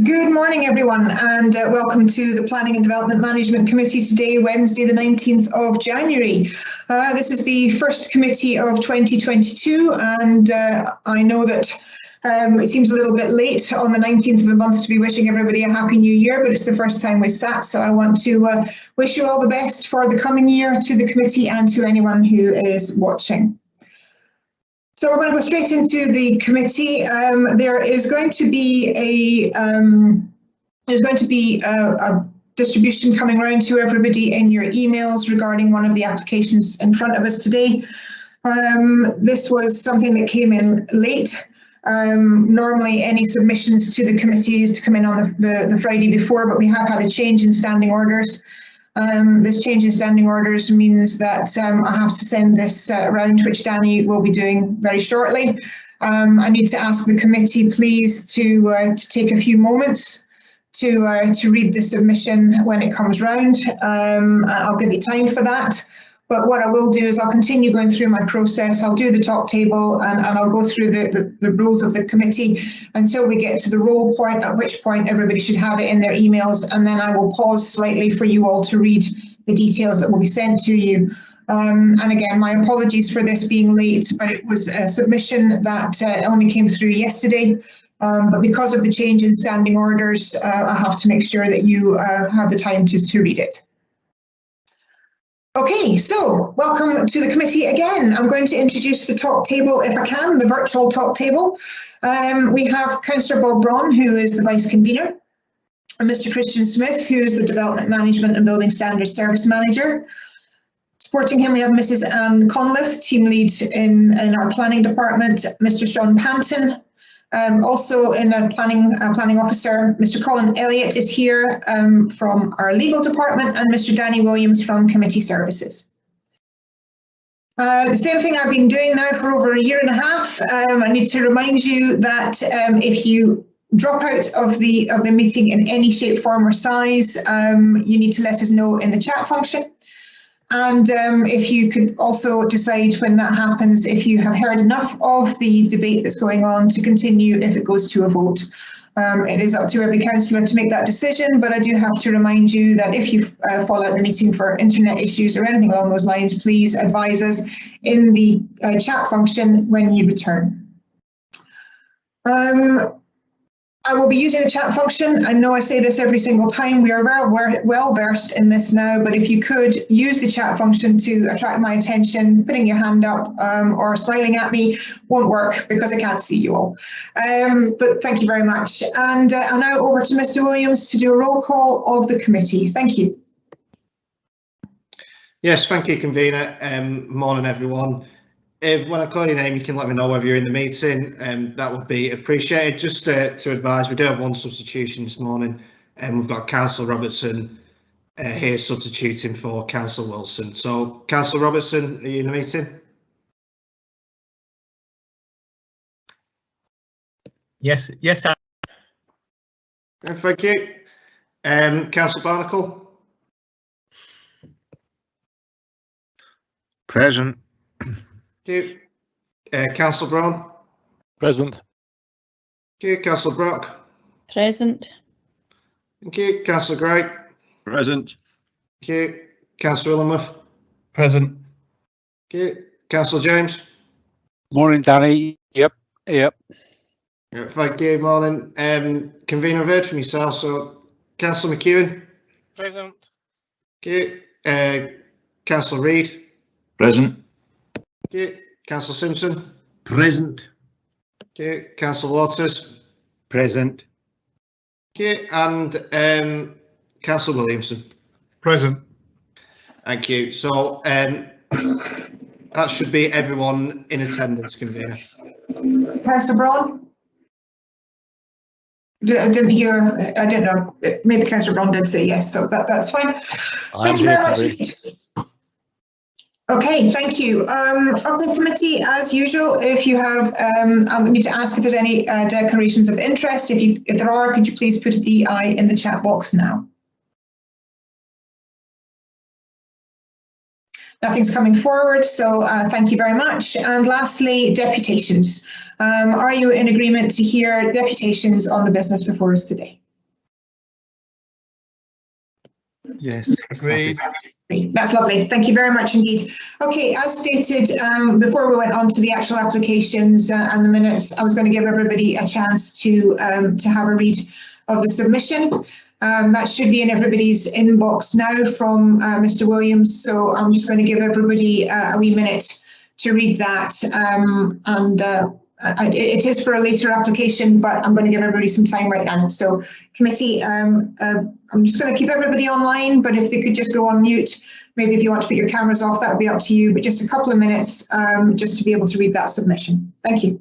Good morning, everyone, and welcome to the Planning and Development Management Committee today, Wednesday, the 19th of January. This is the first committee of 2022, and I know that it seems a little bit late on the 19th of the month to be wishing everybody a happy new year, but it's the first time we've sat, so I want to wish you all the best for the coming year to the committee and to anyone who is watching. So we're going to go straight into the committee. There is going to be a distribution coming around to everybody in your emails regarding one of the applications in front of us today. This was something that came in late. Normally any submissions to the committee is to come in on the Friday before, but we have had a change in standing orders. This change in standing orders means that I have to send this around, which Danny will be doing very shortly. I need to ask the committee, please, to take a few moments to read the submission when it comes round. I'll give you time for that. But what I will do is I'll continue going through my process. I'll do the top table and I'll go through the rules of the committee until we get to the roll point, at which point everybody should have it in their emails. And then I will pause slightly for you all to read the details that will be sent to you. And again, my apologies for this being late, but it was a submission that only came through yesterday. But because of the change in standing orders, I have to make sure that you have the time to read it. Okay, so welcome to the committee again. I'm going to introduce the top table if I can, the virtual top table. We have Councillor Bob Braun, who is the Vice Convener, and Mr. Christian Smith, who is the Development Management and Building Standards Service Manager. Supporting him, we have Mrs. Anne Conliffe, Team Lead in our Planning Department, Mr. Sean Panton. Also in a planning officer, Mr. Colin Elliott is here from our legal department, and Mr. Danny Williams from committee services. The same thing I've been doing now for over a year and a half. I need to remind you that if you drop out of the meeting in any shape, form or size, you need to let us know in the chat function. And if you could also decide when that happens, if you have heard enough of the debate that's going on to continue if it goes to a vote. It is up to every councillor to make that decision, but I do have to remind you that if you fall out of the meeting for internet issues or anything along those lines, please advise us in the chat function when you return. I will be using the chat function. I know I say this every single time. We are well versed in this now, but if you could use the chat function to attract my attention, putting your hand up or smiling at me won't work because I can't see you all. But thank you very much. And I'll now over to Mr. Williams to do a roll call of the committee. Thank you. Yes, thank you, convener. Morning, everyone. When I call your name, you can let me know whether you're in the meeting, that would be appreciated. Just to advise, we do have one substitution this morning, and we've got Councillor Robertson here substituting for Councillor Wilson. So, Councillor Robertson, are you in the meeting? Yes, sir. Thank you. Councillor Barnacle? Present. Thank you. Councillor Brown? Present. Thank you. Councillor Brock? Present. Thank you. Councillor Gray? Present. Thank you. Councillor Illingworth? Present. Thank you. Councillor James? Morning, Danny. Yep. Yeah, thank you. Morning. Convener, I've heard from yourself, so Councillor McEwen? Present. Thank you. Councillor Reid? Present. Thank you. Councillor Simpson? Present. Thank you. Councillor Waters? Present. Thank you. And Councillor Williamson? Present. Thank you. So that should be everyone in attendance, convener. Councillor Braun? I didn't hear, I don't know, maybe Councillor Braun did say yes, so that's fine. Thank you very much. Okay, thank you. Okay, committee, as usual, if you have, I need to ask if there's any declarations of interest. If there are, could you please put a DI in the chat box now? Nothing's coming forward, so thank you very much. And lastly, deputations. Are you in agreement to hear deputations on the business before us today? Yes, agreed. That's lovely. Thank you very much indeed. Okay, as stated, before we went on to the actual applications and the minutes, I was going to give everybody a chance to have a read of the submission. That should be in everybody's inbox now from Mr. Williams. So I'm just going to give everybody a wee minute to read that. It is for a later application, but I'm going to give everybody some time right now. So committee, I'm just going to keep everybody online, but if they could just go on mute, maybe if you want to put your cameras off, that would be up to you, but just a couple of minutes just to be able to read that submission. Thank you.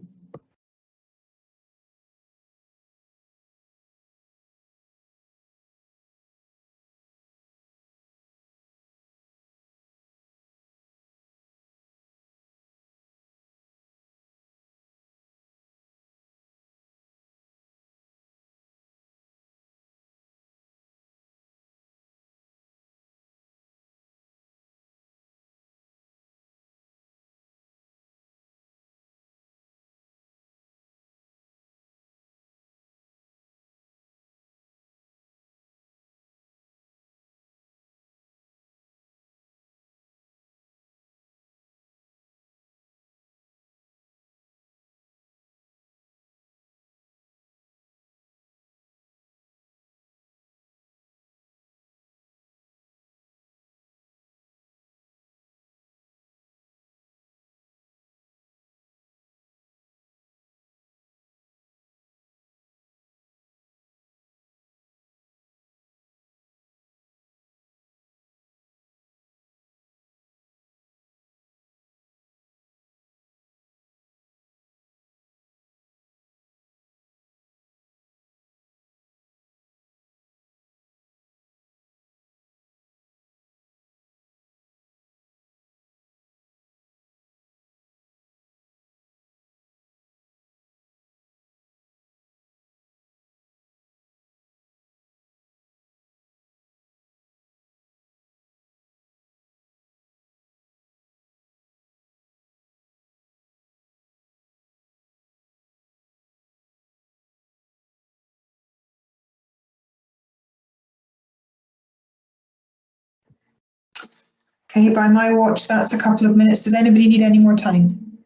Okay, by my watch, that's a couple of minutes. Does anybody need any more time?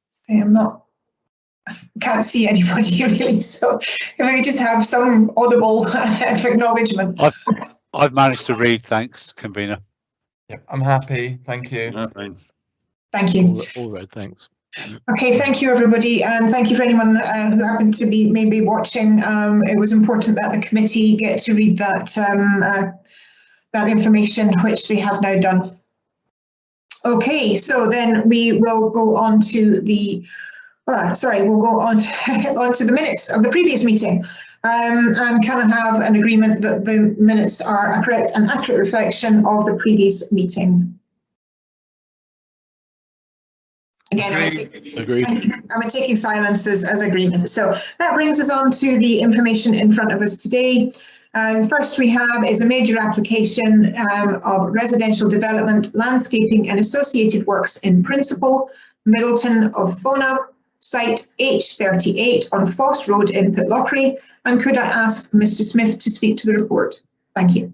Say I can't see anybody really, so if we could just have some audible acknowledgement. I've managed to read, thanks, convener. Yeah, I'm happy. Thank you. No, fine. Thank you. All right, thanks. Okay, thank you everybody, and thank you for anyone who happened to be maybe watching. It was important that the committee get to read that that information, which they have now done. Okay, so then we will go on to the we'll go on to the minutes of the previous meeting, and can I have an agreement that the minutes are a correct and accurate reflection of the previous meeting? Again, Agreed. I'm taking silences as agreement. So that brings us on to the information in front of us today. First we have is a major application of residential development, landscaping and associated works in principle, Middleton of Fona, site H38 on Foss Road in Pitlochry. And could I ask Mr. Smith to speak to the report? Thank you.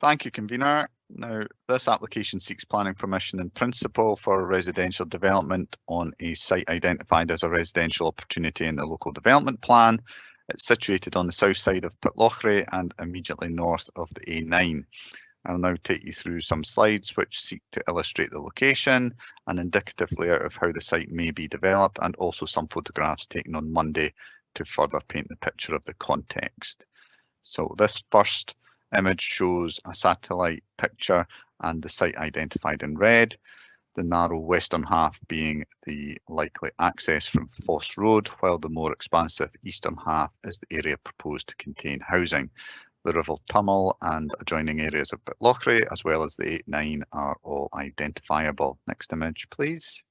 Thank you, convener. Now, this application seeks planning permission in principle for a residential development on a site identified as a residential opportunity in the local development plan. It's situated on the south side of Pitlochry and immediately north of the A9. I'll now take you through some slides which seek to illustrate the location, an indicative layout of how the site may be developed, and also some photographs taken on Monday to further paint the picture of the context. So this first image shows a satellite picture and the site identified in red, the narrow western half being the likely access from Foss Road, while the more expansive eastern half is the area proposed to contain housing. The River Tummel and adjoining areas of Pitlochry, as well as the 8-9, are all identifiable. Next image, please.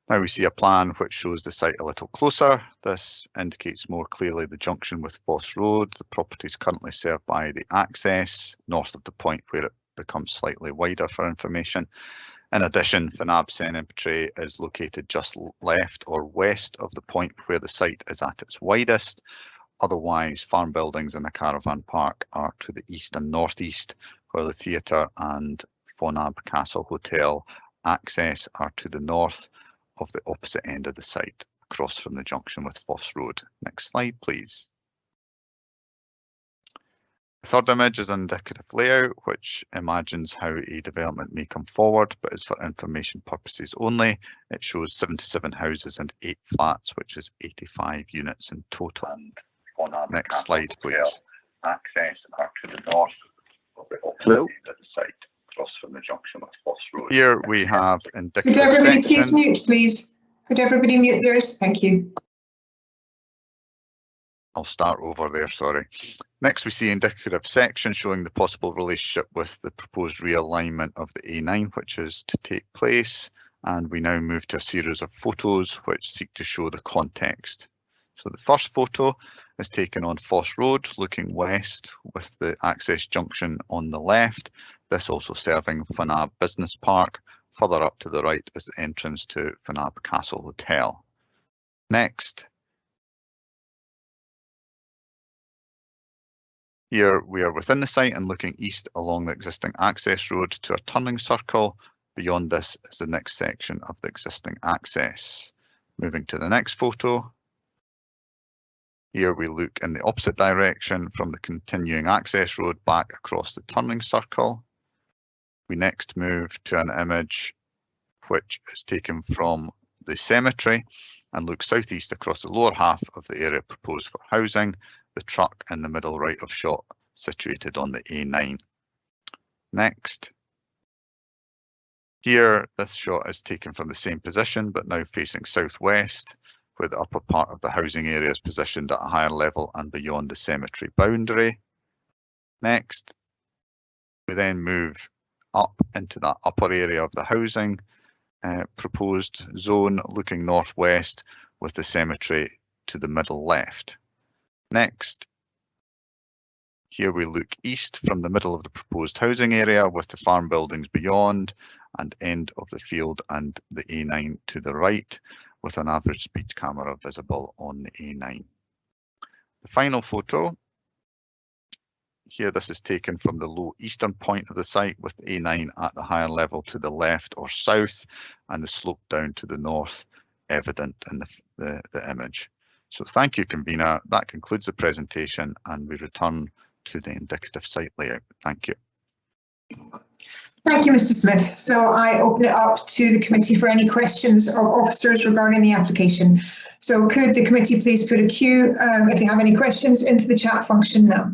Now we see a plan which shows the site a little closer. This indicates more clearly the junction with Foss Road. The property is currently served by the access north of the point where it becomes slightly wider for information. In addition, FNAB cemetery is located just left or west of the point where the site is at its widest. Otherwise, farm buildings and the caravan park are to the east and northeast, while the theatre and FNAB Castle Hotel access are to the north of the opposite end of the site, across from the junction with Foss Road. Next slide, please. The third image is an indicative layout, which imagines how a development may come forward, but is for information purposes only. It shows 77 houses and 8 flats, which is 85 units in total. Next slide, please. Access are to the north of the opposite end of the site, across from the junction with Foss Road. Here we have indicative Could everybody section. please mute, please? Could everybody mute theirs? Thank you. I'll start over there, sorry. Next, we see indicative section showing the possible relationship with the proposed realignment of the A9, which is to take place. And we now move to a series of photos which seek to show the context. So the first photo is taken on Foss Road, looking west with the access junction on the left. This also serving FNAB Business Park. Further up to the right is the entrance to FNAB Castle Hotel. Next, here we are within the site and looking east along the existing access road to a turning circle. Beyond this is the next section of the existing access. Moving to the next photo. Here we look in the opposite direction from the continuing access road back across the turning circle. We next move to an image which is taken from the cemetery and looks southeast across the lower half of the area proposed for housing, the truck in the middle right of shot situated on the A9. Next. Here, this shot is taken from the same position, but now facing southwest, where the upper part of the housing area is positioned at a higher level and beyond the cemetery boundary. Next, we then move up into that upper area of the housing proposed zone, looking northwest with the cemetery to the middle left. Next, here we look east from the middle of the proposed housing area with the farm buildings beyond and end of the field and the A9 to the right, with an average speed camera visible on the A9. The final photo, here this is taken from the low eastern point of the site with the A9 at the higher level to the left or south and the slope down to the north evident in the image. So thank you, convener. That concludes the presentation and we return to the indicative site layout. Thank you. Thank you, Mr. Smith. So I open it up to the committee for any questions of officers regarding the application. So could the committee please put a queue, if you have any questions, into the chat function now?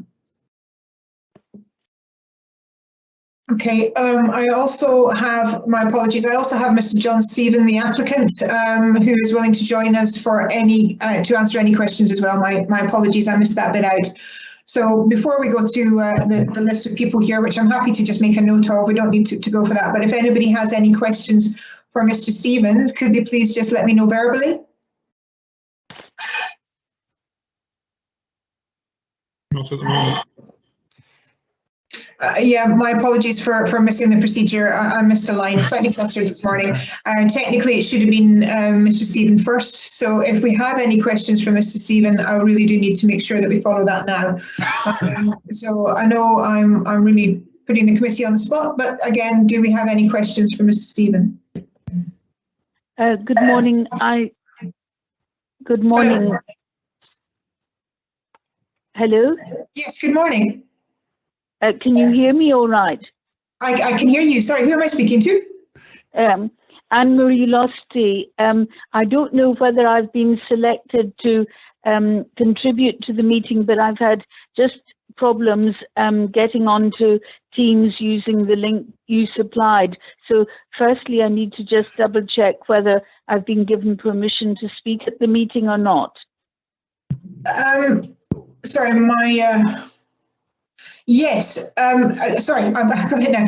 Okay, I also have, my apologies, I also have Mr. John Stephen, the applicant, who is willing to join us for any, to answer any questions as well. My apologies, I missed that bit out. So before we go to the list of people here, which I'm happy to just make a note of, we don't need to go for that, but if anybody has any questions for Mr. Stevens, could they please just let me know verbally? Not at the moment. Yeah, my apologies for missing the procedure. I missed a line, slightly flustered this morning. Technically, it should have been Mr. Stephen first. So if we have any questions for Mr. Stephen, I really do need to make sure that we follow that now. So I know I'm really putting the committee on the spot, but again, do we have any questions for Mr. Stephen? Good morning. Good morning. Hello? Yes, good morning. Can you hear me all right? I can hear you. Sorry, who am I speaking to? Anne-Marie Losty. I don't know whether I've been selected to contribute to the meeting, but I've had just problems getting onto Teams using the link you supplied. So firstly, I need to just double check whether I've been given permission to speak at the meeting or not. Sorry, yes, sorry, I've got it now.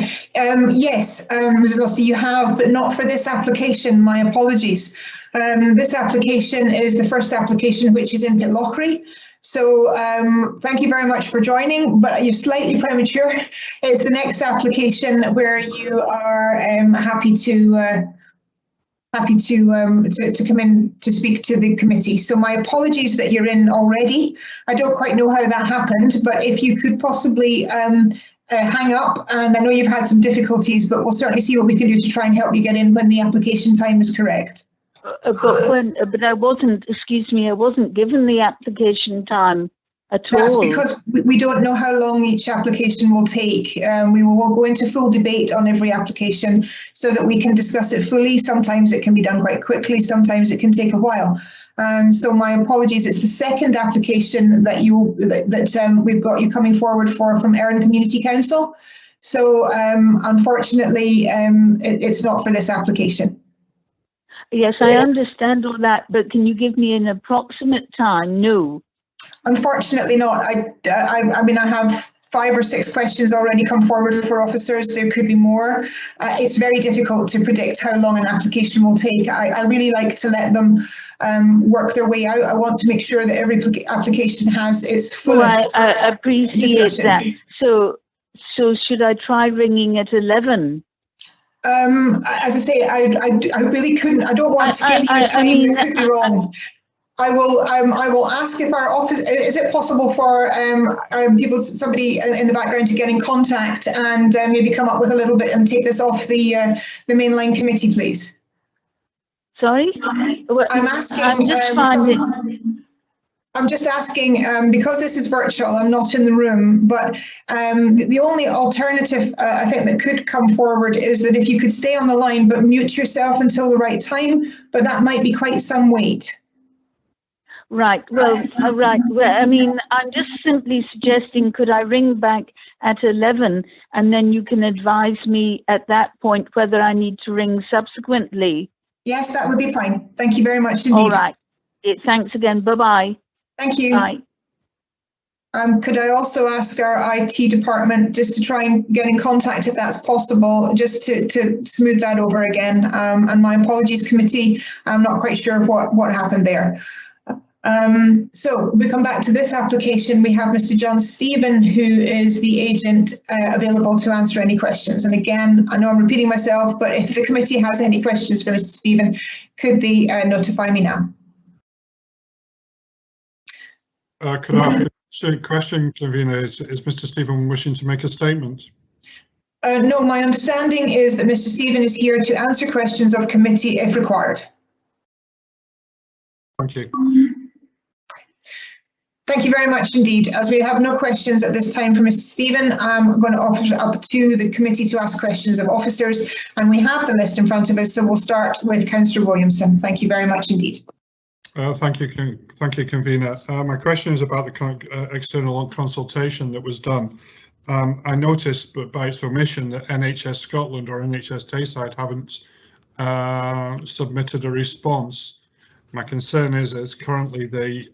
Yes, Mrs. Losty, you have, but not for this application. My apologies. This application is the first application which is in Pitlochry. So thank you very much for joining, but you're slightly premature. It's the next application where you are happy to come in to speak to the committee. So my apologies that you're in already. I don't quite know how that happened, but if you could possibly hang up, and I know you've had some difficulties, but we'll certainly see what we can do to try and help you get in when the application time is correct. But I wasn't, excuse me, I wasn't given the application time at all. That's because we don't know how long each application will take. We will go into full debate on every application so that we can discuss it fully. Sometimes it can be done quite quickly, sometimes it can take a while. So my apologies. It's the second application that we've got you coming forward from Erin Community Council. So unfortunately, it's not for this application. Yes, I understand all that, but can you give me an approximate time? No. Unfortunately not. I mean, I have 5 or 6 questions already come forward for officers. There could be more. It's very difficult to predict how long an application will take. I really like to let them work their way out. I want to make sure that every application has its fullest I appreciate discussion. that. So should I try ringing at 11? As I say, I really couldn't. I don't want to give you a time that could be wrong. I will ask if our office. Is it possible for somebody in the background to get in contact and maybe come up with a little bit and take this off the mainline committee, please? Sorry, I'm asking. I'm just asking because this is virtual. I'm not in the room, but the only alternative I think that could come forward is that if you could stay on the line but mute yourself until the right time. But that might be quite some wait. Right. Well, right. Well, I mean, I'm just simply suggesting, could I ring back at 11, and then you can advise me at that point whether I need to ring subsequently. Yes, that would be fine. Thank you very much indeed. All right. Thanks again. Bye-bye. Thank you. Bye. Could I also ask our IT department just to try and get in contact if that's possible, just to smooth that over again? And my apologies, committee. I'm not quite sure what happened there. So we come back to this application. We have Mr. John Stephen, who is the agent available to answer any questions. And again, I know I'm repeating myself, but if the committee has any questions for Mr. Stephen, could they notify me now? Could I ask a question, convener? Is Mr. Stephen wishing to make a statement? No, my understanding is that Mr. Stephen is here to answer questions of committee if required. Thank you. Thank you very much indeed. As we have no questions at this time for Mr. Stephen, I'm going to offer it up to the committee to ask questions of officers, and we have the list in front of us, so we'll start with Councillor Williamson. Thank you very much indeed. Thank you, convener. My question is about the external consultation that was done. I noticed, but by its omission, that NHS Scotland or NHS Tayside haven't submitted a response. My concern is that currently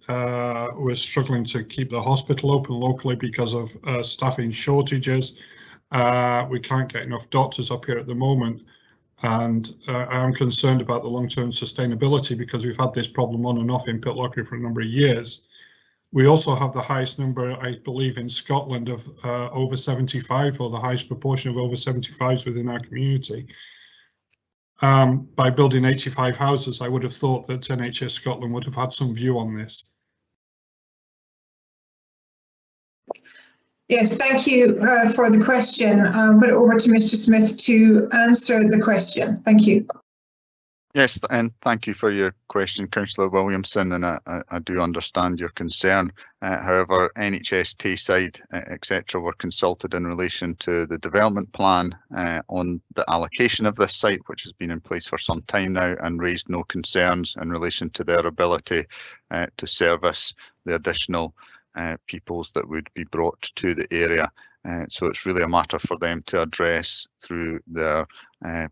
we're struggling to keep the hospital open locally because of staffing shortages. We can't get enough doctors up here at the moment. And I'm concerned about the long-term sustainability because we've had this problem on and off in Pitlochry for a number of years. We also have the highest number, I believe, in Scotland of over 75, or the highest proportion of over 75s within our community. By building 85 houses, I would have thought that NHS Scotland would have had some view on this. Yes, thank you for the question. I'll put it over to Mr. Smith to answer the question. Thank you. Yes, and thank you for your question, Councillor Williamson, and I do understand your concern. However, NHS, Tayside, etc. were consulted in relation to the development plan on the allocation of this site, which has been in place for some time now, and raised no concerns in relation to their ability to service the additional peoples that would be brought to the area. So it's really a matter for them to address through their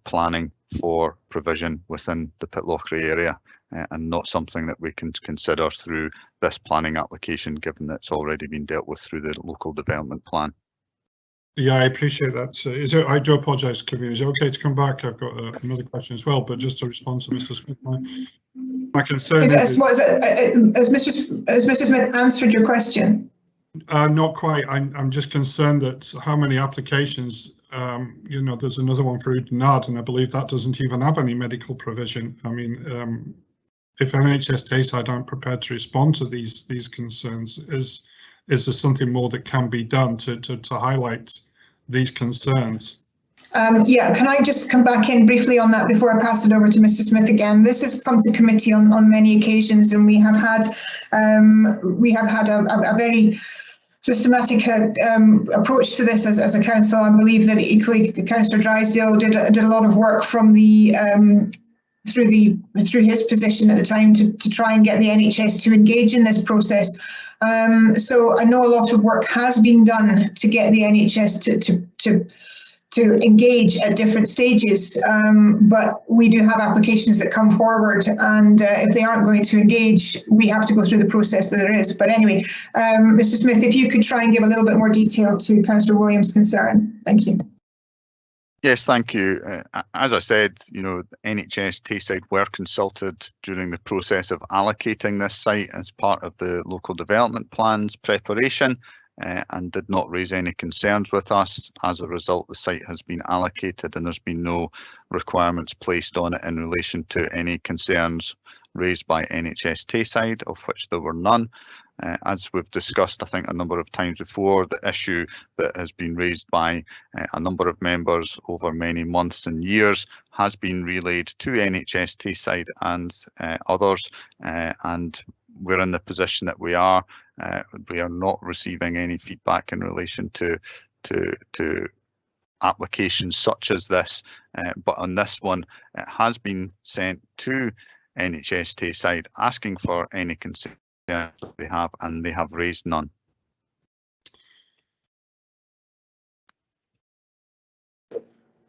planning for provision within the Pitlochry area, and not something that we can consider through this planning application, given that it's already been dealt with through the local development plan. Yeah, I appreciate that. I do apologise, Kevin. Is it okay to come back? I've got another question as well, but just to respond to Mr. Smith. My concern Has Mr. Smith answered your question? Not quite. I'm just concerned that how many applications, you know, there's another one for Udenad, and I believe that doesn't even have any medical provision. I mean, if NHS Tayside aren't prepared to respond to these concerns, is there something more that can be done to highlight these concerns? Yeah, can I just come back in briefly on that before I pass it over to Mr. Smith again? This has come to committee on many occasions, and we have had a very systematic approach to this as a council. I believe that equally Councillor Drysdale did a lot of work from the through his position at the time to try and get the NHS to engage in this process. So I know a lot of work has been done to get the NHS to engage at different stages, but we do have applications that come forward, and if they aren't going to engage, we have to go through the process that there is. But anyway, Mr. Smith, if you could try and give a little bit more detail to Councillor Williams' concern. Thank you. Yes, thank you. As I said, you know, NHS Tayside were consulted during the process of allocating this site as part of the local development plans preparation, and did not raise any concerns with us. As a result, the site has been allocated and there's been no requirements placed on it in relation to any concerns raised by NHS Tayside, of which there were none. As we've discussed, I think, a number of times before, the issue that has been raised by a number of members over many months and years has been relayed to NHS Tayside and others, and we're in the position that we are. We are not receiving any feedback in relation to applications such as this, but on this one, it has been sent to NHS Tayside asking for any concerns that they have, and they have raised none.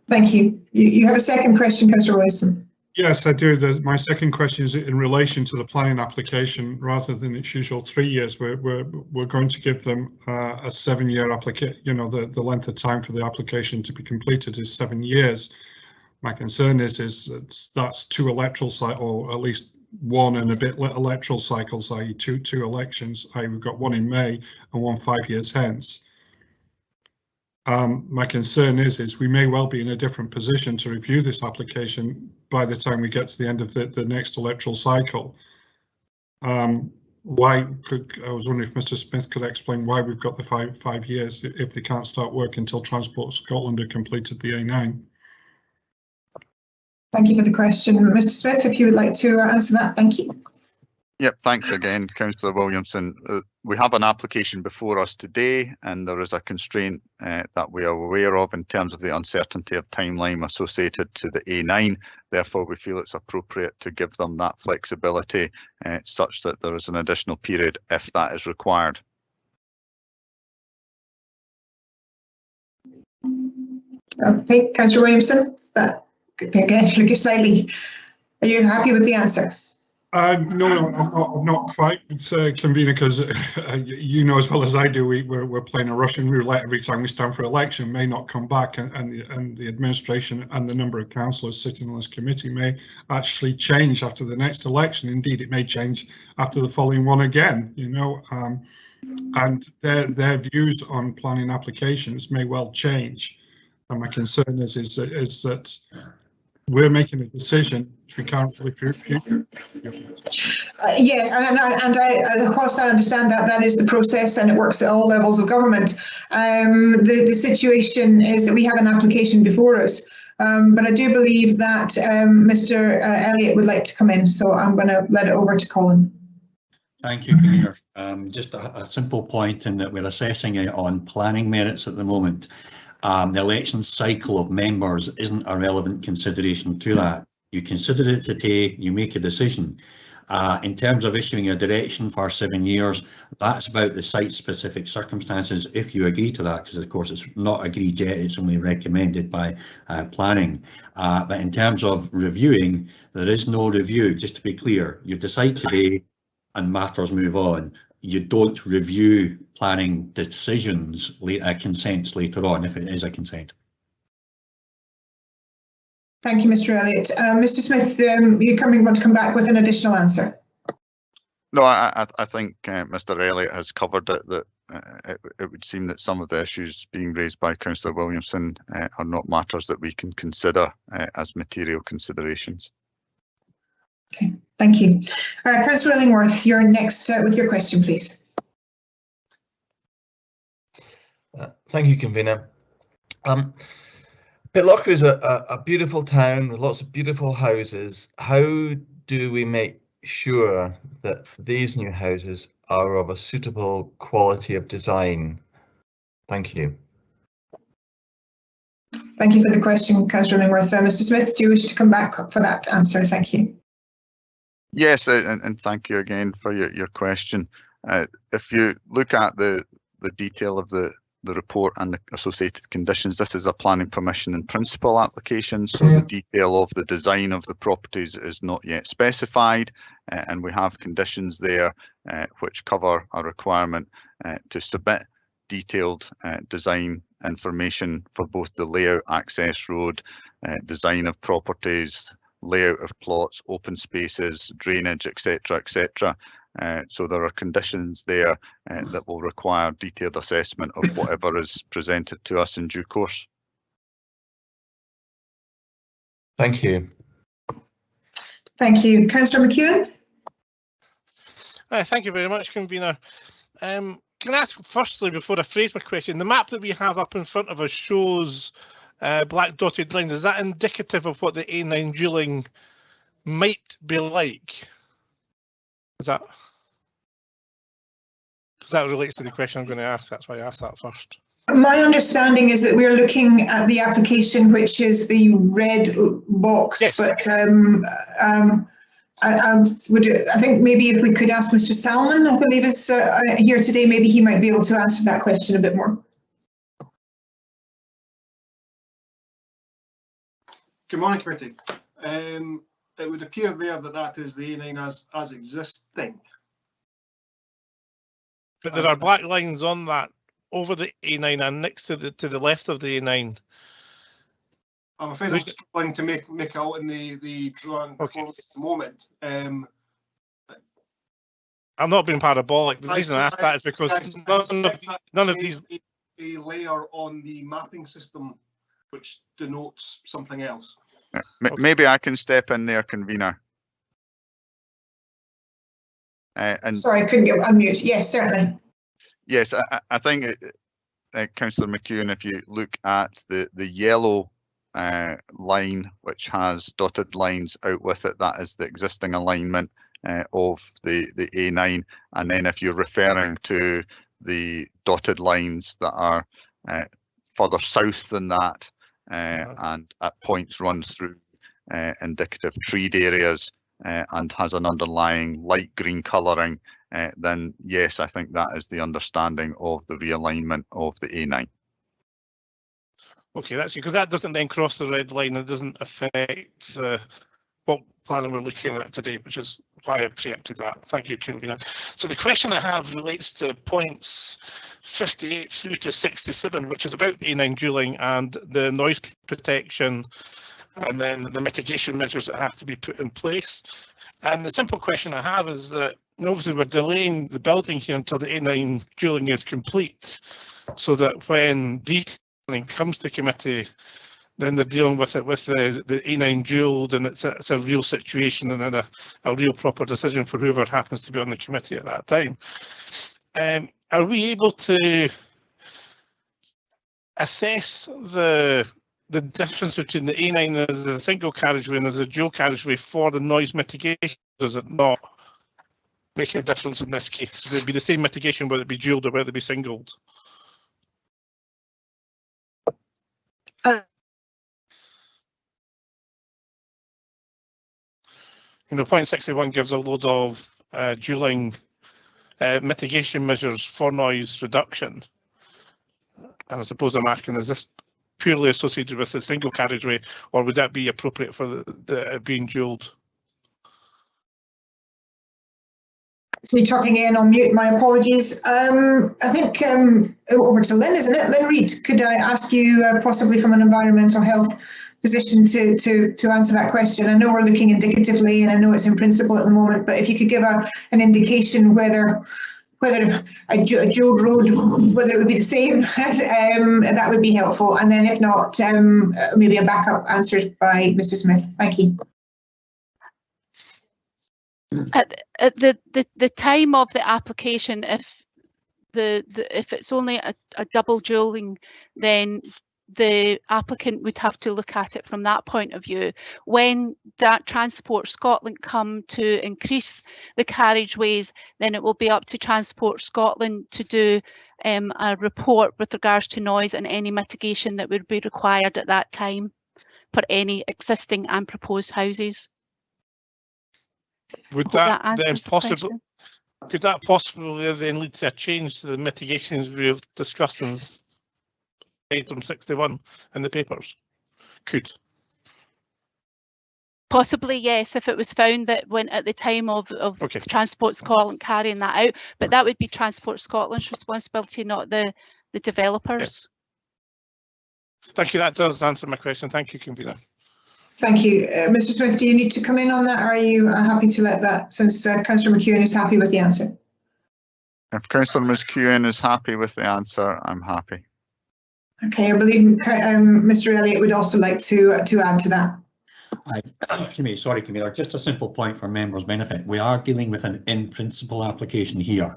Thank you. You have a second question, Councillor Wilson. Yes, I do. My second question is in relation to the planning application. Rather than its usual 3 years, we're going to give them a 7-year application. You know, the length of time for the application to be completed is 7 years. My concern is that's 2 electoral cycles, or at least 1 and a bit electoral cycles, i.e. two elections. We've got 1 in May and 1 5 years hence. My concern is we may well be in a different position to review this application by the time we get to the end of the next electoral cycle. I was wondering if Mr. Smith could explain why we've got the five years if they can't start work until Transport Scotland have completed the A9. Thank you for the question. Mr. Smith, if you would like to answer that, thank you. Yep, thanks again, Councillor Williamson. We have an application before us today, and there is a constraint that we are aware of in terms of the uncertainty of timeline associated to the A9. Therefore, we feel it's appropriate to give them that flexibility such that there is an additional period if that is required. Okay, Councillor Williamson, slightly. Are you happy with the answer? No, I'm not quite, convener, because you know as well as I do, we're playing a Russian roulette every time we stand for election. May not come back, and the administration and the number of councillors sitting on this committee may actually change after the next election. Indeed, it may change after the following one again. You know, and their views on planning applications may well change. And my concern is that we're making a decision which we can't really future. Yeah, and whilst I understand that is the process and it works at all levels of government, the situation is that we have an application before us, but I do believe that Mr. Elliott would like to come in, so I'm going to let it over to Colin. Thank you, Convener. Just a simple point in that we're assessing it on planning merits at the moment. The election cycle of members isn't a relevant consideration to that. You consider it today, you make a decision. In terms of issuing a direction for 7 years, that's about the site-specific circumstances, if you agree to that, because of course it's not agreed yet, it's only recommended by planning. But in terms of reviewing, there is no review, just to be clear. You decide today and matters move on. You don't review planning decisions, consents later on, if it is a consent. Thank you, Mr. Elliott. Mr. Smith, you want to come back with an additional answer? No, I think Mr. Elliott has covered it, that it would seem that some of the issues being raised by Councillor Williamson are not matters that we can consider as material considerations. Okay, thank you. Councillor Illingworth, you're next with your question, please. Thank you, convener. Pitlochry is a beautiful town with lots of beautiful houses. How do we make sure that these new houses are of a suitable quality of design? Thank you. Thank you for the question, Councillor Illingworth. Mr. Smith, do you wish to come back for that answer? Thank you. Yes, and thank you again for your question. If you look at the detail of the report and the associated conditions, this is a planning permission in principle application, so the detail of the design of the properties is not yet specified, and we have conditions there which cover a requirement to submit detailed design information for both the layout, access road, design of properties, layout of plots, open spaces, drainage, etc., etc. So there are conditions there that will require detailed assessment of whatever is presented to us in due course. Thank you. Thank you. Councillor McEwen? Thank you very much, convener. Can I ask firstly, before I phrase my question, the map that we have up in front of us shows black dotted lines. Is that indicative of what the A9 dualling might be like? Is that? Because that relates to the question I'm going to ask. That's why I asked that first. My understanding is that we're looking at the application, which is the red box. Yes. But I think maybe if we could ask Mr. Salmon, I believe is here today, maybe he might be able to answer that question a bit more. Good morning, committee. It would appear there that that is the A9 as existing. But there are black lines on that over the A9 and next to the left of the A9. I'm afraid I'm struggling to make out in the drawing at the moment. I'm not being parabolic. The reason I asked that is because none of these a layer on the mapping system which denotes something else. Maybe I can step in there, convener. Sorry, I couldn't get unmute. Yes, certainly. Yes, I think, Councillor McEwen, if you look at the yellow line, which has dotted lines out with it, that is the existing alignment of the A9. And then if you're referring to the dotted lines that are further south than that, and at points runs through indicative treed areas and has an underlying light green colouring, then yes, I think that is the understanding of the realignment of the A9. Okay, that's because that doesn't then cross the red line and doesn't affect what planning we're looking at today, which is why I preempted that. Thank you, convener. So the question I have relates to points 58 through to 67, which is about A9 dualling and the noise protection and then the mitigation measures that have to be put in place. And the simple question I have is that obviously we're delaying the building here until the A9 dualling is complete, so that when detailing comes to committee, then they're dealing with it with the A9 dualed, and it's a real situation and then a real proper decision for whoever happens to be on the committee at that time. Are we able to assess the difference between the A9 as a single carriageway and as a dual carriageway for the noise mitigation? Does it not make a difference in this case? Would it be the same mitigation whether it be dualed or whether it be singled? Point 61 gives a load of dualling mitigation measures for noise reduction. And I suppose I'm asking, is this purely associated with the single carriageway, or would that be appropriate for the being dualed? It's me talking in on mute, my apologies. I think over to Lynn, isn't it? Lynn Reid, could I ask you possibly from an environmental health position to answer that question. I know we're looking indicatively, and I know it's in principle at the moment, but if you could give an indication whether a dual road, whether it would be the same, that would be helpful. And then if not, maybe a backup answer by Mr. Smith. Thank you. At the time of the application, if if it's only a double dualling, then the applicant would have to look at it from that point of view. When that Transport Scotland come to increase the carriageways, then it will be up to Transport Scotland to do a report with regards to noise and any mitigation that would be required at that time for any existing and proposed houses. Would that then possibly, could that possibly then lead to a change to the mitigations we've discussed in item 61 in the papers? Could. Possibly, yes, if it was found that when at the time of okay. Transport Scotland carrying that out, but that would be Transport Scotland's responsibility, not the developers. Yeah. Thank you, that does answer my question. Thank you, Convener. Thank you. Mr. Smith, do you need to come in on that, or are you happy to let that, since Councillor McEwen is happy with the answer? If Councillor McEwen is happy with the answer, I'm happy. Okay, I believe Mr. Elliott would also like to add to that. Sorry, Camilla, just a simple point for members' benefit. We are dealing with an in-principle application here.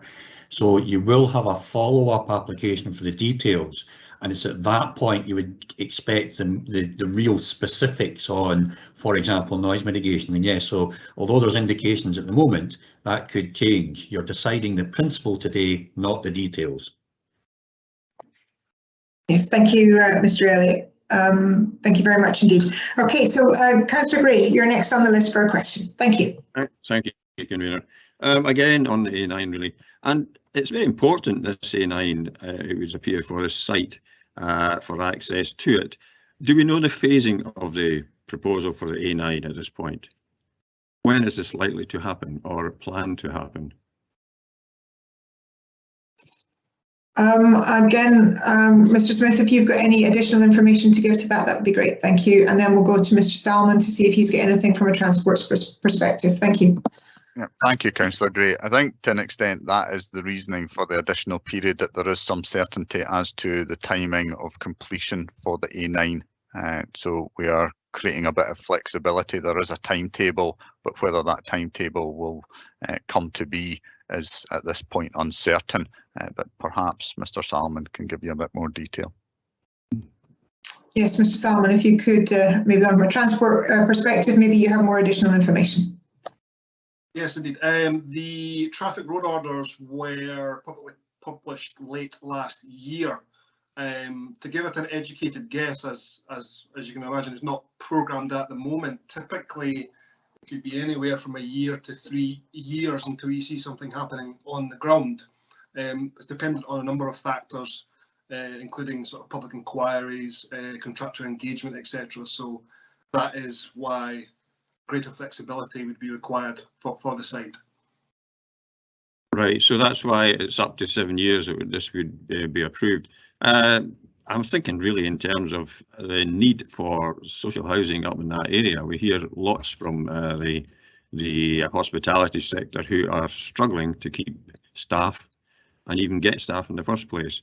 So you will have a follow-up application for the details. And it's at that point you would expect the real specifics on, for example, noise mitigation. And yes, so although there's indications at the moment, that could change. You're deciding the principle today, not the details. Yes, thank you, Mr. Elliott. Thank you very much indeed. Okay, so Councillor Gray, you're next on the list for a question. Thank you. Thank you, Convener. Again, on the A9 really, and it's very important this A9 it would appear for a site for access to it. Do we know the phasing of the proposal for the A9 at this point? When is this likely to happen or planned to happen? Again, Mr. Smith, if you've got any additional information to give to that, that would be great. Thank you. And then we'll go to Mr. Salmon to see if he's got anything from a transport perspective. Thank you. Yeah, thank you, Councillor Gray. I think to an extent that is the reasoning for the additional period, that there is some certainty as to the timing of completion for the A9. So we are creating a bit of flexibility. There is a timetable, but whether that timetable will come to be is at this point uncertain. But perhaps Mr. Salmon can give you a bit more detail. Yes, Mr. Salmon, if you could, maybe on a transport perspective, maybe you have more additional information. Yes, indeed. The traffic road orders were published late last year. To give it an educated guess, as you can imagine, it's not programmed at the moment. Typically, it could be anywhere from a year to 3 years until you see something happening on the ground. It's dependent on a number of factors, including sort of public inquiries, contractor engagement, etc. So that is why greater flexibility would be required for the site. Right, so that's why it's up to 7 years that this would be approved. I'm thinking really in terms of the need for social housing up in that area. We hear lots from the hospitality sector who are struggling to keep staff and even get staff in the first place,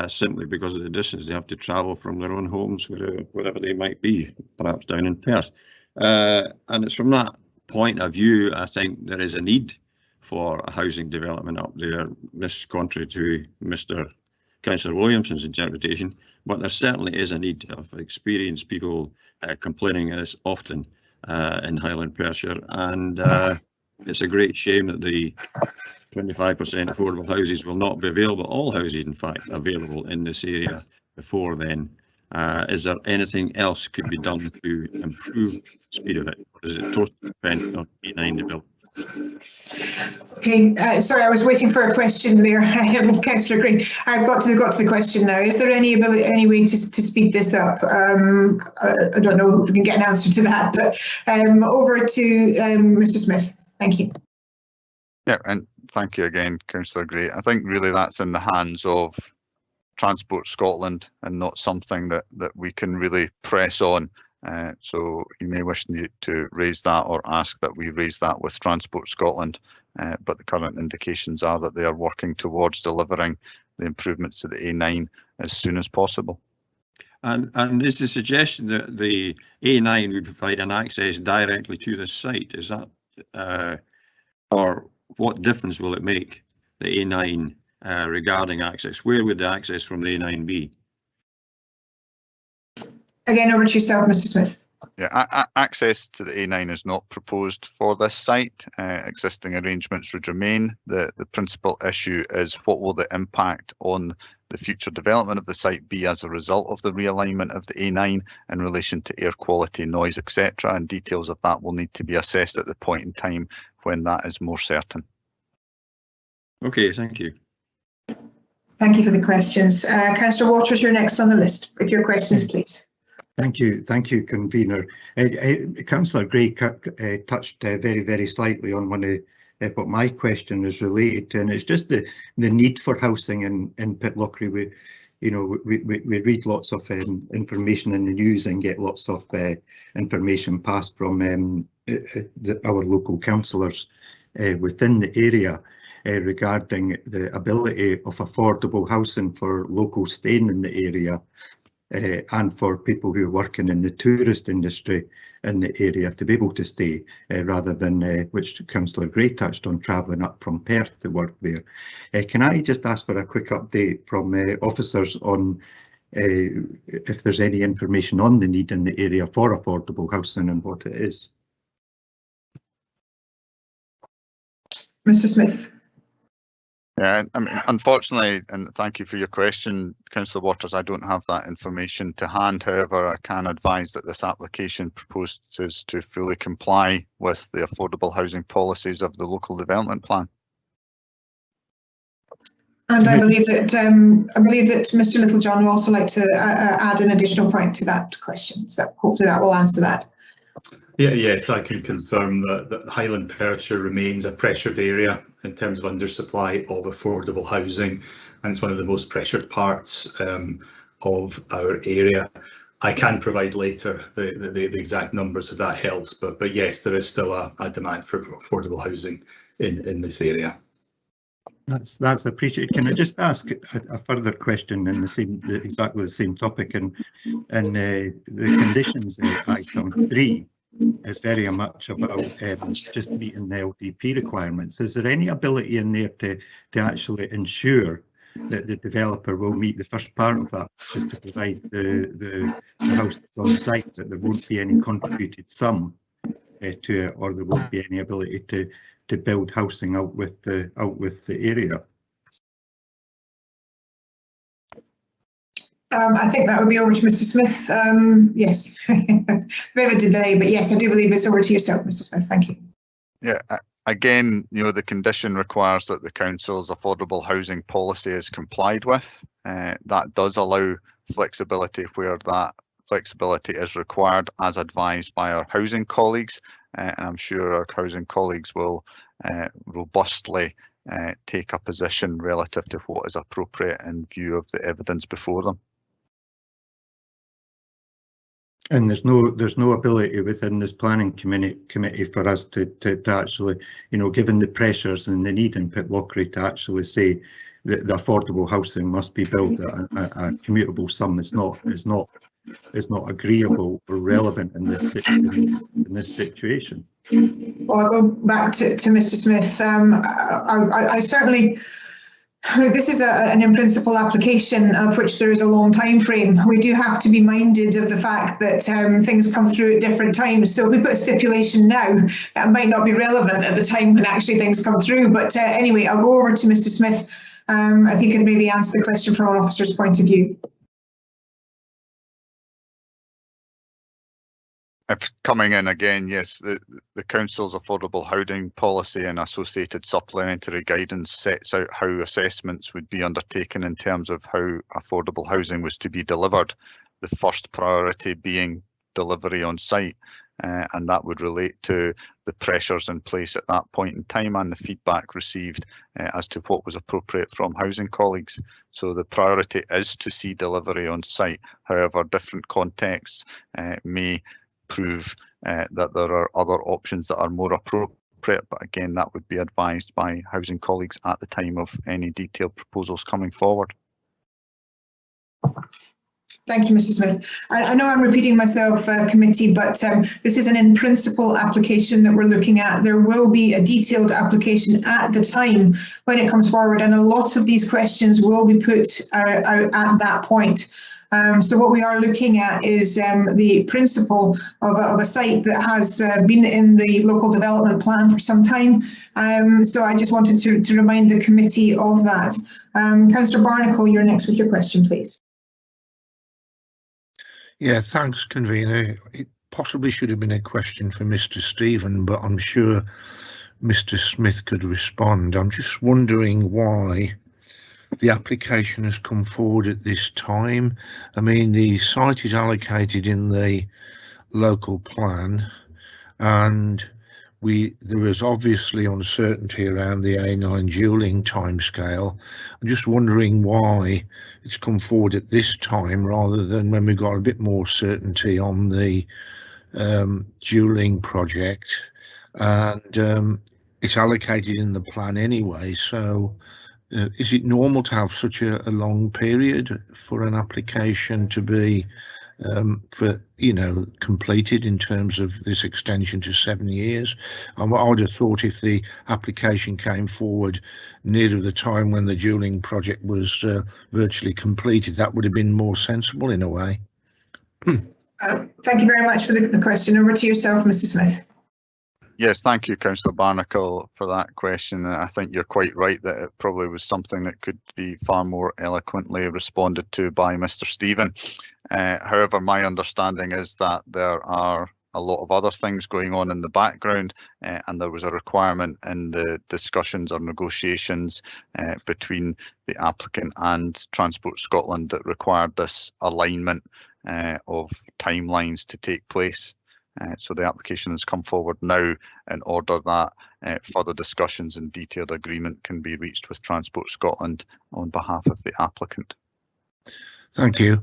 simply because of the distance they have to travel from their own homes, wherever they might be, perhaps down in Perth. And it's from that point of view, I think there is a need for a housing development up there, this contrary to Mr. Councillor Williamson's interpretation, but there certainly is a need. I've experienced people complaining this often in Highland Perthshire, and it's a great shame that the 25% affordable houses will not be available. All houses, in fact, available in this area before then. Is there anything else could be done to improve the speed of it? Or is it totally dependent on A9 development? Okay, sorry, I was waiting for a question there, Councillor Green. I've got to the question now. Is there any way to speed this up? I don't know if we can get an answer to that, but over to Mr. Smith. Thank you. Yeah, and thank you again, Councillor Gray. I think really that's in the hands of Transport Scotland and not something that we can really press on. So you may wish to raise that or ask that we raise that with Transport Scotland, but the current indications are that they are working towards delivering the improvements to the A9 as soon as possible. And is the suggestion that the A9 would provide an access directly to the site? Is that, or what difference will it make, the A9, regarding access? Where would the access from the A9 be? Again, over to yourself, Mr. Smith. Yeah, access to the A9 is not proposed for this site. Existing arrangements would remain. The principal issue is what will the impact on the future development of the site be as a result of the realignment of the A9 in relation to air quality, noise, etc. And details of that will need to be assessed at the point in time when that is more certain. Okay, thank you. Thank you for the questions. Councillor Waters, you're next on the list. With your questions, please. Thank you, convener. Councillor Gray touched very slightly on one of what my question is related to, and it's just the need for housing in Pitlochry. We read lots of information in the news and get lots of information passed from our local councillors within the area regarding the ability of affordable housing for locals staying in the area. And for people who are working in the tourist industry in the area to be able to stay, rather than, which Councillor Gray touched on, travelling up from Perth to work there. Can I just ask for a quick update from officers on if there's any information on the need in the area for affordable housing and what it is? Mr. Smith. Yeah, I mean, unfortunately, and thank you for your question, Councillor Waters, I don't have that information to hand. However, I can advise that this application proposes to fully comply with the affordable housing policies of the local development plan. And I believe that Mr. Littlejohn would also like to add an additional point to that question. So hopefully that will answer that. Yes, I can confirm that Highland Perthshire remains a pressured area in terms of undersupply of affordable housing, and it's one of the most pressured parts of our area. I can provide later the exact numbers if that helps, but yes, there is still a demand for affordable housing in this area. That's appreciated. Can I just ask a further question in exactly the same topic? And the conditions item 3 is very much about just meeting the LDP requirements. Is there any ability in there to actually ensure that the developer will meet the first part of that, just to provide the house that's on site, that there won't be any contributed sum to it, or there won't be any ability to build housing out with the area? I think that would be over to Mr. Smith. Yes, bit of a delay, but yes, I do believe it's over to yourself, Mr. Smith. Thank you. Yeah, again, the condition requires that the council's affordable housing policy is complied with. That does allow flexibility where that flexibility is required, as advised by our housing colleagues. And I'm sure our housing colleagues will robustly take a position relative to what is appropriate in view of the evidence before them. And there's no ability within this planning committee for us to actually, given the pressures and the need in Pitlochry, to actually say that the affordable housing must be built at a commutable sum. It's not agreeable or relevant in this situation. Well, I'll go back to Mr. Smith. I certainly. This is an in-principle application of which there is a long time frame. We do have to be minded of the fact that things come through at different times. So if we put a stipulation now, that might not be relevant at the time when actually things come through. But anyway, I'll go over to Mr. Smith. I think it maybe answer the question from an officer's point of view. Coming in again, yes, the Council's affordable housing policy and associated supplementary guidance sets out how assessments would be undertaken in terms of how affordable housing was to be delivered, the first priority being delivery on site. and that would relate to the pressures in place at that point in time and the feedback received as to what was appropriate from housing colleagues. So the priority is to see delivery on site. However, different contexts may prove that there are other options that are more appropriate, but again, that would be advised by housing colleagues at the time of any detailed proposals coming forward. Thank you, Mr. Smith. I know I'm repeating myself, committee, but this is an in principle application that we're looking at. There will be a detailed application at the time when it comes forward, and a lot of these questions will be put out at that point. So what we are looking at is the principle of a site that has been in the local development plan for some time. So I just wanted to remind the committee of that. Councillor Barnacle, you're next with your question, please. Yeah, thanks, convener. It possibly should have been a question for Mr. Stephen, but I'm sure Mr. Smith could respond. I'm just wondering why the application has come forward at this time. I mean, the site is allocated in the local plan, and there is obviously uncertainty around the A9 dualling timescale. I'm just wondering why it's come forward at this time rather than when we got a bit more certainty on the dualling project, and it's allocated in the plan anyway. So is it normal to have such a long period for an application to be completed in terms of this extension to 7 years? I would have thought if the application came forward near the time when the dualling project was virtually completed, that would have been more sensible in a way. Thank you very much for the question. Over to yourself, Mr. Smith. Yes, thank you, Councillor Barnacle, for that question. I think you're quite right that it probably was something that could be far more eloquently responded to by Mr. Stephen. However, my understanding is that there are a lot of other things going on in the background, and there was a requirement in the discussions or negotiations between the applicant and Transport Scotland that required this alignment of timelines to take place. So the application has come forward now in order that further discussions and detailed agreement can be reached with Transport Scotland on behalf of the applicant. Thank you.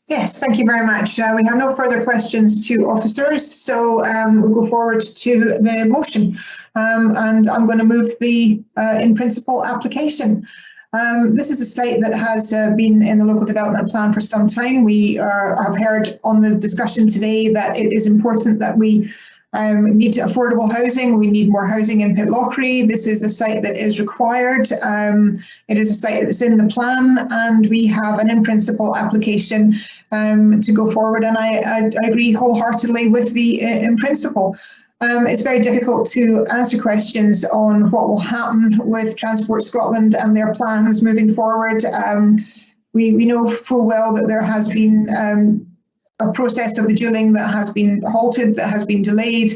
Yes, thank you very much. We have no further questions to officers, so we'll go forward to the motion. And I'm going to move the in principle application. This is a site that has been in the local development plan for some time. We have heard on the discussion today that it is important that we need affordable housing. We need more housing in Pitlochry. This is a site that is required. It is a site that's in the plan, and we have an in principle application to go forward. And I agree wholeheartedly with the in principle. It's very difficult to answer questions on what will happen with Transport Scotland and their plans moving forward. We know full well that there has been a process of the dualling that has been halted, that has been delayed,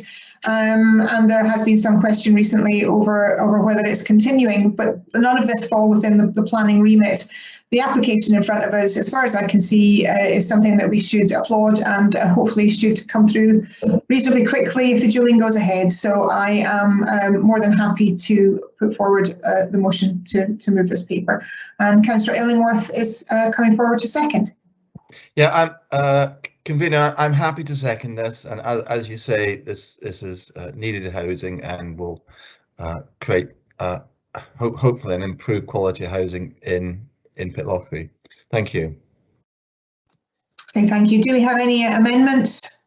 and there has been some question recently over whether it's continuing, but none of this fall within the planning remit. The application in front of us, as far as I can see, is something that we should applaud and hopefully should come through reasonably quickly if the dualling goes ahead. So I am more than happy to put forward the motion to move this paper. And Councillor Illingworth is coming forward to second. Yeah, convener, I'm happy to second this, and as you say, this is needed housing and will create hopefully an improved quality of housing in Pitlochry. Thank you. Okay, thank you. Do we have any amendments?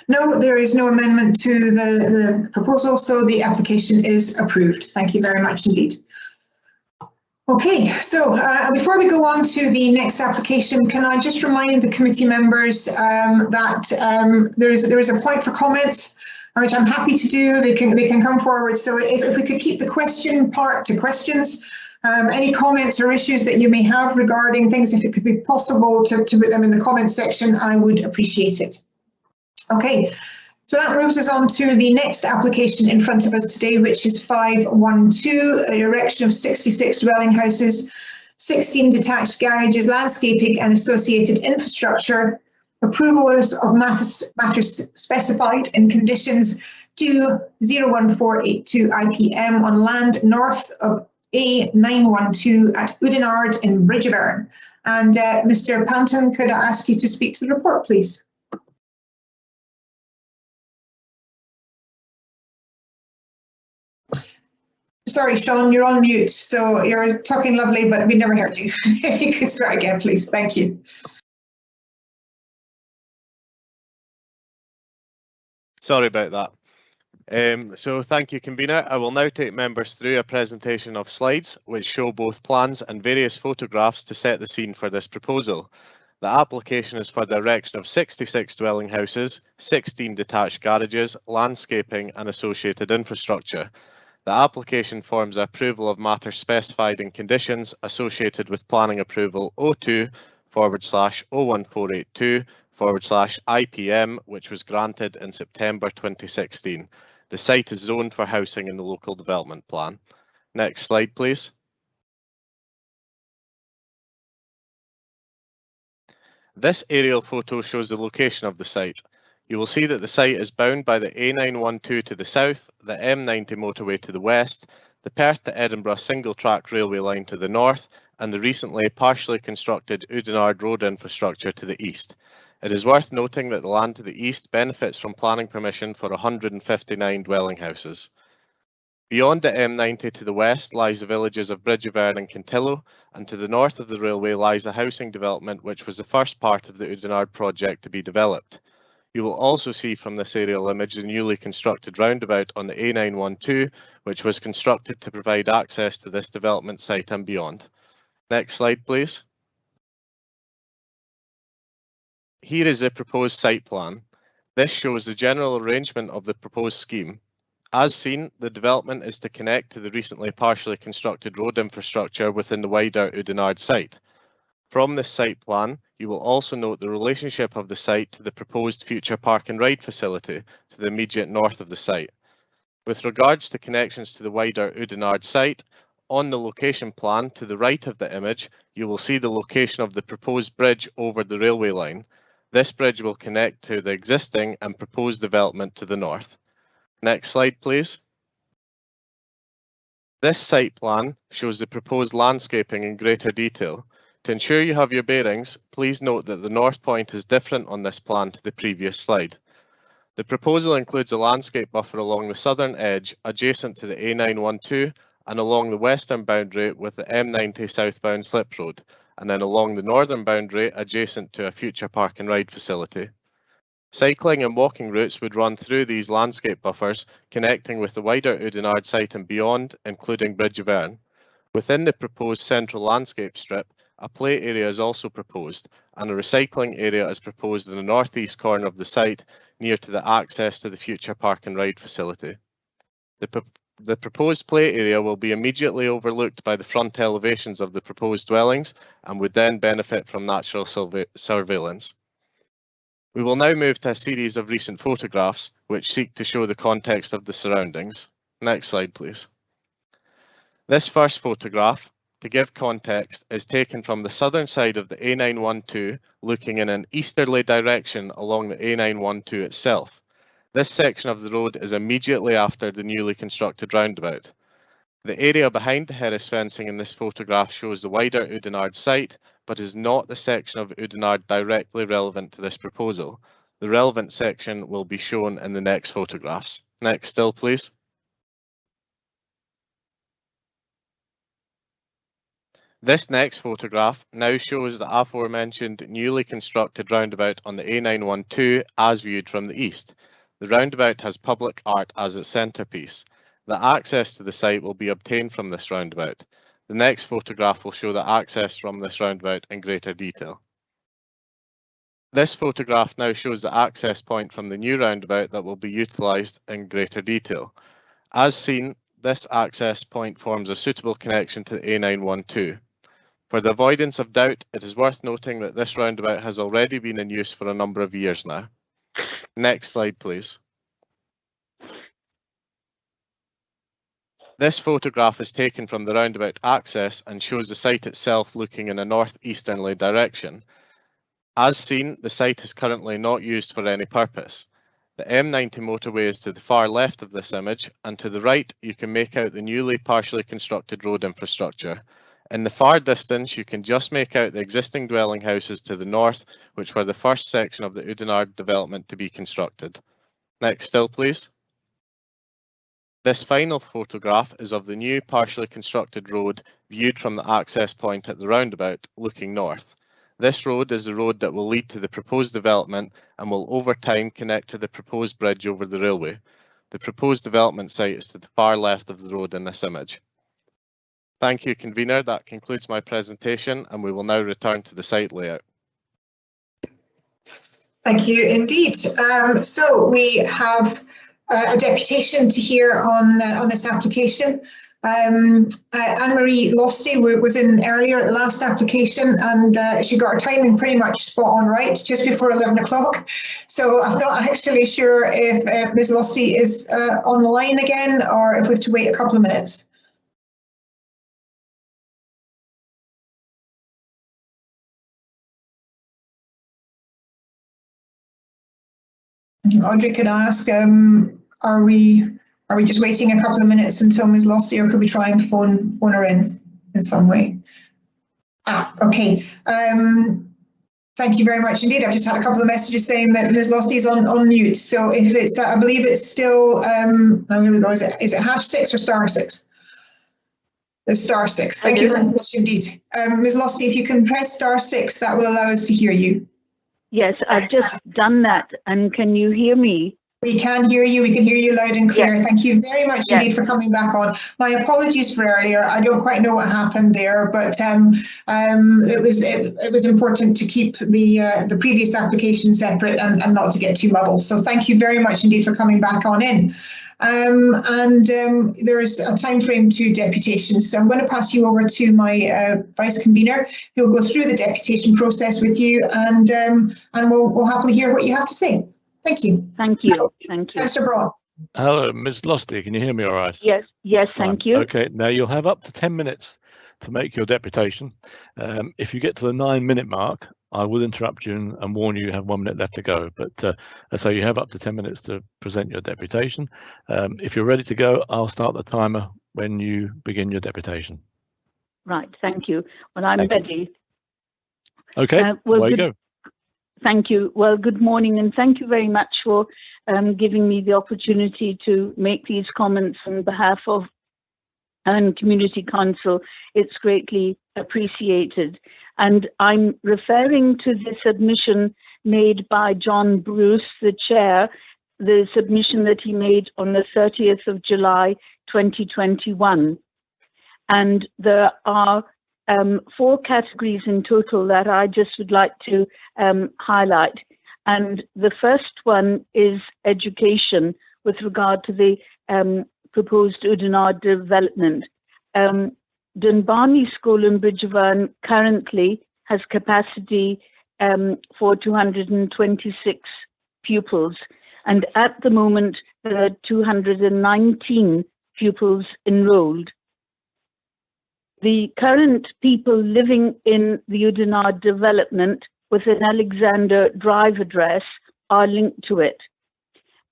No, there is no amendment to the proposal, so the application is approved. Thank you very much indeed. Okay, so before we go on to the next application, can I just remind the committee members that there is a point for comments, which I'm happy to do. They can come forward. So if we could keep the question part to questions, any comments or issues that you may have regarding things, if it could be possible to put them in the comments section, I would appreciate it. Okay. So that moves us on to the next application in front of us today, which is 512, the erection of 66 dwelling houses 16 detached garages, landscaping and associated infrastructure. Approvals of matters specified in conditions 2.01482 IPM on land north of A912 at Oudenarde in Bridgevan. And Mr. Panton, could I ask you to speak to the report, please? Sorry, Sean, you're on mute, so you're talking lovely, but we never heard you. If you could start again, please. Thank you. Sorry about that. So thank you, convener. I will now take members through a presentation of slides which show both plans and various photographs to set the scene for this proposal. The application is for the erection of 66 dwelling houses, 16 detached garages, landscaping and associated infrastructure. The application forms approval of matters specified in conditions associated with planning approval 02/01482/IPM, which was granted in September 2016. The site is zoned for housing in the local development plan. Next slide, please. This aerial photo shows the location of the site. You will see that the site is bound by the A912 to the south, the M90 motorway to the west, the Perth to Edinburgh single track railway line to the north, and the recently partially constructed Oudenarde road infrastructure to the east. It is worth noting that the land to the east benefits from planning permission for 159 dwelling houses. Beyond the M90 to the west lies the villages of Bridgevan and Kintillo, and to the north of the railway lies a housing development which was the first part of the Oudenarde project to be developed. You will also see from this aerial image the newly constructed roundabout on the A912, which was constructed to provide access to this development site and beyond. Next slide, please. Here is a proposed site plan. This shows the general arrangement of the proposed scheme. As seen, the development is to connect to the recently partially constructed road infrastructure within the wider Oudenarde site. From this site plan, you will also note the relationship of the site to the proposed future park and ride facility to the immediate north of the site. With regards to connections to the wider Oudenarde site, on the location plan to the right of the image, you will see the location of the proposed bridge over the railway line. This bridge will connect to the existing and proposed development to the north. Next slide, please. This site plan shows the proposed landscaping in greater detail. To ensure you have your bearings, please note that the north point is different on this plan to the previous slide. The proposal includes a landscape buffer along the southern edge adjacent to the A912 and along the western boundary with the M90 southbound slip road, and then along the northern boundary adjacent to a future park and ride facility. Cycling and walking routes would run through these landscape buffers, connecting with the wider Oudenarde site and beyond, including Bridgevan. Within the proposed central landscape strip, a play area is also proposed, and a recycling area is proposed in the northeast corner of the site, near to the access to the future park and ride facility. The proposed play area will be immediately overlooked by the front elevations of the proposed dwellings and would then benefit from natural surveillance. We will now move to a series of recent photographs which seek to show the context of the surroundings. Next slide, please. This first photograph, to give context, is taken from the southern side of the A912, looking in an easterly direction along the A912 itself. This section of the road is immediately after the newly constructed roundabout. The area behind the Harris fencing in this photograph shows the wider Oudenarde site, but is not the section of Oudenarde directly relevant to this proposal. The relevant section will be shown in the next photographs. Next still, please. This next photograph now shows the aforementioned newly constructed roundabout on the A912 as viewed from the east. The roundabout has public art as its centrepiece. The access to the site will be obtained from this roundabout. The next photograph will show the access from this roundabout in greater detail. This photograph now shows the access point from the new roundabout that will be utilised in greater detail. As seen, this access point forms a suitable connection to the A912. For the avoidance of doubt, it is worth noting that this roundabout has already been in use for a number of years now. Next slide, please. This photograph is taken from the Roundabout Access and shows the site itself looking in a northeasterly direction. As seen, the site is currently not used for any purpose. The M90 motorway is to the far left of this image, and to the right you can make out the newly partially constructed road infrastructure. In the far distance you can just make out the existing dwelling houses to the north, which were the first section of the Oudenarde development to be constructed. Next still please. This final photograph is of the new partially constructed road viewed from the access point at the roundabout looking north. This road is the road that will lead to the proposed development and will over time connect to the proposed bridge over the railway. The proposed development site is to the far left of the road in this image. Thank you, Convener. That concludes my presentation, and we will now return to the site layout. Thank you indeed. So we have a deputation to hear on this application. Anne-Marie Losty was in earlier at the last application, and she got her timing pretty much spot on right, just before 11 o'clock. So I'm not actually sure if Ms. Losty is on the line again, or if we have to wait a couple of minutes. Audrey, could I ask, are we just waiting a couple of minutes until Ms. Losty, or could we try and phone her in some way? Okay. Thank you very much indeed. I've just had a couple of messages saying that Ms. Losty is on mute. So if it's, I believe it's still, here we go. Is it #6 or *6? It's *6. Thank you very much indeed. Ms. Losty, if you can press *6, that will allow us to hear you. Yes, I've just done that. And can you hear me? We can hear you. We can hear you loud and clear. Yes. Thank you very much indeed for coming back on. My apologies for earlier. I don't quite know what happened there, but it was important to keep the previous application separate and not to get too muddled. So thank you very much indeed for coming back on in. There's a time frame to deputations, so I'm going to pass you over to my vice convener, who'll go through the deputation process with you, and we'll happily hear what you have to say. Thank you. Thank you. Thank you. Councillor Braun. Hello, Ms. Losty, can you hear me all right? Yes, yes, thank you. Okay, now you'll have up to 10 minutes to make your deputation. If you get to the 9-minute mark, I will interrupt you and warn you have 1 minute left to go. But so you have up to 10 minutes to present your deputation. If you're ready to go, I'll start the timer when you begin your deputation. Right, thank you. Well, I'm ready. Okay, away you go. Thank you. Well, good morning, and thank you very much for giving me the opportunity to make these comments on behalf of Community Council. It's greatly appreciated. And I'm referring to the submission made by John Bruce, the chair, the submission that he made on the 30th of July 2021. And there are 4 categories in total that I just would like to highlight. And the first one is education with regard to the proposed Oudenarde development. Dunbarney School in Bridgevan currently has capacity for 226 pupils, and at the moment there are 219 pupils enrolled. The current people living in the Oudenarde development with an Alexander Drive address are linked to it,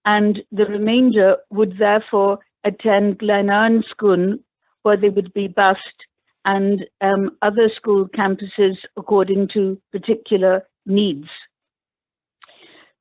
and the remainder would therefore attend Glenurn School, where they would be bused, and other school campuses according to particular needs.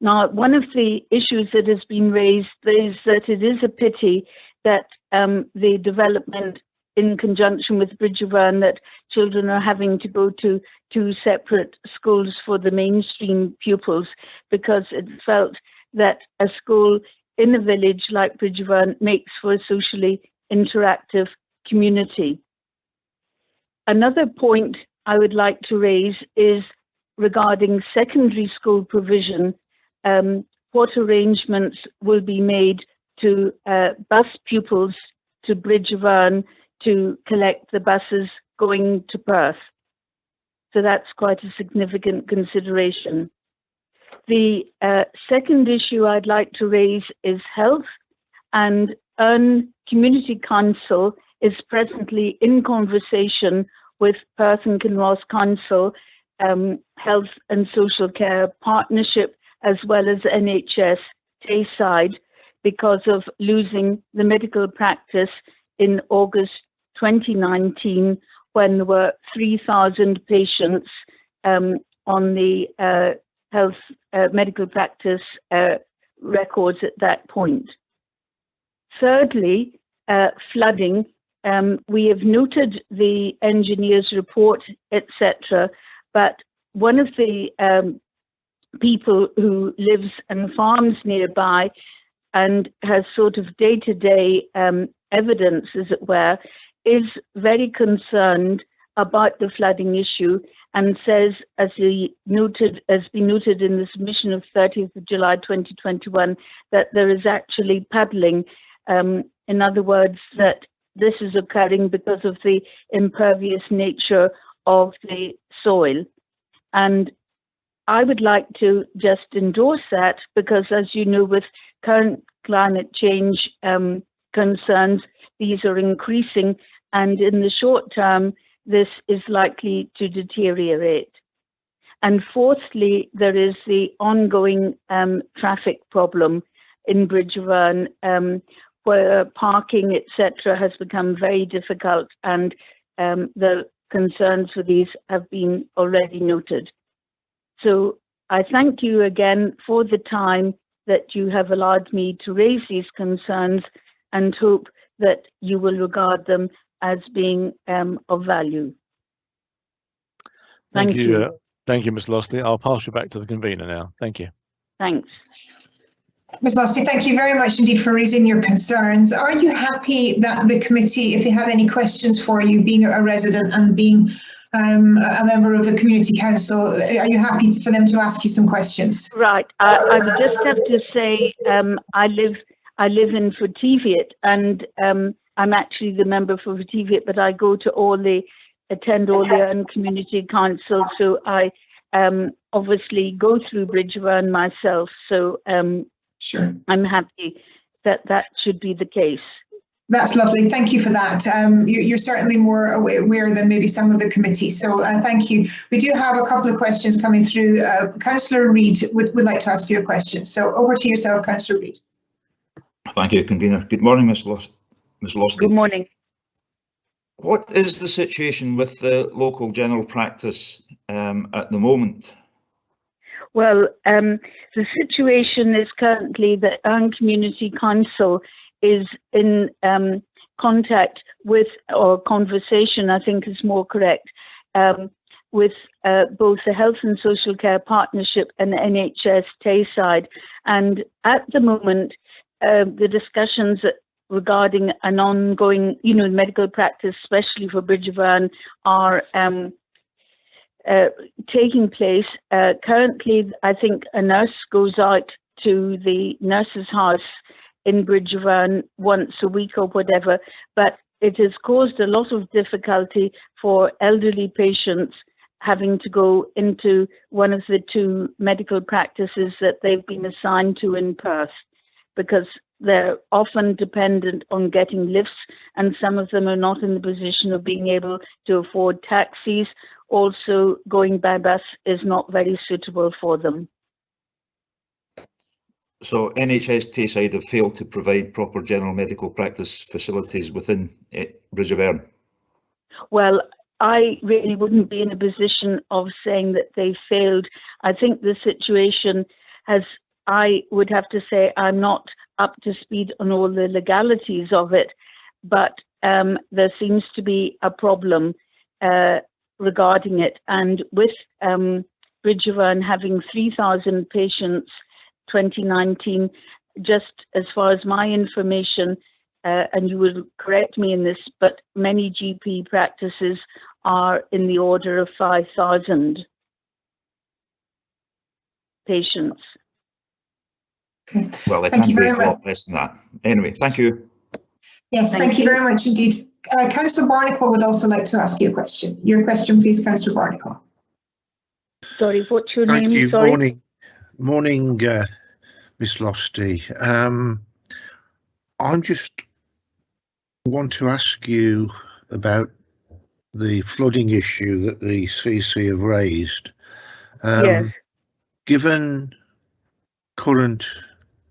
Now, one of the issues that has been raised is that it is a pity that the development in conjunction with Bridgevan, that children are having to go to 2 separate schools for the mainstream pupils, because it felt that a school in a village like Bridgevan makes for a socially interactive community. Another point I would like to raise is regarding secondary school provision. What arrangements will be made to bus pupils to Bridgevan to collect the buses going to Perth? So that's quite a significant consideration. The second issue I'd like to raise is health, and Bridgevan Community Council is presently in conversation with Perth and Kinross Council, Health and Social Care Partnership, as well as NHS Tayside, because of losing the medical practice in August 2019, when there were 3,000 patients on the health medical practice records at that point. Thirdly, flooding. We have noted the engineer's report, etc., but one of the people who lives and farms nearby and has sort of day-to-day evidence, as it were, is very concerned about the flooding issue and says, as he noted, has been noted in the submission of 30th of July 2021, that there is actually paddling. In other words, that this is occurring because of the impervious nature of the soil. And I would like to just endorse that because, as you know, with current climate change concerns, these are increasing, and in the short term, this is likely to deteriorate. And fourthly, there is the ongoing traffic problem in Bridgevan, where parking, etc., has become very difficult, and the concerns for these have been already noted. So I thank you again for the time that you have allowed me to raise these concerns, and hope that you will regard them as being of value. Thank you. Thank you, Ms. Losty. I'll pass you back to the convener now. Thank you. Thanks. Ms. Losty, thank you very much indeed for raising your concerns. Are you happy that the committee, if they have any questions for you, being a resident and being a member of the Community Council, are you happy for them to ask you some questions? Right. I would just have to say I live in Fortiviet, and I'm actually the member for Fortiviet, but I go to attend all the community councils, so I obviously go through Bridgevan myself. So sure, I'm happy that that should be the case. That's lovely. Thank you for that. You're certainly more aware than maybe some of the committee. So thank you. We do have a couple of questions coming through. Councillor Reid would like to ask you a question. So over to yourself, Councillor Reid. Thank you, convener. Good morning, Ms. Losty. Good morning. What is the situation with the local general practice at the moment? Well, the situation is currently that our community council is in contact with, or conversation, I think is more correct, with both the Health and Social Care Partnership and NHS Tayside. And at the moment, the discussions regarding an ongoing, medical practice, especially for Bridgevan, are taking place. Currently, I think a nurse goes out to the nurse's house in Bridgevan once a week or whatever, but it has caused a lot of difficulty for elderly patients having to go into one of the two medical practices that they've been assigned to in Perth, because they're often dependent on getting lifts, and some of them are not in the position of being able to afford taxis. Also, going by bus is not very suitable for them. So NHS Tayside have failed to provide proper general medical practice facilities within Bridgevan? Well, I really wouldn't be in a position of saying that they failed. I think the situation has, I would have to say, I'm not up to speed on all the legalities of it, but there seems to be a problem regarding it. And with Bridgevan having 3,000 patients 2019, just as far as my information, and you will correct me in this, but many GP practices are in the order of 5,000 patients. Okay. Well, it can be a lot less than that. Anyway, thank you. Yes, thank you very much indeed. Councillor Barnacle would also like to ask you a question. Your question, please, Councillor Barnacle. Sorry, what's your name? Thank you. Sorry. Morning, Miss Losty. I'm just want to ask you about the flooding issue that the CC have raised. Yes. Given current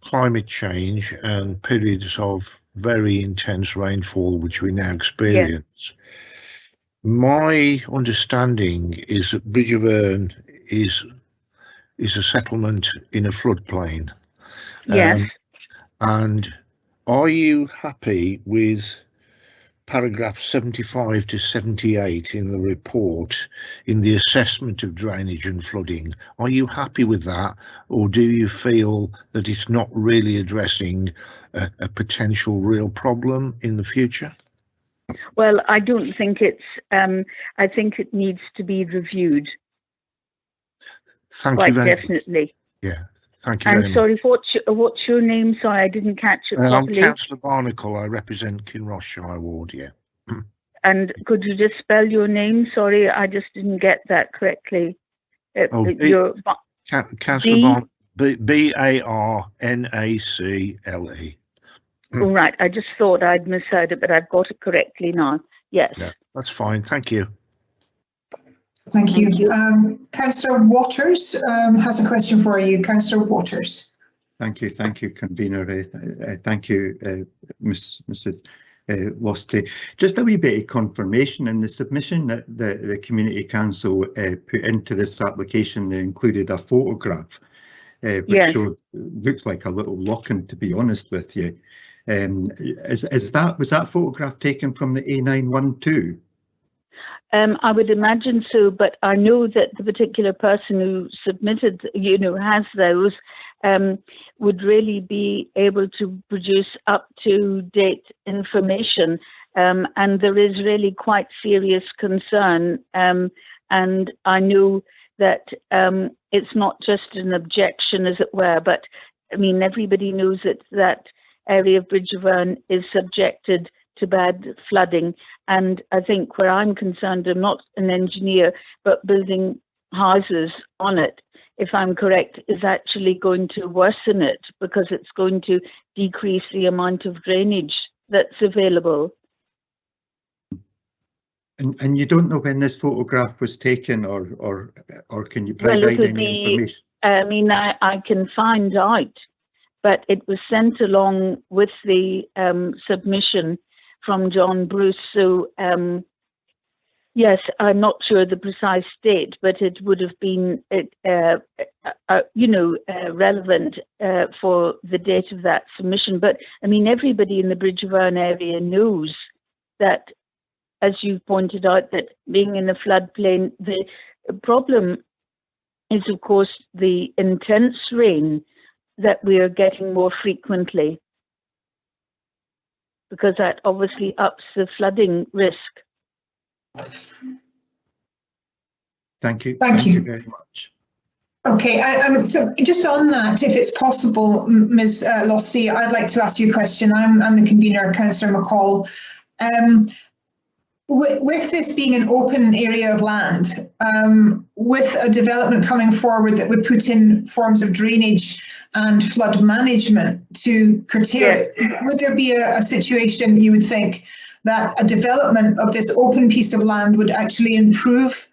climate change and periods of very intense rainfall, which we now experience, my understanding is that Bridgevan is a settlement in a floodplain. Yes. And are you happy with paragraph 75 to 78 in the report in the assessment of drainage and flooding? Are you happy with that, or do you feel that it's not really addressing a potential real problem in the future? Well, I don't think it's. I think it needs to be reviewed. Thank you very definitely. much. Yeah, thank you very I'm sorry. much. What's your name? Sorry, I didn't catch it I'm properly. Councillor Barnacle. I represent Kinross-shire Ward. Yeah. And could you just spell your name? Sorry, I just didn't get that correctly. Councillor Barnacle. B-A-R-N-A-C-L-E. All right. I just thought I'd misheard it, but I've got it correctly now. Yes. Yeah, that's fine. Thank you. Thank you. Councillor Waters has a question for you. Councillor Waters. Thank you, convener. Thank you, Mr. Losty. Just a wee bit of confirmation in the submission that the Community Council put into this application. They included a photograph which looks like a little lock-in, to be honest with you. Was that photograph taken from the A912? I would imagine so, but I know that the particular person who submitted, has those, would really be able to produce up-to-date information, and there is really quite serious concern, and I know that it's not just an objection, as it were, but I mean, everybody knows that that area of Bridgevan is subjected to bad flooding, and I think where I'm concerned, I'm not an engineer, but building houses on it, if I'm correct, is actually going to worsen it because it's going to decrease the amount of drainage that's available. And you don't know when this photograph was taken, or can you provide any information? I mean, I can find out, but it was sent along with the submission from John Bruce. So yes, I'm not sure the precise date, but it would have been relevant for the date of that submission. But I mean, everybody in the Bridgevan area knows that, as you pointed out, that being in a floodplain, the problem is, of course, the intense rain that we are getting more frequently, because that obviously ups the flooding risk. Thank you. Thank you very much. Okay, just on that, if it's possible, Ms. Lossie, I'd like to ask you a question. I'm the convener, Councillor McCall. With this being an open area of land, with a development coming forward that would put in forms of drainage and flood management to curtail it, would there be a situation, you would think, that a development of this open piece of land would actually improve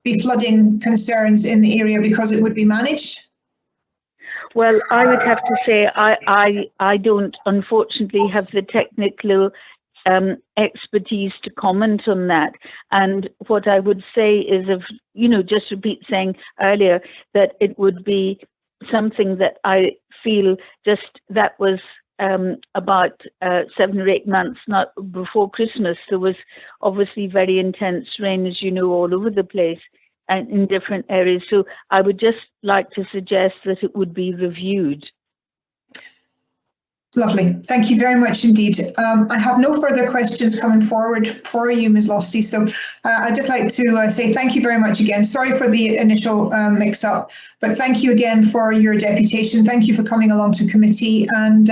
the flooding concerns in the area because it would be managed? Well, I would have to say I don't, unfortunately, have the technical expertise to comment on that. And what I would say is, just repeat saying earlier that it would be something that I feel that was about 7 or 8 months not before Christmas. There was obviously very intense rain, as you know, all over the place and in different areas. So I would just like to suggest that it would be reviewed. Lovely. Thank you very much indeed. I have no further questions coming forward for you, Ms. Losty. So I'd just like to say thank you very much again. Sorry for the initial mix-up, but thank you again for your deputation. Thank you for coming along to committee, and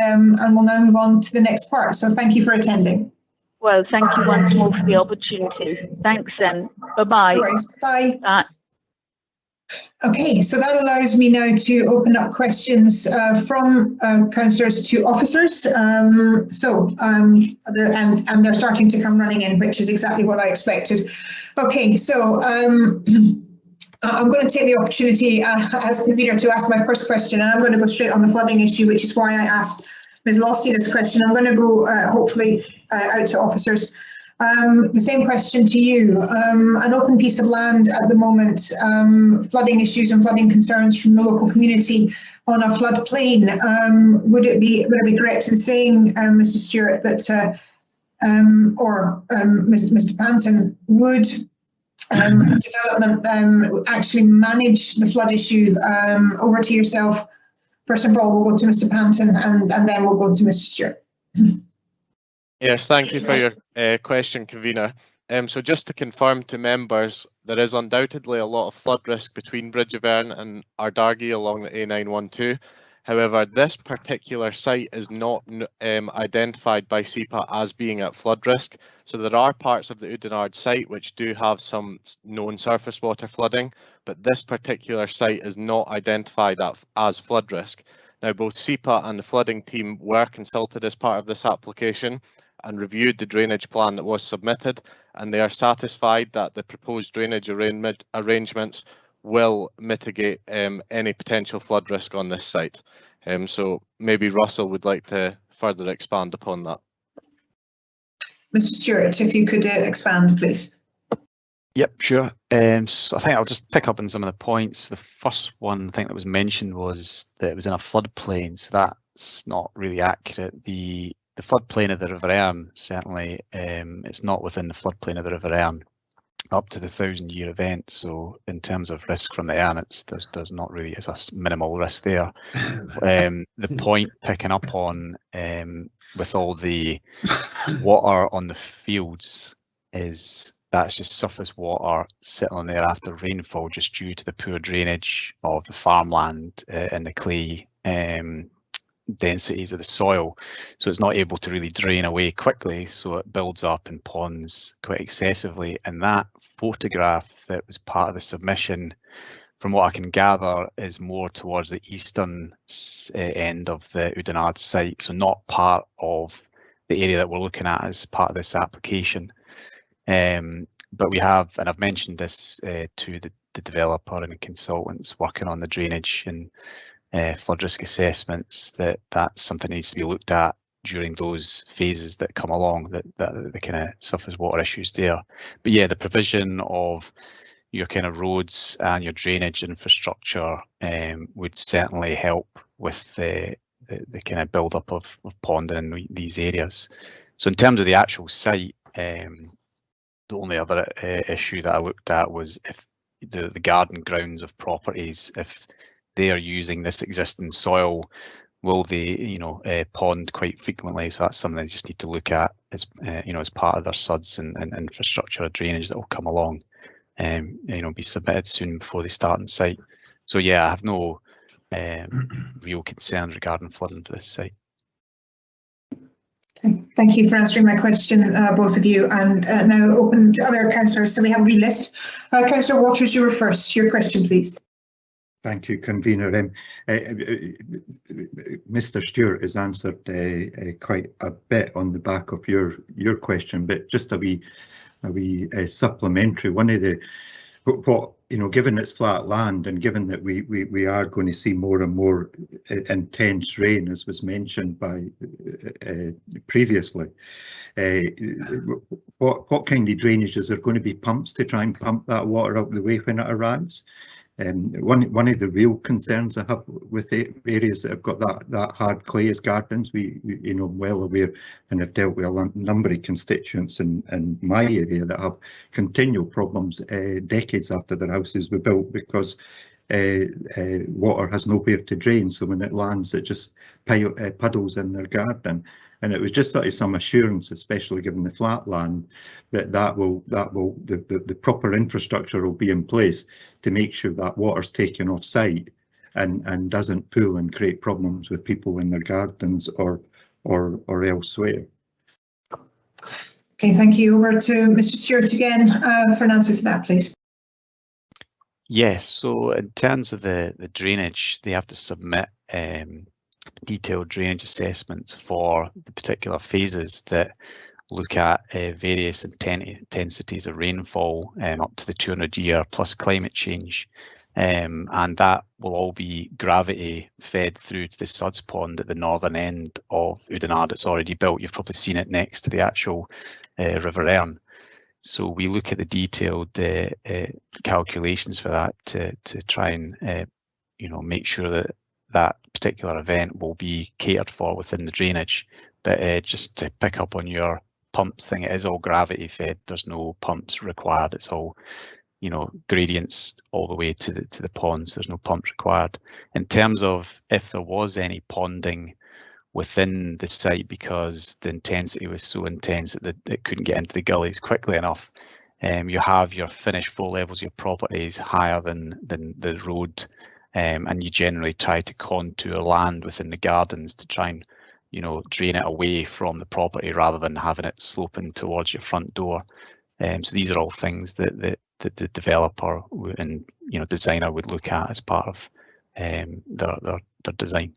we'll now move on to the next part. So thank you for attending. Well, thank you once more for the opportunity. Thanks then. Bye-bye. No worries. Bye. Okay, so that allows me now to open up questions from councillors to officers. They're starting to come running in, which is exactly what I expected. Okay, so I'm going to take the opportunity as convener to ask my first question, and I'm going to go straight on the flooding issue, which is why I asked Ms. Losty this question. I'm going to go hopefully out to officers. The same question to you. An open piece of land at the moment, flooding issues and flooding concerns from the local community on a floodplain. Would I be correct in saying, Mr. Stewart, that Mr. Panton, would development actually manage the flood issue? Over to yourself. First of all, we'll go to Mr. Panton and then we'll go to Mr. Stewart. Yes, thank you for your question, convener. So just to confirm to members, there is undoubtedly a lot of flood risk between Bridgevan and Ardargy along the A912. However, this particular site is not identified by SEPA as being at flood risk. So there are parts of the Oudenarde site which do have some known surface water flooding, but this particular site is not identified as flood risk. Now, both SEPA and the flooding team were consulted as part of this application and reviewed the drainage plan that was submitted, and they are satisfied that the proposed drainage arrangements will mitigate any potential flood risk on this site. So maybe Russell would like to further expand upon that. Mr. Stewart, if you could expand, please. Yep, sure. So I think I'll just pick up on some of the points. The first one thing that was mentioned was that it was in a floodplain, so that's not really accurate. The floodplain of the River Erne, certainly, it's not within the floodplain of the River Erne up to the 1,000-year event. So in terms of risk from the Erne, there's not really, it's a minimal risk there. The point picking up on with all the water on the fields is that's just surface water settling there after rainfall, just due to the poor drainage of the farmland and the clay densities of the soil. So it's not able to really drain away quickly, so it builds up in ponds quite excessively. And that photograph that was part of the submission, from what I can gather, is more towards the eastern end of the Oudenarde site, so not part of the area that we're looking at as part of this application. But we have, and I've mentioned this to the developer and the consultants working on the drainage and flood risk assessments, that's something that needs to be looked at during those phases that come along, that the kind of surface water issues there. But yeah, the provision of your kind of roads and your drainage infrastructure would certainly help with the kind of build up of ponding in these areas. So in terms of the actual site, the only other issue that I looked at was if the garden grounds of properties, if they are using this existing soil, will they, pond quite frequently? So that's something they just need to look at as, as part of their SUDs and infrastructure drainage that will come along, be submitted soon before they start on site. So yeah, I have no real concerns regarding flooding for this site. Thank you for answering my question, both of you, and now open to other councillors. So we have a wee list. Councillor Waters, you were first. Your question, please. Thank you, convener. Mr. Stewart has answered quite a bit on the back of your question, but just a wee supplementary. One of the given it's flat land and given that we are going to see more and more intense rain, as was mentioned by previously, what kind of drainage is there going to be? Pumps to try and pump that water up the way when it arrives? One of the real concerns I have with areas that have got that hard clay as gardens, we well aware and have dealt with a number of constituents in my area that have continual problems decades after their houses were built because water has nowhere to drain. So when it lands, it just puddles in their garden. And it was just sort of some assurance, especially given the flat land, that the proper infrastructure will be in place to make sure that water's taken off site and doesn't pool and create problems with people in their gardens or elsewhere. Okay, thank you. Over to Mr. Stewart again for an answer to that, please. Yes, so in terms of the drainage, they have to submit detailed drainage assessments for the particular phases that look at various intensities of rainfall up to the 200-year plus climate change. And that will all be gravity fed through to the suds pond at the northern end of Oudenaarde. It's already built. You've probably seen it next to the actual River Erne. So we look at the detailed calculations for that to try and make sure that that particular event will be catered for within the drainage. But just to pick up on your pumps thing, it is all gravity fed. There's no pumps required. It's all gradients all the way to the ponds. There's no pumps required. In terms of if there was any ponding within the site because the intensity was so intense that it couldn't get into the gullies quickly enough, you have your finished flow levels, your properties higher than the road, and you generally try to contour land within the gardens to try and drain it away from the property rather than having it sloping towards your front door. So these are all things that the developer and designer would look at as part of their design.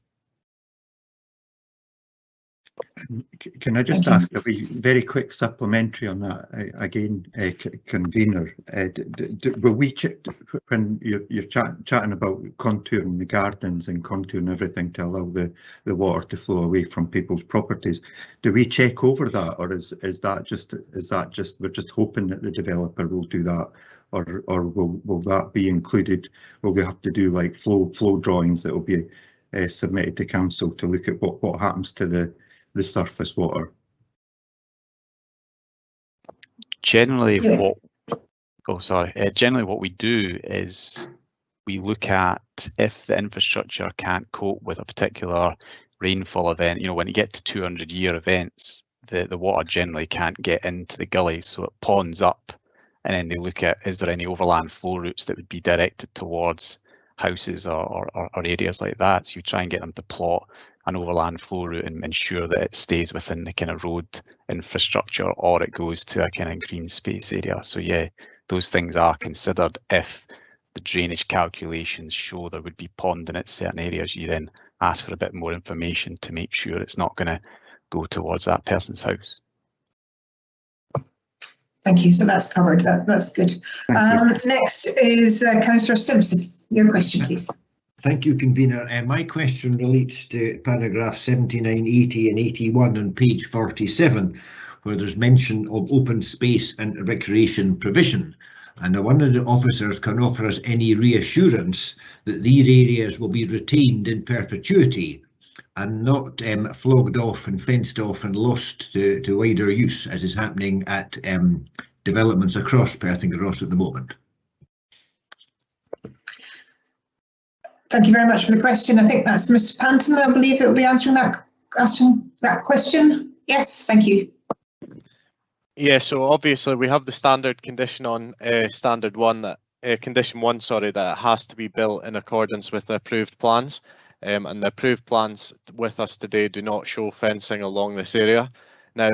Can I just ask a very quick supplementary on that again, convener? Will we when you're chatting about contouring the gardens and contouring everything to allow the water to flow away from people's properties? Do we check over that, or is that just we're just hoping that the developer will do that, or will that be included? Will we have to do like flow drawings that will be submitted to council to look at what happens to the surface water? Generally, generally what we do is we look at if the infrastructure can't cope with a particular rainfall event. When you get to 200-year events, the water generally can't get into the gullies, so it ponds up, and then they look at, is there any overland flow routes that would be directed towards houses or areas like that. So you try and get them to plot an overland flow route and ensure that it stays within the kind of road infrastructure, or it goes to a kind of green space area. So yeah, those things are considered. If the drainage calculations show there would be ponding at certain areas, you then ask for a bit more information to make sure it's not going to go towards that person's house. Thank you. So that's covered. That's good. Next is Councillor Simpson. Your question, please. Thank you, convener. My question relates to paragraph 79, 80 and 81 on page 47, where there's mention of open space and recreation provision. And I wonder if the officers can offer us any reassurance that these areas will be retained in perpetuity and not flogged off and fenced off and lost to wider use, as is happening at developments across Perth and Ross at the moment. Thank you very much for the question. I think that's Mr. Panton, I believe, that will be answering that question. Yes, thank you. Yeah, so obviously we have the standard condition on standard one, that condition one, sorry, that it has to be built in accordance with the approved plans. And the approved plans with us today do not show fencing along this area. Now,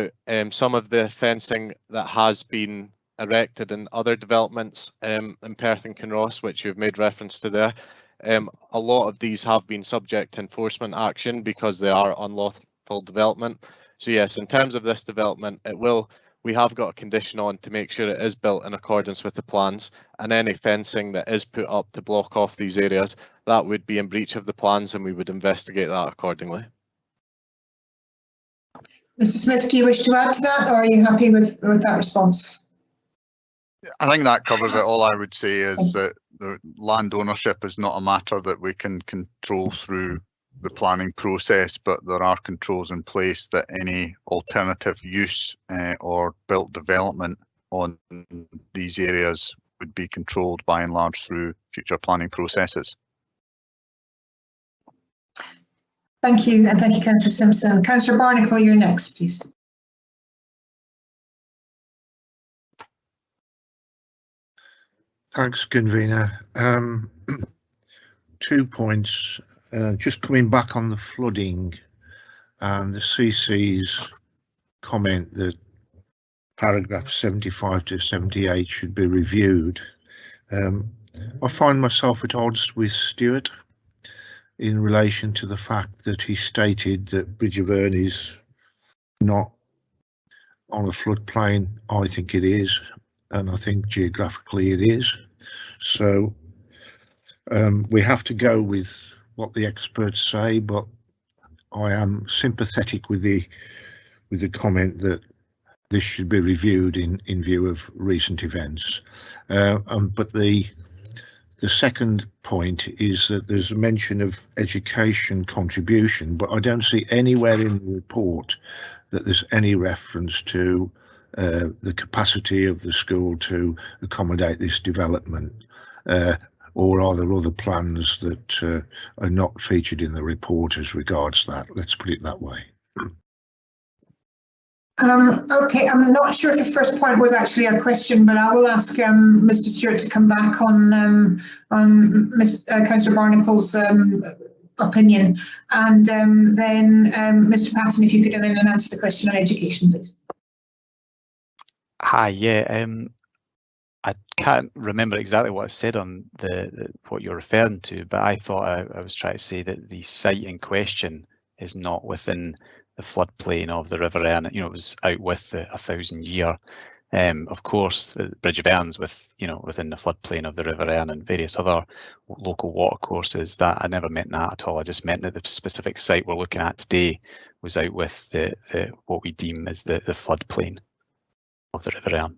some of the fencing that has been erected in other developments in Perth and Kinross, which you've made reference to there, a lot of these have been subject to enforcement action because they are unlawful development. So yes, in terms of this development, we have got a condition on to make sure it is built in accordance with the plans, and any fencing that is put up to block off these areas, that would be in breach of the plans, and we would investigate that accordingly. Mr. Smith, do you wish to add to that, or are you happy with that response? I think that covers it. All I would say is that the land ownership is not a matter that we can control through the planning process, but there are controls in place that any alternative use or built development on these areas would be controlled by and large through future planning processes. Thank you, and thank you, Councillor Simpson. Councillor Barnacle, you're next, please. Thanks, convener. 2 points. Just coming back on the flooding and the CC's comment that paragraph 75 to 78 should be reviewed. I find myself at odds with Stuart in relation to the fact that he stated that Bridgevan is not on a floodplain. I think it is, and I think geographically it is. So we have to go with what the experts say, but I am sympathetic with the comment that this should be reviewed in view of recent events. But the second point is that there's a mention of education contribution, but I don't see anywhere in the report that there's any reference to the capacity of the school to accommodate this development. Or are there other plans that are not featured in the report as regards that? Let's put it that way. Okay, I'm not sure if the first point was actually a question, but I will ask Mr. Stewart to come back on Councillor Barnacle's opinion, and then Mr. Patton, if you could come in and answer the question on education, please. Hi, yeah. I can't remember exactly what I said on what you're referring to, but I thought I was trying to say that the site in question is not within the floodplain of the River Erne. You know, it was out with the 1,000-year. Of course, the Bridgevan's within the floodplain of the River Erne and various other local watercourses. That I never meant that at all. I just meant that the specific site we're looking at today was out with the what we deem as the floodplain of the River Erne.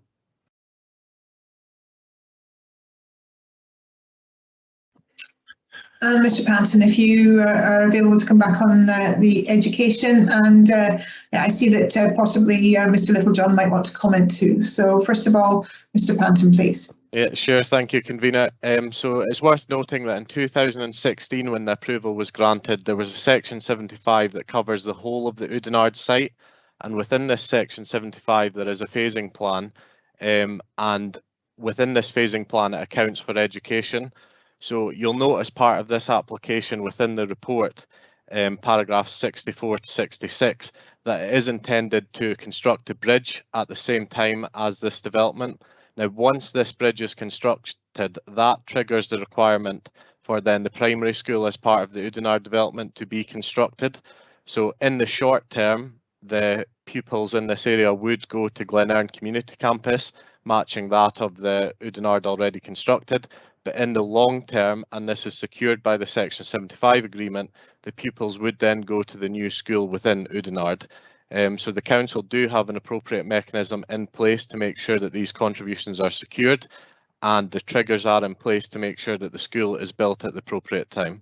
Mr. Patton, if you are available to come back on the education, and I see that possibly Mr. Littlejohn might want to comment too. So first of all, Mr. Patton, please. Yeah, sure. Thank you, convener. So it's worth noting that in 2016, when the approval was granted, there was a section 75 that covers the whole of the Oudenarde site, and within this section 75 there is a phasing plan, and within this phasing plan it accounts for education. So you'll note as part of this application within the report, paragraphs 64 to 66, that it is intended to construct a bridge at the same time as this development. Now, once this bridge is constructed, that triggers the requirement for then the primary school as part of the Oudenarde development to be constructed. So in the short term, the pupils in this area would go to Glen Erne Community Campus, matching that of the Oudenarde already constructed. But in the long term, and this is secured by the Section 75 agreement, the pupils would then go to the new school within Oudenarde. So the council do have an appropriate mechanism in place to make sure that these contributions are secured, and the triggers are in place to make sure that the school is built at the appropriate time.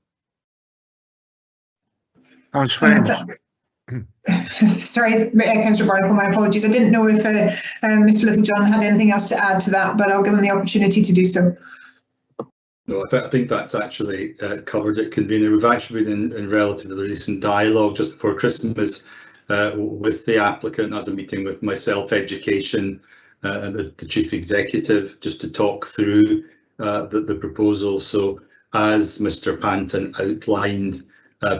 Thanks very much. Sorry, Councillor Barnacle, my apologies. I didn't know if Mr. Littlejohn had anything else to add to that, but I'll give him the opportunity to do so. No, I think that's actually covered it, convener. We've actually been in relatively recent dialogue just before Christmas with the applicant. That was a meeting with myself, education, and the chief executive, just to talk through the proposal. So as Mr. Panton outlined,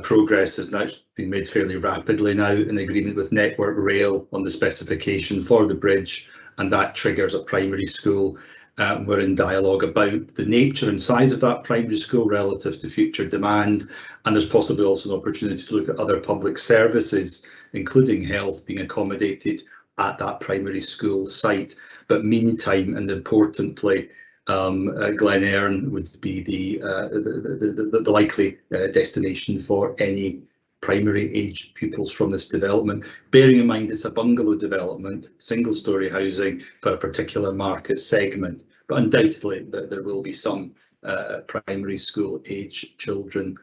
progress has now been made fairly rapidly now in agreement with Network Rail on the specification for the bridge, and that triggers a primary school. We're in dialogue about the nature and size of that primary school relative to future demand, and there's possibly also an opportunity to look at other public services, including health, being accommodated at that primary school site. But meantime, and importantly, Glen Erne would be the likely destination for any primary age pupils from this development, bearing in mind it's a bungalow development, single-storey housing for a particular market segment, but undoubtedly there will be some primary school age children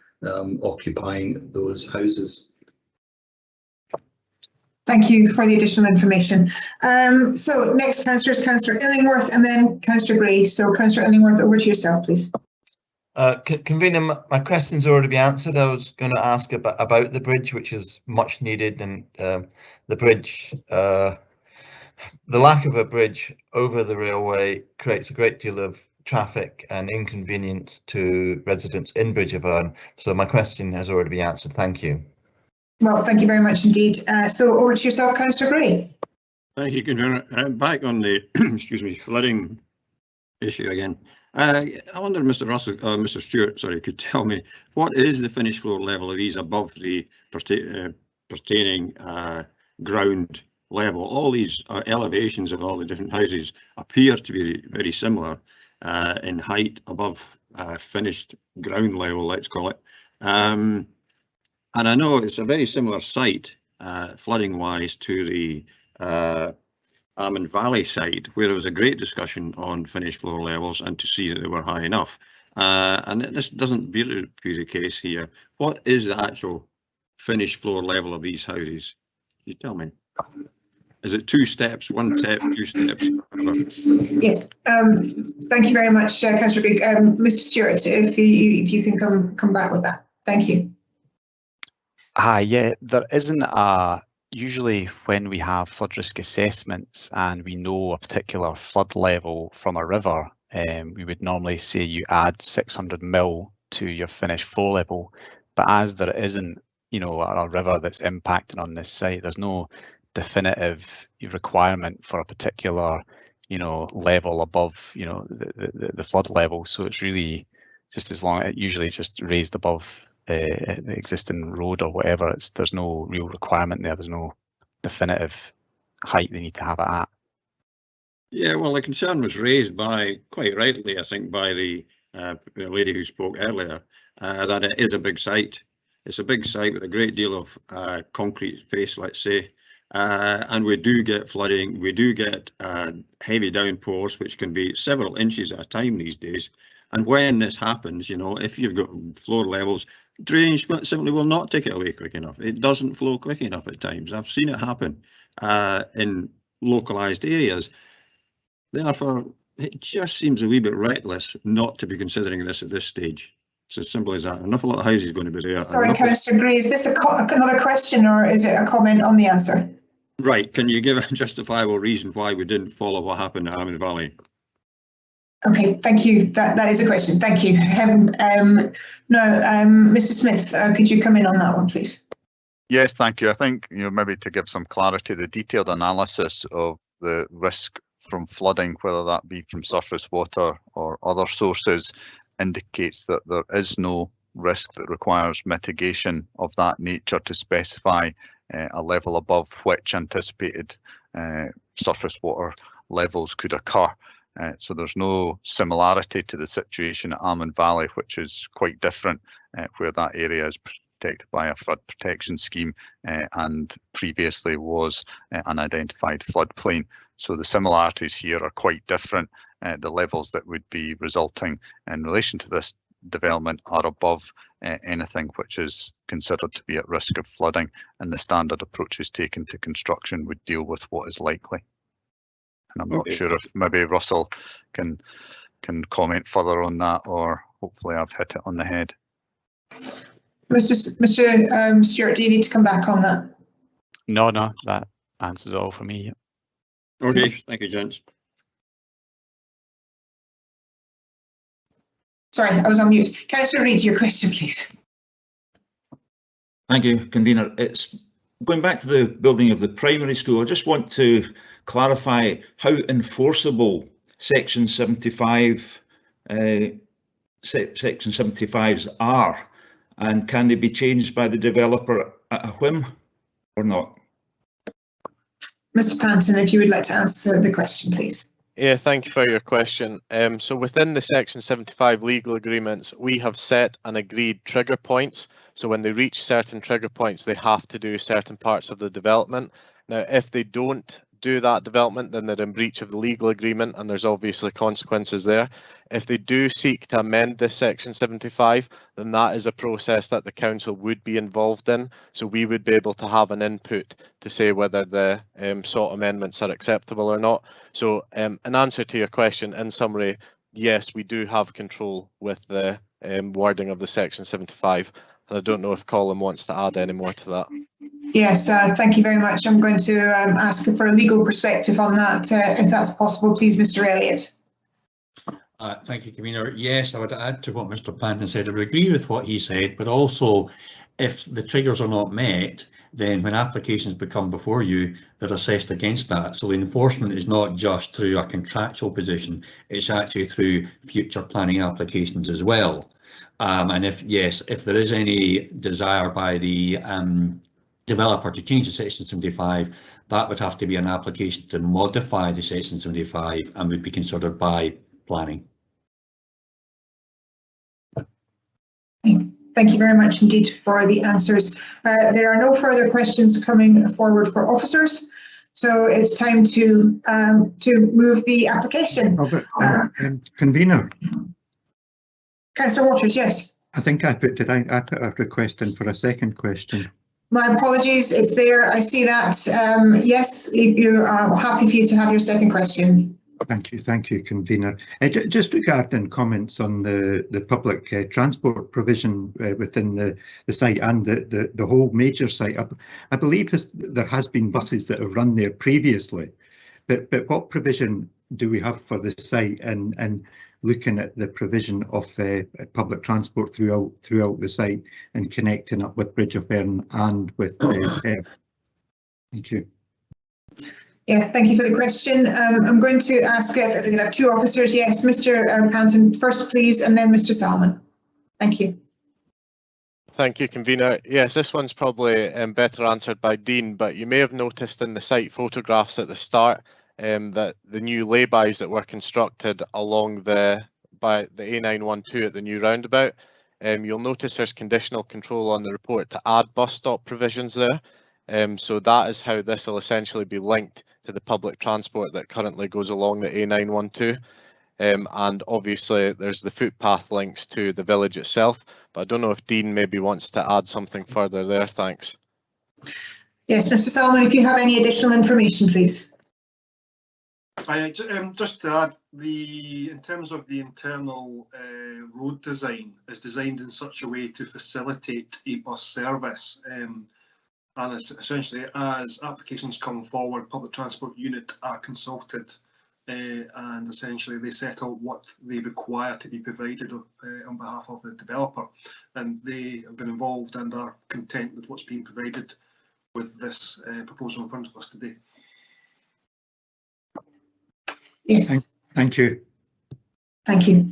occupying those houses. Thank you for the additional information. So next councillor is Councillor Illingworth and then Councillor Gray. So Councillor Illingworth, over to yourself, please. Convener, my question's already been answered. I was going to ask about the bridge, which is much needed, and the bridge, the lack of a bridge over the railway creates a great deal of traffic and inconvenience to residents in Bridgevan. So my question has already been answered. Thank you. Well, thank you very much indeed. So over to yourself, Councillor Gray. Thank you, Convener. Back on the excuse me, flooding issue again. I wonder, Mr. Russell, Mr. Stewart, sorry, could tell me what is the finished floor level of these above the pertaining ground level? All these elevations of all the different houses appear to be very similar in height above finished ground level, let's call it. And I know it's a very similar site, flooding wise, to the Almond Valley site, where there was a great discussion on finished floor levels and to see that they were high enough. And this doesn't appear to be the case here. What is the actual finished floor level of these houses? You tell me. Is it 2 steps, 1 step, 2 steps? Whatever. Yes, thank you very much, Councillor Greig. Mr. Stewart, if you can come back with that. Thank you. Hi, yeah, there isn't a, usually when we have flood risk assessments and we know a particular flood level from a river, we would normally say you add 600 mil to your finished floor level. But as there isn't, you know, a river that's impacting on this site, there's no definitive requirement for a particular, you know, level above, you know, the flood level. So it's really just as long, it usually just raised above the existing road or whatever. There's no real requirement there. There's no definitive height they need to have it at. Yeah, well, the concern was raised by, quite rightly, I think, by the lady who spoke earlier, that it is a big site. It's a big site with a great deal of concrete space, let's say. And we do get flooding, we do get heavy downpours, which can be several inches at a time these days. And when this happens, you know, if you've got floor levels, drainage simply will not take it away quick enough. It doesn't flow quick enough at times. I've seen it happen in localised areas. Therefore, it just seems a wee bit reckless not to be considering this at this stage. It's as simple as that. An awful lot of houses going to be there. Sorry, Councillor Gray, is this another question or is it a comment on the answer? Right. Can you give a justifiable reason why we didn't follow what happened at Almond Valley? Okay, thank you. That is a question. Thank you. Mr. Smith, could you come in on that one, please? Yes, thank you. I think, you know, maybe to give some clarity, the detailed analysis of the risk from flooding, whether that be from surface water or other sources, indicates that there is no risk that requires mitigation of that nature to specify a level above which anticipated surface water levels could occur. So there's no similarity to the situation at Almond Valley, which is quite different, where that area is protected by a flood protection scheme and previously was an identified floodplain. So the similarities here are quite different. The levels that would be resulting in relation to this development are above anything which is considered to be at risk of flooding, and the standard approaches taken to construction would deal with what is likely. And I'm not sure if maybe Russell can comment further on that, or hopefully I've hit it on the head. Mr. Stewart, do you need to come back on that? No, that answers all for me. Okay, thank you, gents. Sorry, I was on mute. Councillor Reid, your question, please. Thank you, Convener. It's going back to the building of the primary school. I just want to clarify how enforceable Section 75 Section 75s are, and can they be changed by the developer at a whim or not? Mr. Panton, if you would like to answer the question, please. Yeah, thank you for your question. So within the Section 75 legal agreements, we have set and agreed trigger points. So when they reach certain trigger points, they have to do certain parts of the development. Now, if they don't do that development, then they're in breach of the legal agreement, and there's obviously consequences there. If they do seek to amend this Section 75, then that is a process that the council would be involved in. So we would be able to have an input to say whether the sought amendments are acceptable or not. So in answer to your question, in summary, yes, we do have control with the wording of the Section 75. And I don't know if Colin wants to add any more to that. Yes, thank you very much. I'm going to ask for a legal perspective on that, if that's possible, please, Mr. Elliott. Thank you, Convener. Yes, I would add to what Mr. Panton said. I would agree with what he said, but also if the triggers are not met, then when applications become before you, they're assessed against that. So the enforcement is not just through a contractual position, it's actually through future planning applications as well. And if there is any desire by the developer to change the Section 75, that would have to be an application to modify the Section 75 and would be considered by planning. Thank you very much indeed for the answers. There are no further questions coming forward for officers, so it's time to move the application. Convener. Councillor Waters, yes. I think I put a request in for a second question. My apologies, it's there. I see that. Yes, you are happy for you to have your second question. Thank you, Convener. Just regarding comments on the public transport provision within the site and the whole major site, I believe there has been buses that have run there previously, but what provision do we have for the site and looking at the provision of public transport throughout the site and connecting up with Bridge of Bern and with Perth? Thank you. Yeah, thank you for the question. I'm going to ask if we could have two officers. Yes, Mr. Panton first, please, and then Mr. Salmon. Thank you. Thank you, Convener. Yes, this one's probably better answered by Dean, but you may have noticed in the site photographs at the start that the new laybys that were constructed along the A912 at the new roundabout, you'll notice there's conditional control on the report to add bus stop provisions there. So that is how this will essentially be linked to the public transport that currently goes along the A912. And obviously there's the footpath links to the village itself, but I don't know if Dean maybe wants to add something further there. Thanks. Yes, Mr. Salmon, if you have any additional information, please. Just to add, in terms of the internal road design, is designed in such a way to facilitate a bus service. And it's essentially, as applications come forward, public transport unit are consulted and essentially they set out what they require to be provided on behalf of the developer. And they have been involved and are content with what's being provided with this proposal in front of us today. Yes. Thank you. Thank you.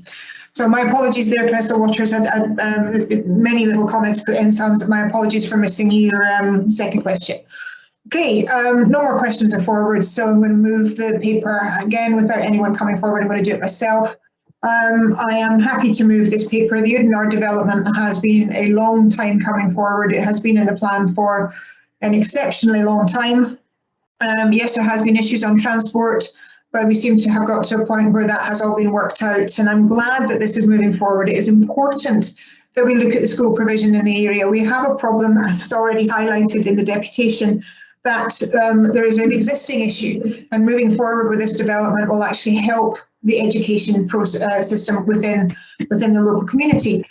So my apologies there, Councillor Waters. There's been many little comments put in, so my apologies for missing your second question. Okay, no more questions or forwards, so I'm going to move the paper again without anyone coming forward. I'm going to do it myself. I am happy to move this paper. The Udenard development has been a long time coming forward. It has been in the plan for an exceptionally long time. Yes, there has been issues on transport, but we seem to have got to a point where that has all been worked out, and I'm glad that this is moving forward. It is important that we look at the school provision in the area. We have a problem, as was already highlighted in the deputation, that there is an existing issue, and moving forward with this development will actually help the education system within the local community.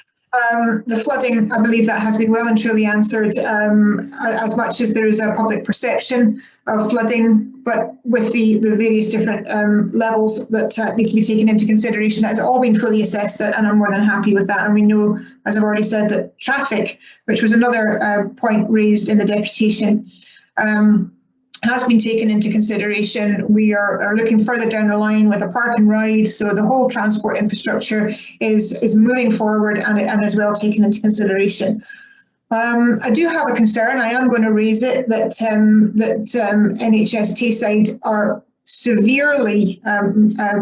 The flooding, I believe that has been well and truly answered, as much as there is a public perception of flooding, but with the various different levels that need to be taken into consideration, that has all been fully assessed, and I'm more than happy with that. And we know, as I've already said, that traffic, which was another point raised in the deputation, has been taken into consideration. We are looking further down the line with a park and ride, so the whole transport infrastructure is moving forward and is well taken into consideration. I do have a concern. I am going to raise it that NHS Tayside are severely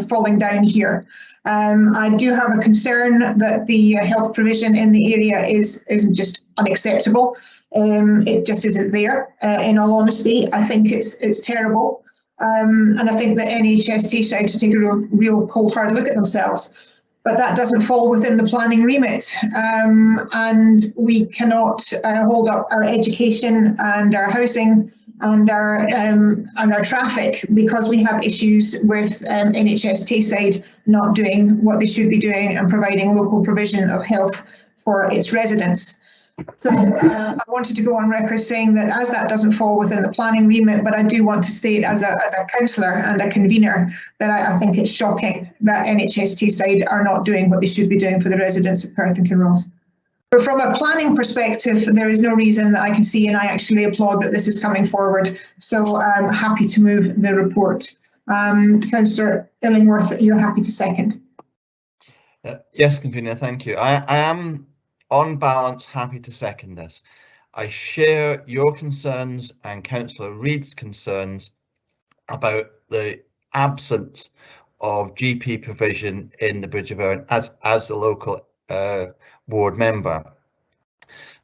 falling down here. I do have a concern that the health provision in the area is just unacceptable. It just isn't there. In all honesty, I think it's terrible, and I think that NHS Tayside to take a real cold hard look at themselves. But that doesn't fall within the planning remit, and we cannot hold up our education and our housing and our traffic because we have issues with NHS Tayside not doing what they should be doing and providing local provision of health for its residents. So I wanted to go on record saying that as that doesn't fall within the planning remit, but I do want to state as a councillor and a convener that I think it's shocking that NHS Tayside are not doing what they should be doing for the residents of Perth and Kinross. But from a planning perspective, there is no reason that I can see, and I actually applaud that this is coming forward. So I'm happy to move the report. Councillor Illingworth, you're happy to second? Yes, Convener, thank you. I am, on balance, happy to second this. I share your concerns and Councillor Reid's concerns about the absence of GP provision in the Bridgevan as a local ward member.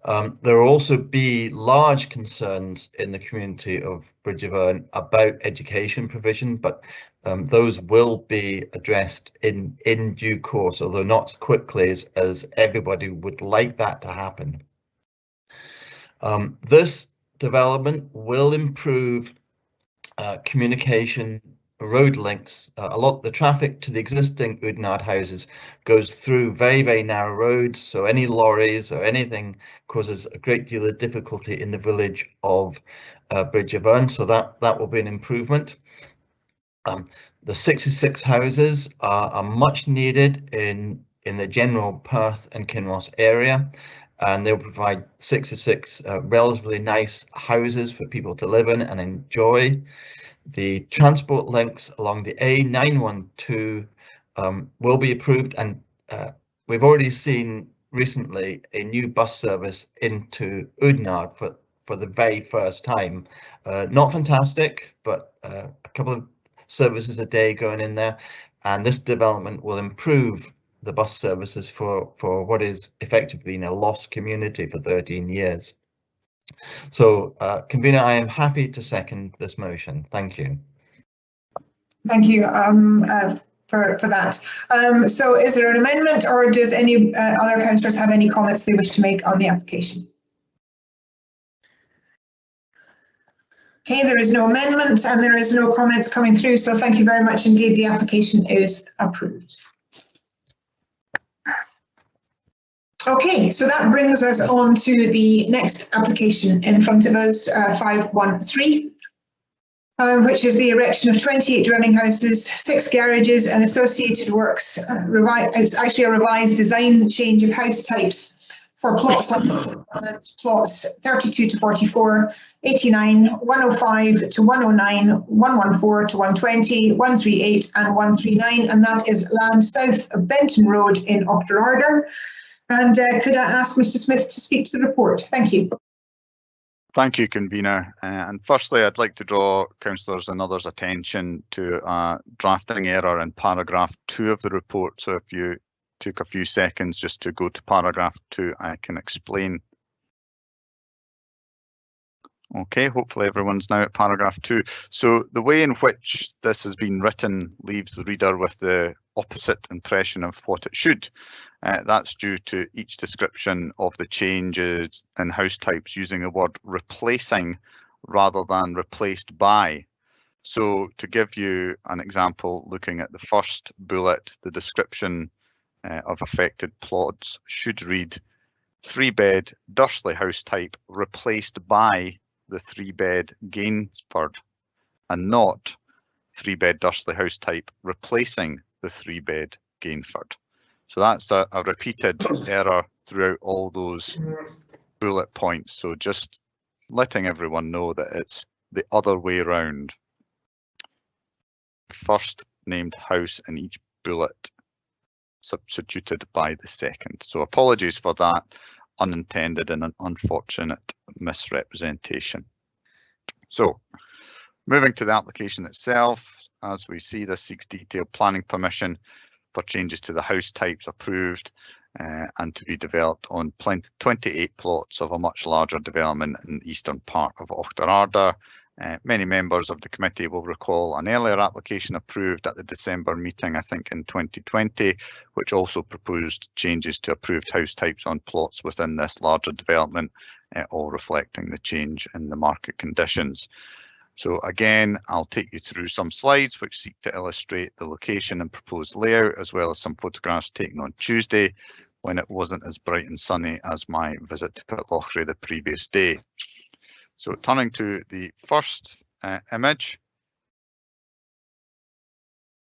There will also be large concerns in the community of Bridgevan about education provision, but those will be addressed in due course, although not as quickly as everybody would like that to happen. This development will improve communication, road links. A lot of the traffic to the existing Oudenarde houses goes through very, very narrow roads, so any lorries or anything causes a great deal of difficulty in the village of Bridgevan, so that will be an improvement. The 66 houses are much needed in the general Perth and Kinross area, and they'll provide 66 relatively nice houses for people to live in and enjoy. The transport links along the A912 will be approved, and we've already seen recently a new bus service into Oudenarde for the very first time. Not fantastic, but a couple of services a day going in there, and this development will improve the bus services for what is effectively been a lost community for 13 years. So, Convener, I am happy to second this motion. Thank you. Thank you for that. So is there an amendment, or does any other councillors have any comments they wish to make on the application? Okay, there is no amendment and there is no comments coming through, so thank you very much indeed. The application is approved. Okay, so that brings us on to the next application in front of us, 513, which is the erection of 28 dwelling houses, 6 garages and associated works. It's actually a revised design change of house types for plots on plots 32 to 44, 89, 105 to 109, 114 to 120, 138 and 139, and that is land south of Benton Road in Auchterarder. And could I ask Mr. Smith to speak to the report? Thank you. Thank you, Convener. And firstly, I'd like to draw councillors and others' attention to a drafting error in paragraph 2 of the report. So if you took a few seconds just to go to paragraph 2, I can explain. Okay, hopefully everyone's now at paragraph 2. So the way in which this has been written leaves the reader with the opposite impression of what it should. That's due to each description of the changes in house types using the word replacing rather than replaced by. So to give you an example, looking at the first bullet, the description of affected plots should read 3-bed Dursley house type replaced by the 3-bed Gainsford, and not 3-bed Dursley house type replacing the 3-bed Gainford. So that's a repeated error throughout all those bullet points. So just letting everyone know that it's the other way around. First named house in each bullet substituted by the second. So apologies for that unintended and an unfortunate misrepresentation. So moving to the application itself, as we see, this seeks detailed planning permission for changes to the house types approved and to be developed on 28 plots of a much larger development in the eastern part of Auchterarder. Many members of the committee will recall an earlier application approved at the December meeting, I think in 2020, which also proposed changes to approved house types on plots within this larger development, all reflecting the change in the market conditions. So again, I'll take you through some slides which seek to illustrate the location and proposed layout, as well as some photographs taken on Tuesday when it wasn't as bright and sunny as my visit to Pitlochry the previous day. So turning to the first image,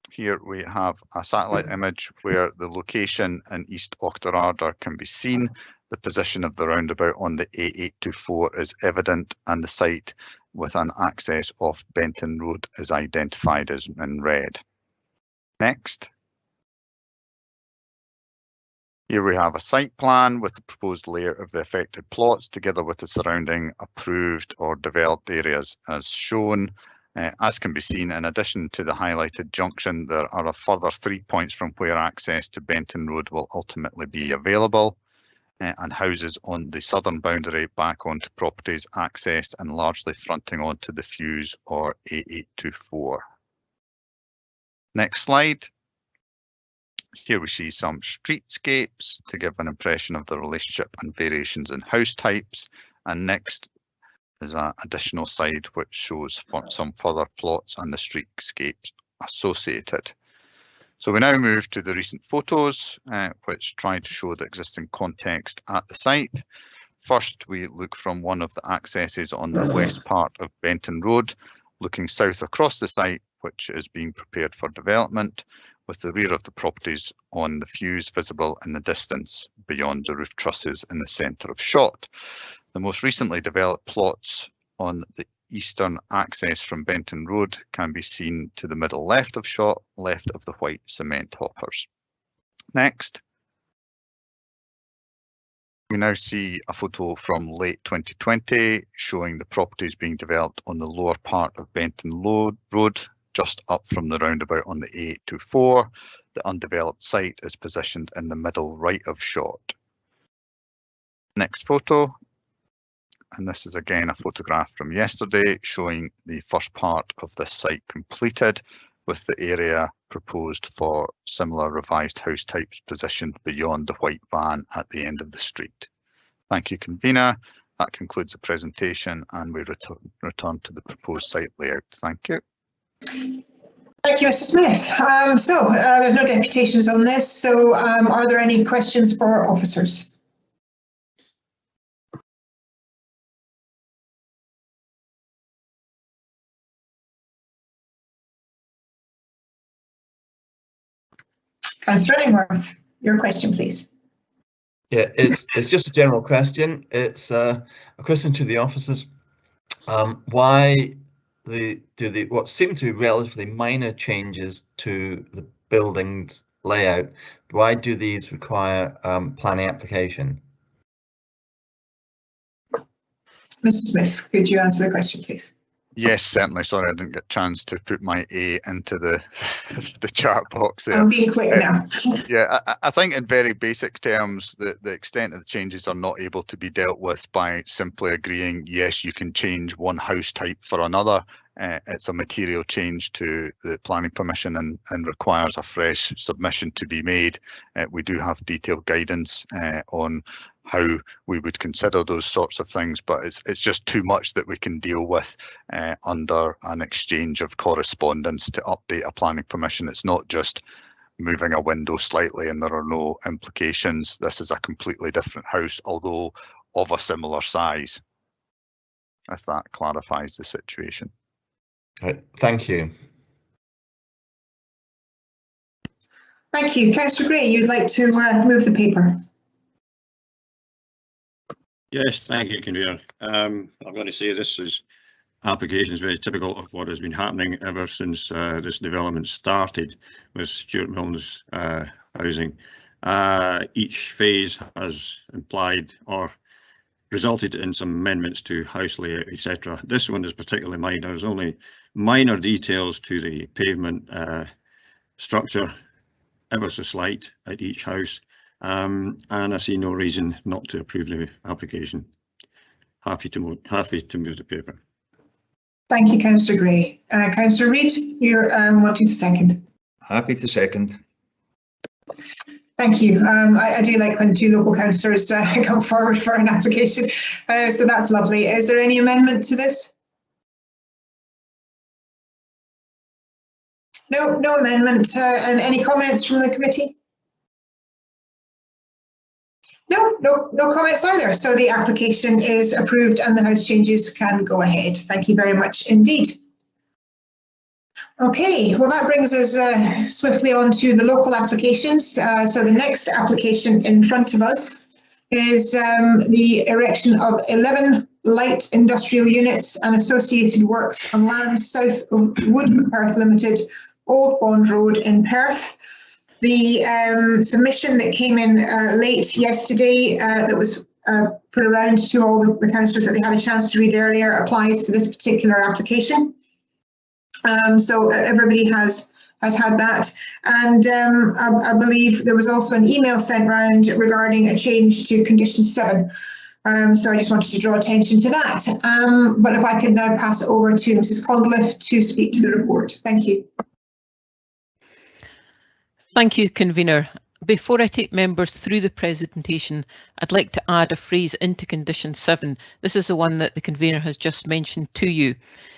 here we have a satellite image where the location in East Auchterarder can be seen. The position of the roundabout on the A824 is evident, and the site with an access off Benton Road is identified as in red. Next. Here we have a site plan with the proposed layout of the affected plots together with the surrounding approved or developed areas as shown. As can be seen, in addition to the highlighted junction, there are a further 3 points from where access to Benton Road will ultimately be available, and houses on the southern boundary back onto properties accessed and largely fronting onto the Fuse or A824. Next slide. Here we see some streetscapes to give an impression of the relationship and variations in house types. And next is an additional slide which shows some further plots and the streetscapes associated. So we now move to the recent photos, which try to show the existing context at the site. First, we look from one of the accesses on the west part of Benton Road, looking south across the site, which is being prepared for development, with the rear of the properties on the Fuse visible in the distance beyond the roof trusses in the centre of shot. The most recently developed plots on the eastern access from Benton Road can be seen to the middle left of shot, left of the white cement hoppers. Next. We now see a photo from late 2020 showing the properties being developed on the lower part of Benton Road, just up from the roundabout on the A824. The undeveloped site is positioned in the middle right of shot. Next photo, and this is again a photograph from yesterday showing the first part of this site completed, with the area proposed for similar revised house types positioned beyond the white van at the end of the street. Thank you, convener. That concludes the presentation, and we return to the proposed site layout. Thank you. Thank you, Mr. Smith. There's no deputations on this, so are there any questions for officers? Councillor Illingworth, your question, please. Yeah, it's just a general question. It's a question to the officers. Why what seem to be relatively minor changes to the building's layout, why do these require planning application? Mr. Smith, could you answer the question, please? Yes, certainly. Sorry, I didn't get a chance to put my A into the the chat box there. I'm being quick now. Yeah, I think in very basic terms, the extent of the changes are not able to be dealt with by simply agreeing, yes, you can change one house type for another. It's a material change to the planning permission and requires a fresh submission to be made. We do have detailed guidance on how we would consider those sorts of things, but it's just too much that we can deal with under an exchange of correspondence to update a planning permission. It's not just moving a window slightly and there are no implications. This is a completely different house, although of a similar size, if that clarifies the situation. Right, thank you. Thank you. Councillor Gray, you'd like to move the paper? Yes, thank you, convener. I'm going to say this application is very typical of what has been happening ever since this development started with Stuart Milne's housing. Each phase has implied or resulted in some amendments to house layout, etc. This one is particularly minor. There's only minor details to the pavement structure, ever so slight at each house. And I see no reason not to approve the application. Happy to move the paper. Thank you, Councillor Gray. Councillor Reid, you're wanting to second. Happy to second. Thank you. I do like when two local councillors come forward for an application, so that's lovely. Is there any amendment to this? No, no amendment. And any comments from the committee? No comments either. So the application is approved and the house changes can go ahead. Thank you very much indeed. Okay, well that brings us swiftly on to the local applications. So the next application in front of us is the erection of 11 light industrial units and associated works on land south of Wood Perth Limited, Old Bond Road in Perth. The submission that came in late yesterday that was put around to all the councillors that they had a chance to read earlier applies to this particular application. So everybody has had that, and I believe there was also an email sent round regarding a change to condition 7. So I just wanted to draw attention to that. But if I could now pass it over to Mrs. Conliffe to speak to the report. Thank you. Thank you, Convener. Before I take members through the presentation, I'd like to add a phrase into condition 7. This is the one that the Convener has just mentioned to you.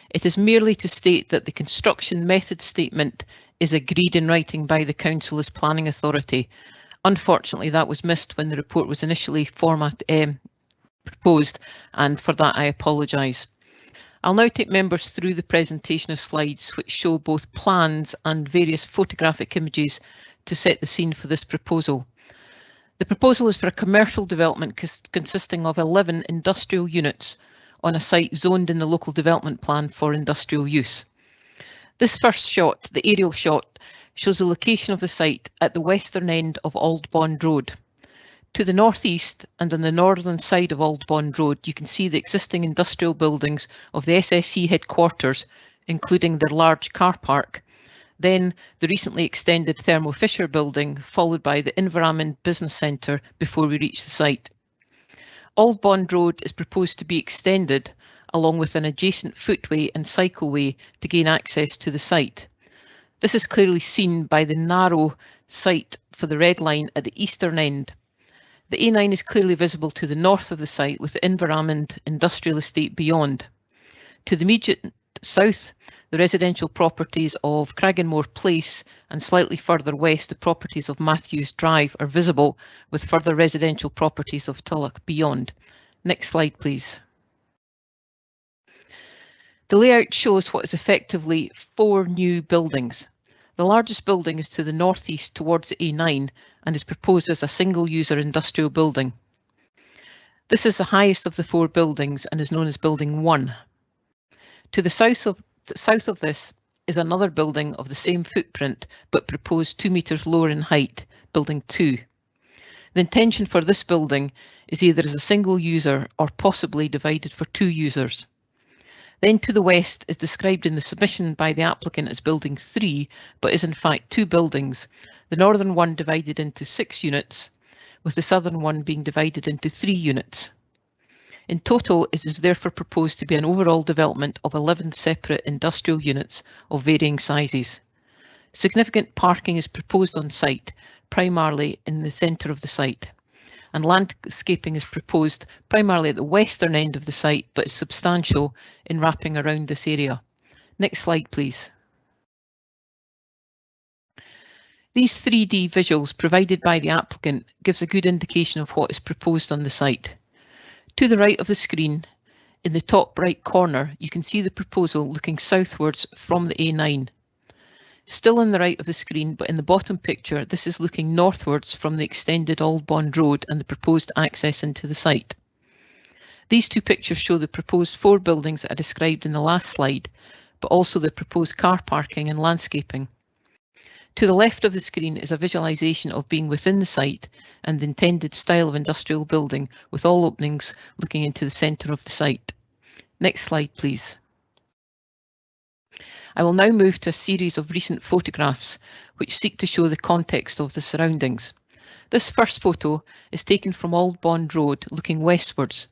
It is merely to state that the construction method statement is agreed in writing by the Council as Planning Authority. Unfortunately, that was missed when the report was initially proposed, and for that I apologise. I'll now take members through the presentation of slides which show both plans and various photographic images to set the scene for this proposal. The proposal is for a commercial development consisting of 11 industrial units on a site zoned in the local development plan for industrial use. This first shot, the aerial shot, shows the location of the site at the western end of Old Bond Road. To the northeast and on the northern side of Old Bond Road, you can see the existing industrial buildings of the SSE headquarters, including their large car park, then the recently extended Thermo Fisher building, followed by the Environment Business Centre before we reach the site. Old Bond Road is proposed to be extended along with an adjacent footway and cycleway to gain access to the site. This is clearly seen by the narrow site for the red line at the eastern end. The A9 is clearly visible to the north of the site with the Environment Industrial Estate beyond. To the immediate south, the residential properties of Cragganmore Place, and slightly further west the properties of Matthews Drive are visible, with further residential properties of Tulloch beyond. Next slide please. The layout shows what is effectively 4 new buildings. The largest building is to the northeast towards the A9 and is proposed as a single user industrial building. This is the highest of the 4 buildings and is known as Building 1. To the south of this is another building of the same footprint but proposed 2 metres lower in height, Building 2. The intention for this building is either as a single user or possibly divided for 2 users. Then to the west is described in the submission by the applicant as Building 3, but is in fact 2 buildings, the northern one divided into 6 units, with the southern one being divided into 3 units. In total, it is therefore proposed to be an overall development of 11 separate industrial units of varying sizes. Significant parking is proposed on site, primarily in the centre of the site, and landscaping is proposed primarily at the western end of the site, but is substantial in wrapping around this area. Next slide, please. These 3D visuals provided by the applicant gives a good indication of what is proposed on the site. To the right of the screen, in the top right corner, you can see the proposal looking southwards from the A9. Still on the right of the screen, but in the bottom picture, this is looking northwards from the extended Old Bond Road and the proposed access into the site. These 2 pictures show the proposed 4 buildings that I described in the last slide, but also the proposed car parking and landscaping. To the left of the screen is a visualisation of being within the site and the intended style of industrial building, with all openings looking into the centre of the site. Next slide, please. I will now move to a series of recent photographs which seek to show the context of the surroundings. This first photo is taken from Old Bond Road looking westwards.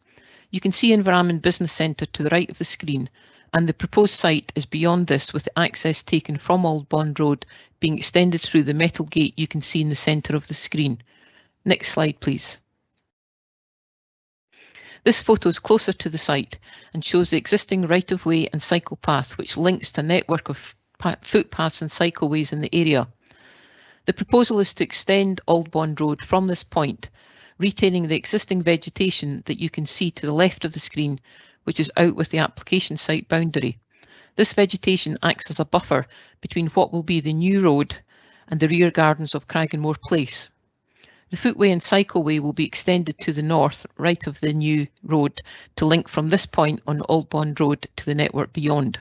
You can see Environment Business Centre to the right of the screen, and the proposed site is beyond this, with the access taken from Old Bond Road being extended through the metal gate you can see in the centre of the screen. Next slide please. This photo is closer to the site and shows the existing right-of-way and cycle path which links to a network of footpaths and cycleways in the area. The proposal is to extend Old Bond Road from this point, retaining the existing vegetation that you can see to the left of the screen, which is out with the application site boundary. This vegetation acts as a buffer between what will be the new road and the rear gardens of Cragganmore Place. The footway and cycleway will be extended to the north, right of the new road, to link from this point on Old Bond Road to the network beyond.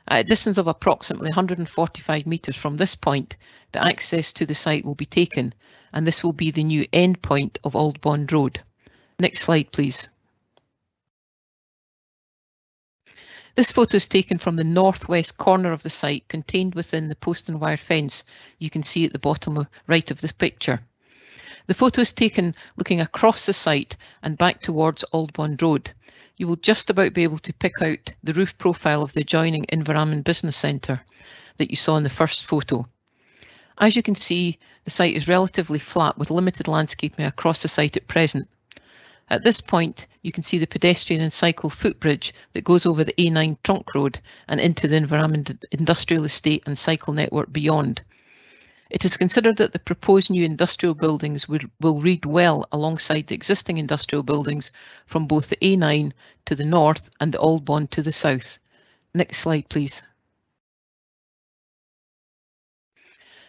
At a distance of approximately 145 metres from this point, the access to the site will be taken, and this will be the new end point of Old Bond Road. Next slide, please. This photo is taken from the northwest corner of the site, contained within the post and wire fence you can see at the bottom right of this picture. The photo is taken looking across the site and back towards Old Bond Road. You will just about be able to pick out the roof profile of the adjoining Inverarmond Business Centre that you saw in the first photo. As you can see, the site is relatively flat with limited landscaping across the site at present. At this point, you can see the pedestrian and cycle footbridge that goes over the A9 trunk road and into the Inverarmond Industrial Estate and cycle network beyond. It is considered that the proposed new industrial buildings will read well alongside the existing industrial buildings from both the A9 to the north and the Old Bond to the south. Next slide, please.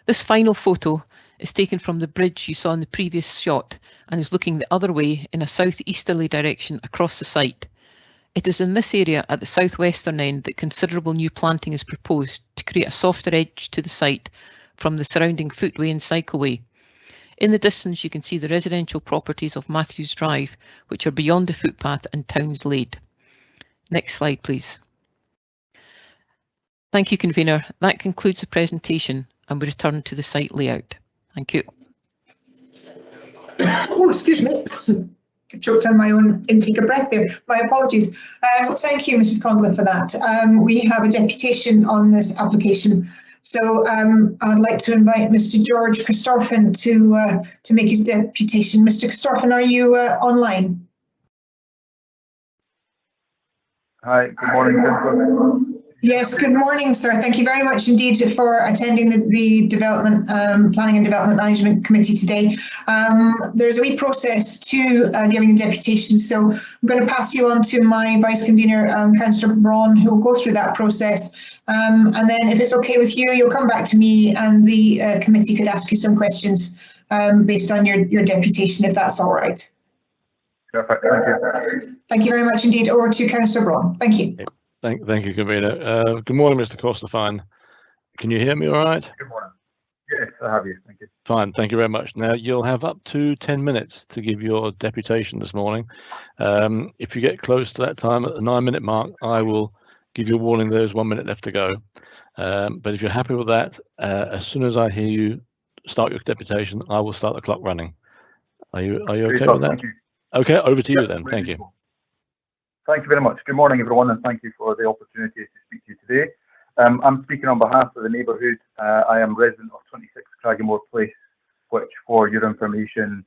This final photo is taken from the bridge you saw in the previous shot and is looking the other way in a southeasterly direction across the site. It is in this area at the southwestern end that considerable new planting is proposed to create a softer edge to the site from the surrounding footway and cycleway. In the distance you can see the residential properties of Matthews Drive, which are beyond the footpath, and Towns Lade. Next slide, please. Thank you, Convener. That concludes the presentation, and we return to the site layout. Thank you. Oh, excuse me. Choked on my own intake of breath there. My apologies. Thank you, Mrs. Conlon, for that. We have a deputation on this application. So I'd like to invite Mr. George Christophin to make his deputation. Mr. Christophin, are you online? Hi, good morning. Yes, good morning, sir. Thank you very much indeed for attending the Development Planning and Development Management Committee today. There's a wee process to giving a deputation, so I'm going to pass you on to my Vice Convener, Councillor Braun, who will go through that process. And then if it's okay with you, you'll come back to me and the committee could ask you some questions based on your deputation, if that's all right. Perfect, thank you. Thank you very much indeed. Over to Councillor Braun. Thank you. Thank you, Convener. Good morning, Mr. Costafine. Can you hear me all right? Good morning. Yes, I have you. Thank you. Fine, thank you very much. Now, you'll have up to 10 minutes to give your deputation this morning. If you get close to that time at the 9-minute mark, I will give you a warning there's 1 minute left to go. But if you're happy with that, as soon as I hear you start your deputation, I will start the clock running. Are you okay with that? Thank you. Okay, over to you then. Thank you. Thank you very much. Good morning, everyone, and thank you for the opportunity to speak to you today. I'm speaking on behalf of the neighbourhood. I am resident of 26 Craggamore Place, which, for your information,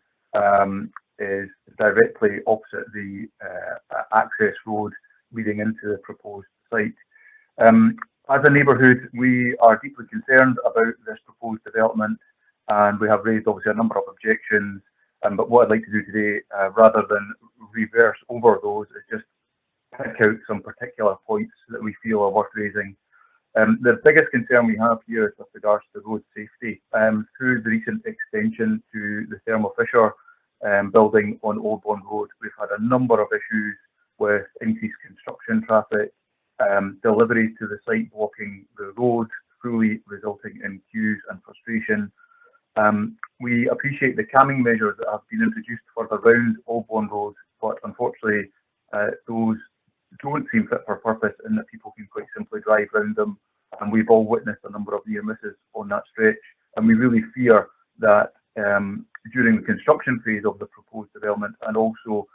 is directly opposite the access road leading into the proposed site. As a neighbourhood, we are deeply concerned about this proposed development, and we have raised obviously a number of objections. But what I'd like to do today, rather than reverse over those, is just pick out some particular points that we feel are worth raising. The biggest concern we have here is with regards to road safety. Through the recent extension to the Thermo Fisher building on Old Bond Road, we've had a number of issues with increased construction traffic, deliveries to the site blocking the road, fully resulting in queues and frustration. We appreciate the calming measures that have been introduced further around Old Bond Road, but unfortunately those don't seem fit for purpose in that people can quite simply drive around them, and we've all witnessed a number of near misses on that stretch, and we really fear that during the construction phase of the proposed development and also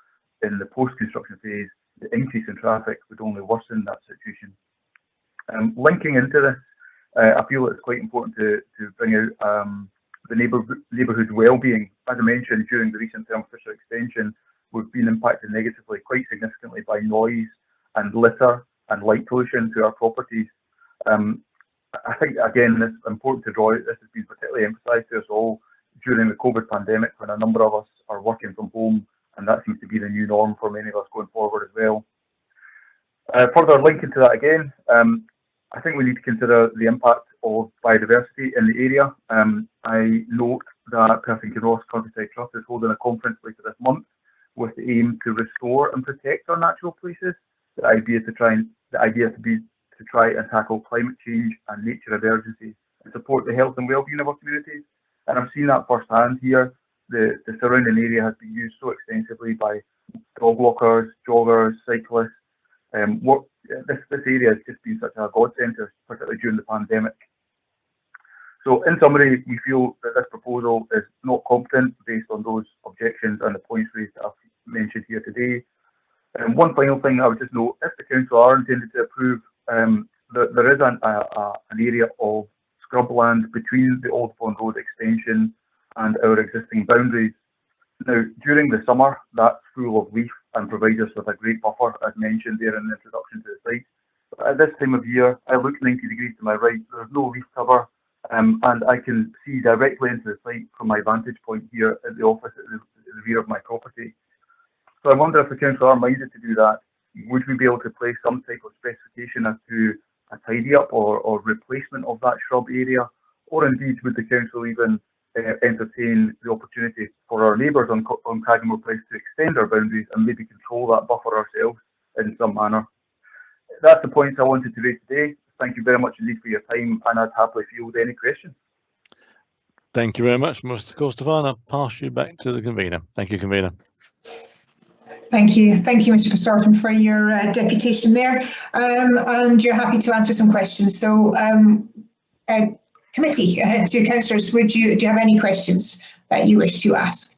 in the post-construction phase, the increase in traffic would only worsen that situation. Linking into this, I feel it's quite important to bring out the neighbourhood well-being. As I mentioned, during the recent Thermo Fisher extension, we've been impacted negatively, quite significantly, by noise and litter and light pollution to our properties. I think, again, it's important to draw out, this has been particularly emphasised to us all during the COVID pandemic, when a number of us are working from home, and that seems to be the new norm for many of us going forward as well. Further linking to that again, I think we need to consider the impact of biodiversity in the area. I note that Perth and Kinross Countryside Trust is holding a conference later this month with the aim to restore and protect our natural places. The idea to try and tackle climate change and nature emergencies and support the health and well-being of our communities. And I've seen that firsthand here. The surrounding area has been used so extensively by dog walkers, joggers, cyclists. This area has just been such a godsend, particularly during the pandemic. So in summary, we feel that this proposal is not competent based on those objections and the points raised that I've mentioned here today. One final thing I would just note, if the council are intended to approve, there is an area of scrubland between the Old Pond Road extension and our existing boundaries. Now, during the summer, that's full of leaf and provides us with a great buffer, as mentioned there in the introduction to the site. But at this time of year, I look 90 degrees to my right, there's no leaf cover, and I can see directly into the site from my vantage point here at the office at the rear of my property. So I wonder if the council are minded to do that, would we be able to place some type of specification as to a tidy up or replacement of that shrub area, or indeed would the council even entertain the opportunity for our neighbours on Cragganmore Place to extend our boundaries and maybe control that buffer ourselves in some manner? That's the points I wanted to raise today. Thank you very much indeed for your time, and I'd happily field any questions. Thank you very much, Mr. Costofan. I'll pass you back to the convener. Thank you, convener. Thank you, Mr. Costofan, for your deputation there, and you're happy to answer some questions. So, committee, to councillors, do you have any questions that you wish to ask?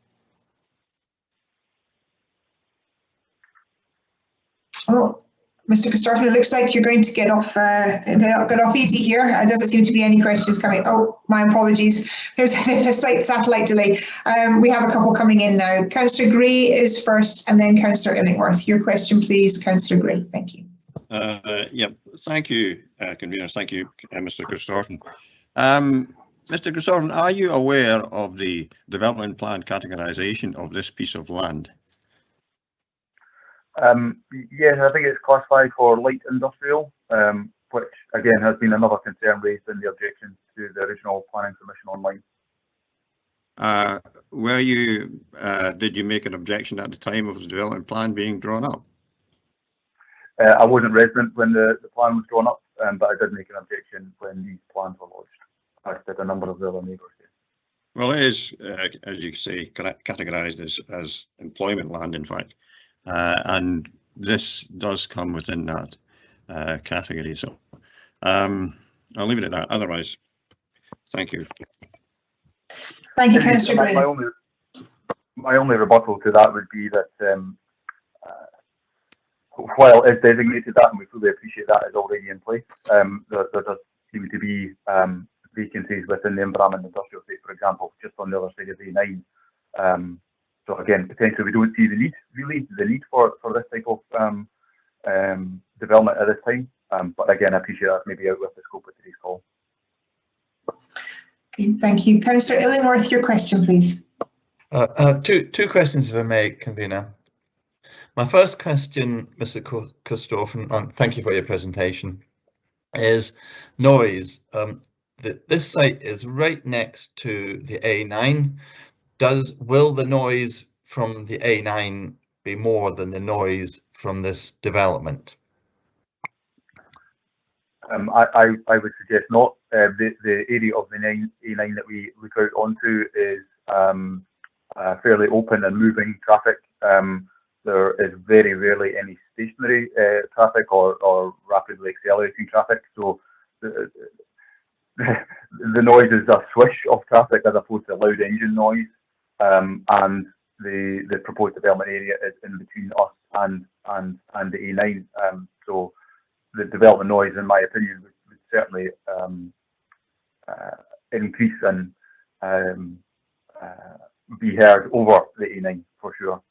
Oh, Mr. Costofan, it looks like you're going to get off easy here. There doesn't seem to be any questions coming. Oh, my apologies. There's a slight satellite delay. We have a couple coming in now. Councillor Gray is first, and then Councillor Illingworth. Your question, please, Councillor Gray. Thank you. Yeah, thank you, conveners. Thank you, Mr. Costofan. Mr. Costofan, are you aware of the development plan categorisation of this piece of land? Yes, I think it's classified for light industrial, which again has been another concern raised in the objections to the original planning permission online. Did you make an objection at the time of the development plan being drawn up? I wasn't resident when the plan was drawn up, but I did make an objection when these plans were lodged, as did a number of the other neighbours. Well, it is, as you say, categorised as employment land, in fact. And this does come within that category. So I'll leave it at that. Otherwise, thank you. Thank you, Councillor Gray. My only rebuttal to that would be that while it's designated that, and we fully appreciate that is already in place, there does seem to be vacancies within the environment industrial estate, for example, just on the other side of A9. So again, potentially we don't see the need for this type of development at this time. But again, I appreciate that maybe out with the scope of today's call. Okay, thank you. Councillor Illingworth, your question, please. Two questions, if I may, convener. My first question, Mr. Costofan, and thank you for your presentation, is noise. This site is right next to the A9. Will the noise from the A9 be more than the noise from this development? I would suggest not. The area of the A9 that we look out onto is fairly open and moving traffic. There is very rarely any stationary traffic or rapidly accelerating traffic. So the noise is a swish of traffic as opposed to loud engine noise. And the proposed development area is in between us and the A9. So the development noise, in my opinion, would certainly increase and be heard over the A9 for sure.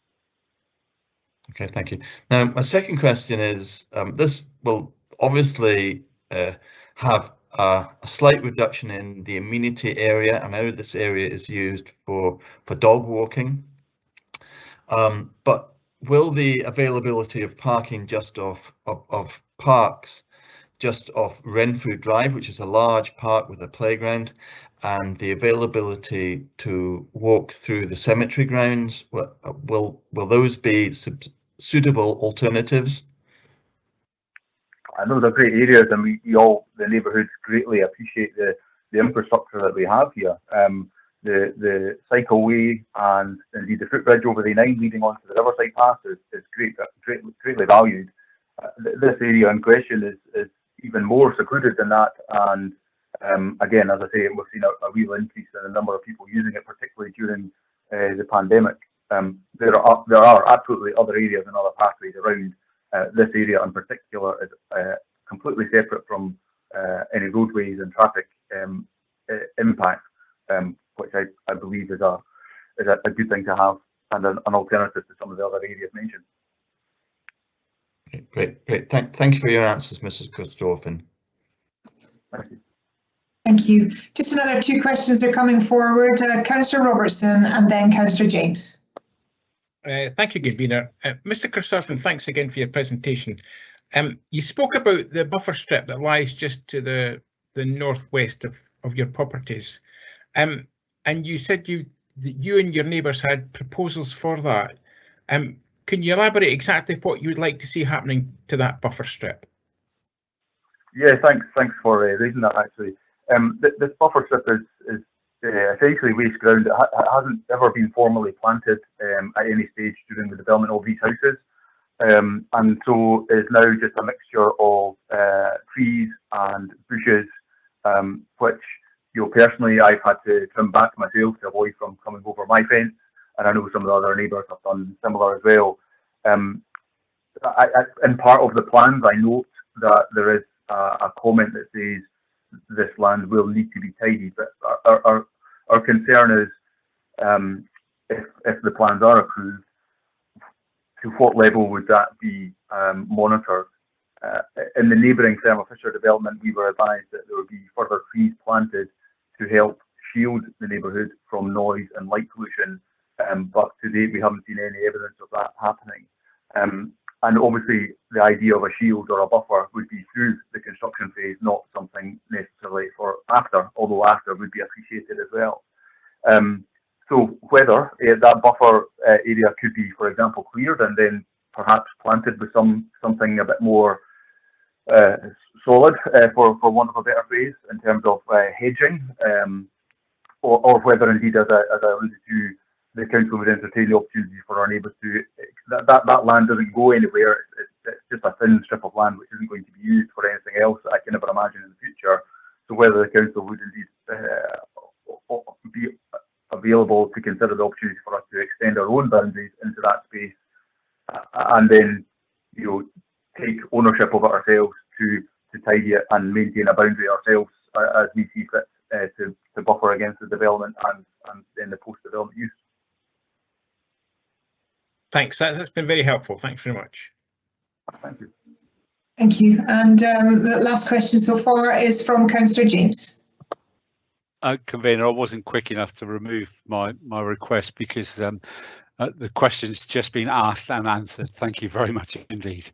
Okay, thank you. Now, my second question is, this will obviously have a slight reduction in the amenity area. I know this area is used for dog walking, but will the availability of parking just off of parks just off Renfrew Drive, which is a large park with a playground, and the availability to walk through the cemetery grounds? Will those be suitable alternatives? I know they're great areas, and we all, the neighbourhoods, greatly appreciate the infrastructure that we have here. The cycleway and indeed the footbridge over the A9 leading onto the Riverside Path is greatly valued. This area in question is even more secluded than that, and again, as I say, we've seen a real increase in the number of people using it, particularly during the pandemic. There are absolutely other areas and other pathways around. This area in particular is completely separate from any roadways and traffic impact, which I believe is a good thing to have, and an alternative to some of the other areas mentioned. Great. Thank you for your answers, Mrs. Christopherson. Thank you. Thank you. Just another 2 questions are coming forward. Councillor Robertson and then Councillor James. Thank you, Convener. Mr. Christopherson, thanks again for your presentation. You spoke about the buffer strip that lies just to the northwest of your properties, and you said that you and your neighbours had proposals for that. Can you elaborate exactly what you would like to see happening to that buffer strip? Yeah, thanks for raising that. Actually, this buffer strip is essentially waste ground. It hasn't ever been formally planted at any stage during the development of these houses, and so it's now just a mixture of trees and bushes, which, you know, personally I've had to trim back myself to avoid from coming over my fence, and I know some of the other neighbours have done similar as well. In part of the plans, I note that there is a comment that says this land will need to be tidied, but our concern is if the plans are approved, to what level would that be monitored? In the neighbouring Thermo Fisher development, we were advised that there would be further trees planted to help shield the neighbourhood from noise and light pollution, but to date we haven't seen any evidence of that happening. And obviously the idea of a shield or a buffer would be through the construction phase, not something necessarily for after, although after would be appreciated as well. So whether that buffer area could be, for example, cleared and then perhaps planted with something a bit more solid, for want of a better phrase, in terms of hedging, or whether indeed, as I alluded to, the council would entertain the opportunity for our neighbours to, that land doesn't go anywhere. It's just a thin strip of land which isn't going to be used for anything else that I can never imagine in the future. So whether the council would indeed be available to consider the opportunity for us to extend our own boundaries into that space, and then, you know, take ownership of it ourselves to tidy it and maintain a boundary ourselves as we see fit, to buffer against the development and then the post-development use. Thanks, that's been very helpful. Thanks very much. Thank you. Thank you. And the last question so far is from Councillor James. Convener, I wasn't quick enough to remove my request because the question's just been asked and answered. Thank you very much indeed.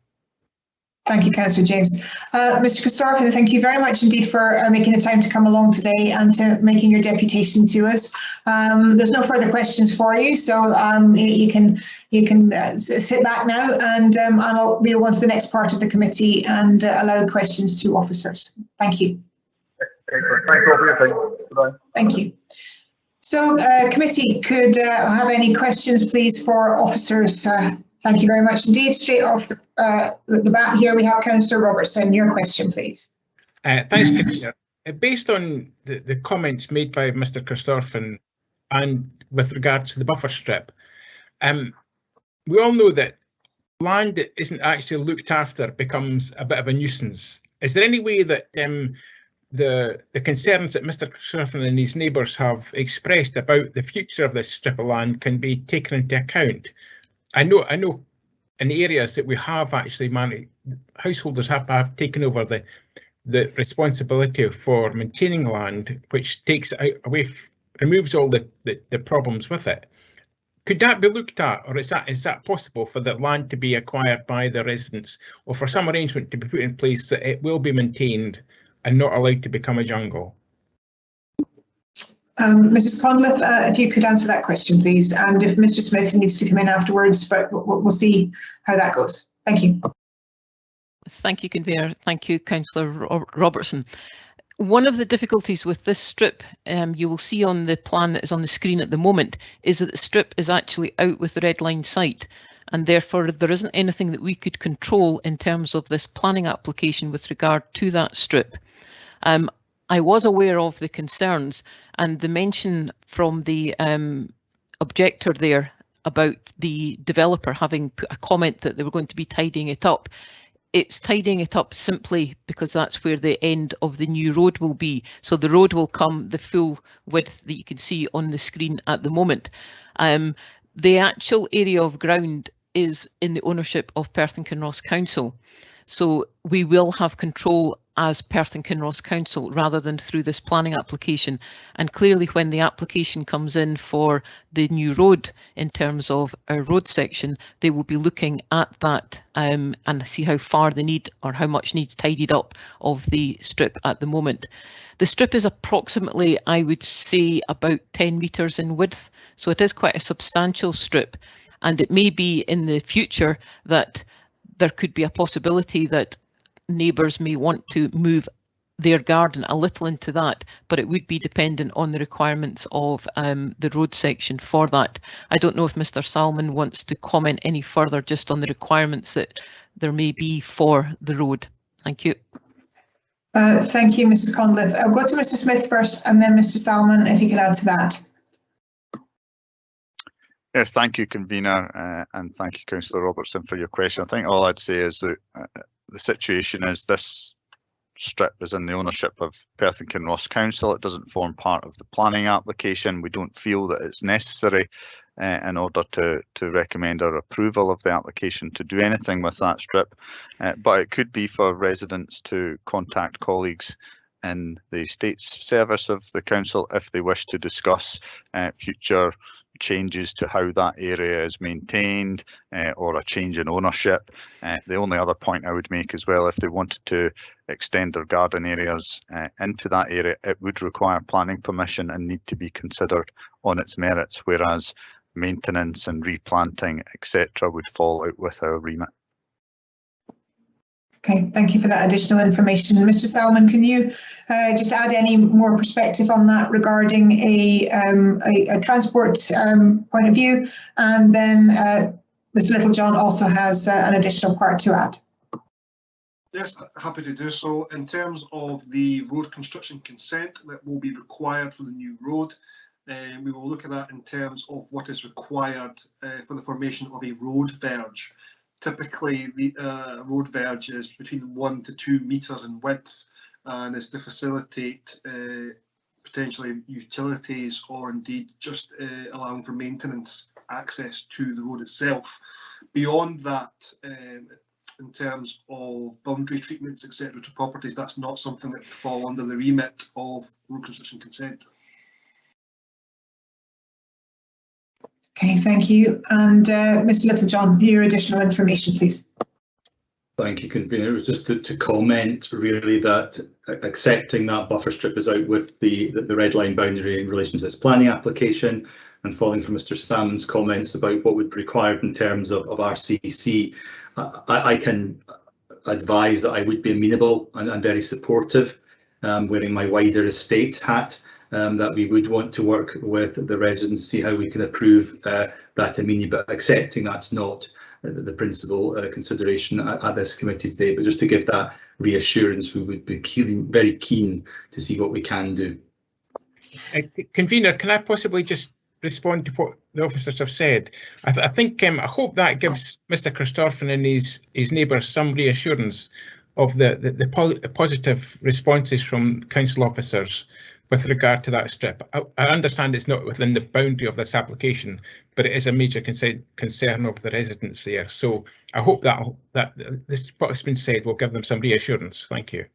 Thank you, Councillor James. Mr. Christopherson, thank you very much indeed for making the time to come along today and to making your deputation to us. There's no further questions for you, so you can sit back now, and I'll move on to the next part of the committee and allow questions to officers. Thank you. Excellent. Thanks all for your time. Goodbye. Thank you. So, committee, could have any questions, please, for officers? Thank you very much indeed. Straight off the bat here, we have Councillor Robertson. Your question, please. Thanks, Convener. Based on the comments made by Mr. Christopherson and with regards to the buffer strip, we all know that land that isn't actually looked after becomes a bit of a nuisance. Is there any way that the concerns that Mr. Christopherson and his neighbours have expressed about the future of this strip of land can be taken into account? I know in areas that we have actually managed, householders have taken over the responsibility for maintaining land, which takes away, removes all the problems with it. Could that be looked at, or is that possible for the land to be acquired by the residents, or for some arrangement to be put in place that it will be maintained and not allowed to become a jungle? Mrs. Conliffe, if you could answer that question, please, and if Mr. Smith needs to come in afterwards, but we'll see how that goes. Thank you. Thank you, Convener. Thank you, Councillor Robertson. One of the difficulties with this strip, you will see on the plan that is on the screen at the moment, is that the strip is actually out with the red line site, and therefore there isn't anything that we could control in terms of this planning application with regard to that strip. I was aware of the concerns and the mention from the objector there about the developer having put a comment that they were going to be tidying it up. It's tidying it up simply because that's where the end of the new road will be. So the road will come the full width that you can see on the screen at the moment. The actual area of ground is in the ownership of Perth and Kinross Council. So we will have control as Perth and Kinross Council rather than through this planning application. And clearly when the application comes in for the new road in terms of our road section, they will be looking at that and see how far they need or how much needs tidied up of the strip at the moment. The strip is approximately, I would say, about 10 metres in width. So it is quite a substantial strip, and it may be in the future that there could be a possibility that neighbours may want to move their garden a little into that, but it would be dependent on the requirements of the road section for that. I don't know if Mr. Salmon wants to comment any further just on the requirements that there may be for the road. Thank you. Thank you, Mrs. Conliffe. I'll go to Mr. Smith first and then Mr. Salmon, if you could add to that. Yes, thank you, Convener, and thank you, Councillor Robertson, for your question. I think all I'd say is that the situation is this strip is in the ownership of Perth and Kinross Council. It doesn't form part of the planning application. We don't feel that it's necessary in order to recommend our approval of the application to do anything with that strip, but it could be for residents to contact colleagues in the Estates Service of the Council if they wish to discuss future changes to how that area is maintained or a change in ownership. The only other point I would make as well, if they wanted to extend their garden areas into that area, it would require planning permission and need to be considered on its merits, whereas maintenance and replanting, etc., would fall out with our remit. Okay, thank you for that additional information. Mr. Salmon, can you just add any more perspective on that regarding a transport point of view? And then Mr. Littlejohn also has an additional part to add. Yes, happy to do so. In terms of the road construction consent that will be required for the new road, we will look at that in terms of what is required for the formation of a road verge. Typically, the road verge is between 1 to 2 metres in width and is to facilitate potentially utilities or indeed just allowing for maintenance access to the road itself. Beyond that, in terms of boundary treatments, etc., to properties, that's not something that would fall under the remit of road construction consent. Okay, thank you. And Mr. Littlejohn, your additional information, please. Thank you, Convener. It was just to comment really that accepting that buffer strip is out with the red line boundary in relation to this planning application, and following from Mr. Salmon's comments about what would be required in terms of RCC, I can advise that I would be amenable and very supportive, wearing my wider estates hat, that we would want to work with the residents, see how we can approve that amenity, but accepting that's not the principal consideration at this committee today. But just to give that reassurance, we would be very keen to see what we can do. Convener, can I possibly just respond to what the officers have said? I I hope that gives Mr. Christopherson and his neighbours some reassurance of the positive responses from council officers with regard to that strip. I understand it's not within the boundary of this application, but it is a major concern of the residents there. So I hope that this what has been said will give them some reassurance. Thank you.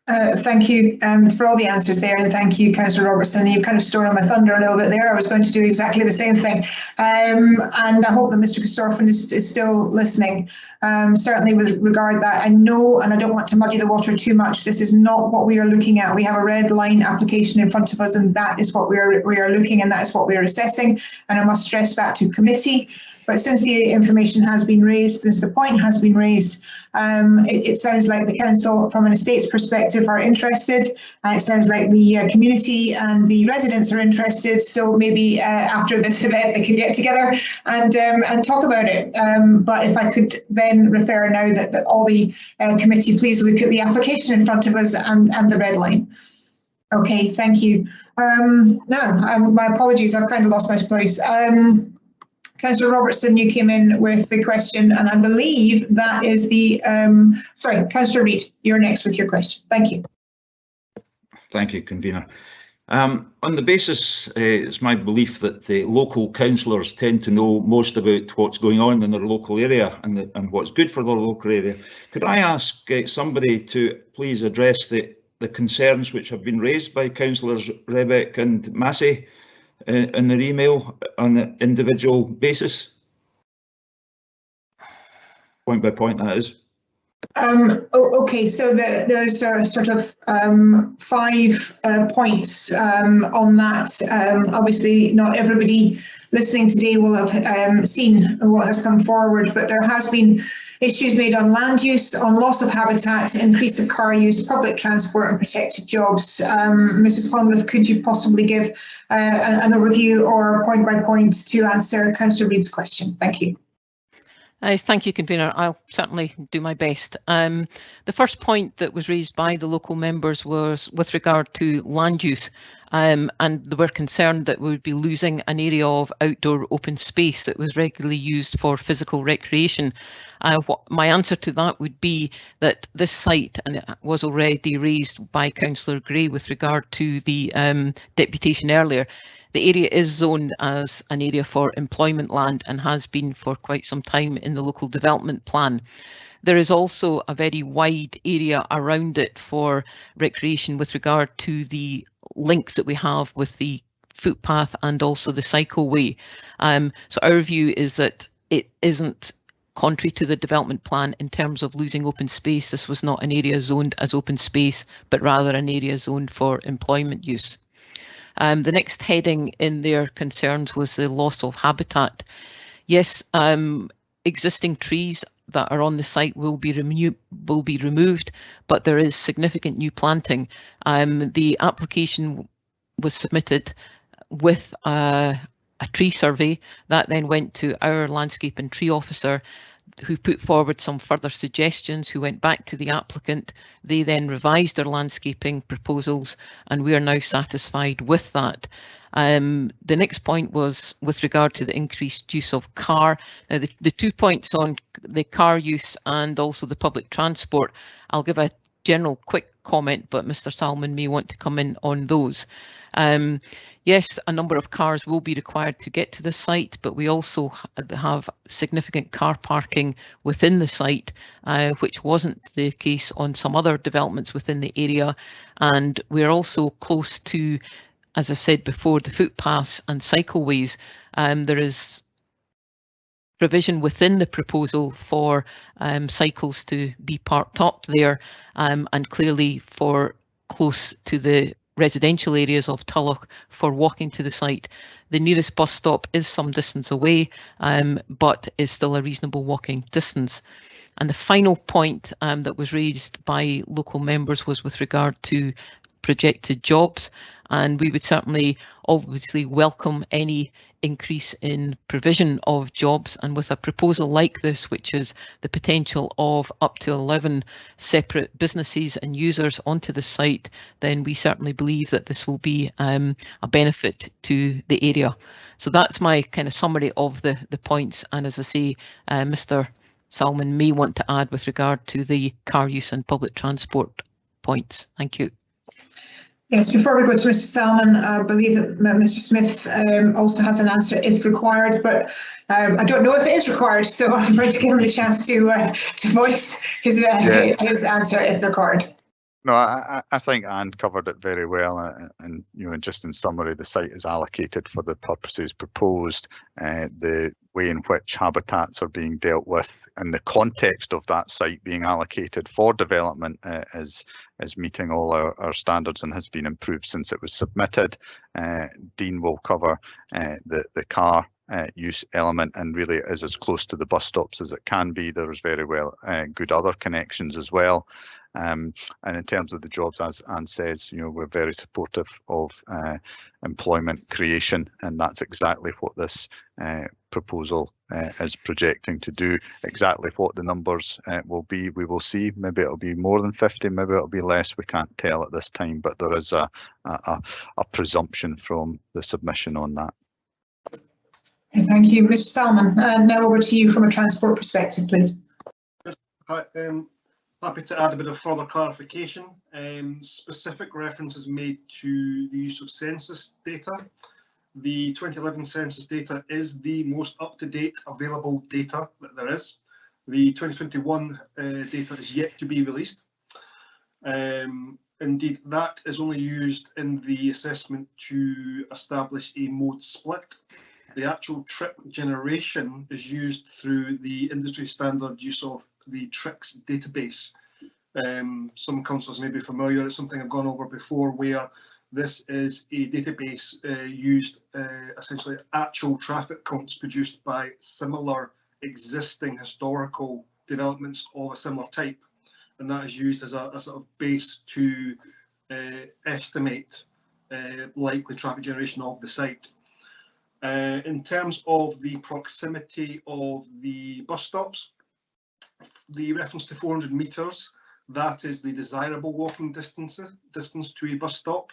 Thank you for all the answers there, and thank you, Councillor Robertson. You kind of stole my thunder a little bit there. I was going to do exactly the same thing, and I hope that Mr. Christopherson is still listening. Certainly with regard to that, I know, and I don't want to muddy the water too much, this is not what we are looking at. We have a red line application in front of us, and that is what we are looking, and that is what we are assessing, and I must stress that to committee. But since the information has been raised, since the point has been raised, it sounds like the council, from an estates perspective, are interested. It sounds like the community and the residents are interested. So maybe after this event, they can get together and talk about it. But if I could then refer now that all the committee, please look at the application in front of us and the red line. Okay, thank you. Now, my apologies, I've kind of lost my place. Councillor Robertson, you came in with the question, and I believe that is the, sorry, Councillor Reid, you're next with your question. Thank you. Thank you, Convener. On the basis, it's my belief that the local councillors tend to know most about what's going on in their local area and what's good for their local area. Could I ask somebody to please address the concerns which have been raised by Councillors Rebeck and Massey in their email on an individual basis? Point by point, that is. Okay, so there's sort of 5 points on that. Obviously, not everybody listening today will have seen what has come forward, but there has been issues made on land use, on loss of habitat, increase of car use, public transport and protected jobs. Mrs. Conliffe, could you possibly give an overview or point by point to answer Councillor Reid's question? Thank you. Thank you, Convener. I'll certainly do my best. The first point that was raised by the local members was with regard to land use, and they were concerned that we would be losing an area of outdoor open space that was regularly used for physical recreation. My answer to that would be that this site, and it was already raised by Councillor Gray with regard to the deputation earlier, the area is zoned as an area for employment land and has been for quite some time in the local development plan. There is also a very wide area around it for recreation with regard to the links that we have with the footpath and also the cycleway. So our view is that it isn't contrary to the development plan in terms of losing open space. This was not an area zoned as open space, but rather an area zoned for employment use. The next heading in their concerns was the loss of habitat. Yes, existing trees that are on the site will be removed, but there is significant new planting. The application was submitted with a tree survey that then went to our landscape and tree officer, who put forward some further suggestions, who went back to the applicant. They then revised their landscaping proposals, and we are now satisfied with that. The next point was with regard to the increased use of car. Now, the 2 points on the car use and also the public transport, I'll give a general quick comment, but Mr. Salmon may want to come in on those. Yes, a number of cars will be required to get to the site, but we also have significant car parking within the site, which wasn't the case on some other developments within the area. And we're also close to, as I said before, the footpaths and cycleways. There is provision within the proposal for cycles to be parked up there, and clearly for close to the residential areas of Tulloch for walking to the site. The nearest bus stop is some distance away, but is still a reasonable walking distance. And the final point that was raised by local members was with regard to projected jobs, and we would certainly obviously welcome any increase in provision of jobs, and with a proposal like this, which is the potential of up to 11 separate businesses and users onto the site, then we certainly believe that this will be a benefit to the area. So that's my kind of summary of the points, and as I say, Mr. Salmon may want to add with regard to the car use and public transport points. Thank you. Yes, before we go to Mr. Salmon, I believe that Mr. Smith also has an answer if required, but I don't know if it is required, so I'm going to give him the chance to voice his answer if required. No, I think Anne covered it very well, and you know, just in summary, the site is allocated for the purposes proposed. The way in which habitats are being dealt with, and the context of that site being allocated for development is meeting all our standards and has been improved since it was submitted. Dean will cover the car use element, and really it is as close to the bus stops as it can be. There is very well good other connections as well. And in terms of the jobs, as Anne says, you know, we're very supportive of employment creation, and that's exactly what this proposal is projecting to do. Exactly what the numbers will be, we will see. Maybe it'll be more than 50, maybe it'll be less. We can't tell at this time, but there is a presumption from the submission on that. Thank you, Mr. Salmon. Now over to you from a transport perspective, please. Happy to add a bit of further clarification. Specific reference is made to the use of census data. The 2011 census data is the most up-to-date available data that there is. The 2021 data is yet to be released. Indeed, that is only used in the assessment to establish a mode split. The actual trip generation is used through the industry standard use of the TRIX database. Some councillors may be familiar, it's something I've gone over before, where this is a database used essentially actual traffic counts produced by similar existing historical developments of a similar type, and that is used as a sort of base to estimate likely traffic generation of the site. In terms of the proximity of the bus stops, the reference to 400 metres, that is the desirable walking distance to a bus stop.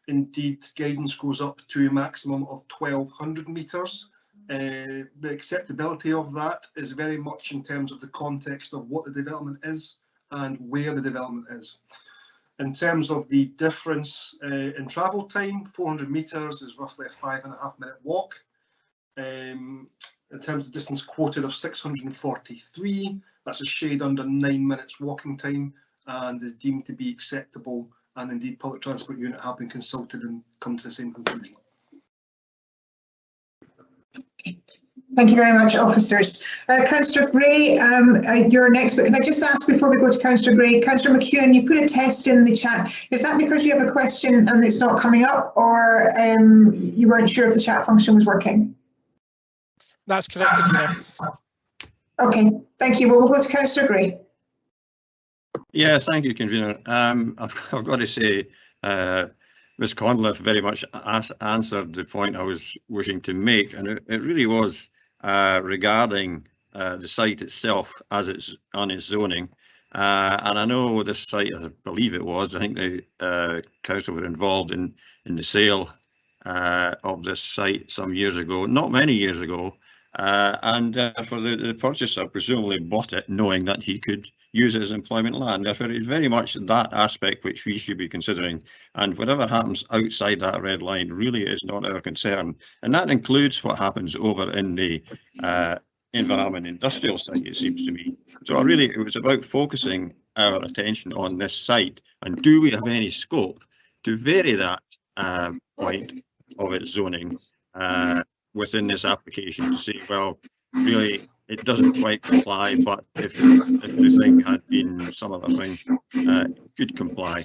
Indeed, guidance goes up to a maximum of 1200 metres. The acceptability of that is very much in terms of the context of what the development is and where the development is. In terms of the difference in travel time, 400 metres is roughly a 5.5 minute walk. In terms of distance quoted of 643, that's a shade under 9 minutes walking time and is deemed to be acceptable, and indeed public transport unit have been consulted and come to the same conclusion. Thank you very much, officers. Councillor Gray, you're next, but can I just ask before we go to Councillor Gray, Councillor McEwen, you put a test in the chat. Is that because you have a question and it's not coming up, or you weren't sure if the chat function was working? That's correct. Okay, thank you. Well, we'll go to Councillor Gray. Yeah, thank you, convener. I've got to say, Ms. Conliffe very much answered the point I was wishing to make, and it really was regarding the site itself as it's on its zoning. And I know this site, I believe it was, I think the council were involved in the sale of this site some years ago, not many years ago, and for the purchaser presumably bought it knowing that he could use it as employment land. Therefore, it's very much that aspect which we should be considering, and whatever happens outside that red line really is not our concern, and that includes what happens over in the environment industrial site, it seems to me. So it was about focusing our attention on this site, and do we have any scope to vary that point of its zoning within this application to say, well, really it doesn't quite comply, but if the thing had been some other thing, could comply.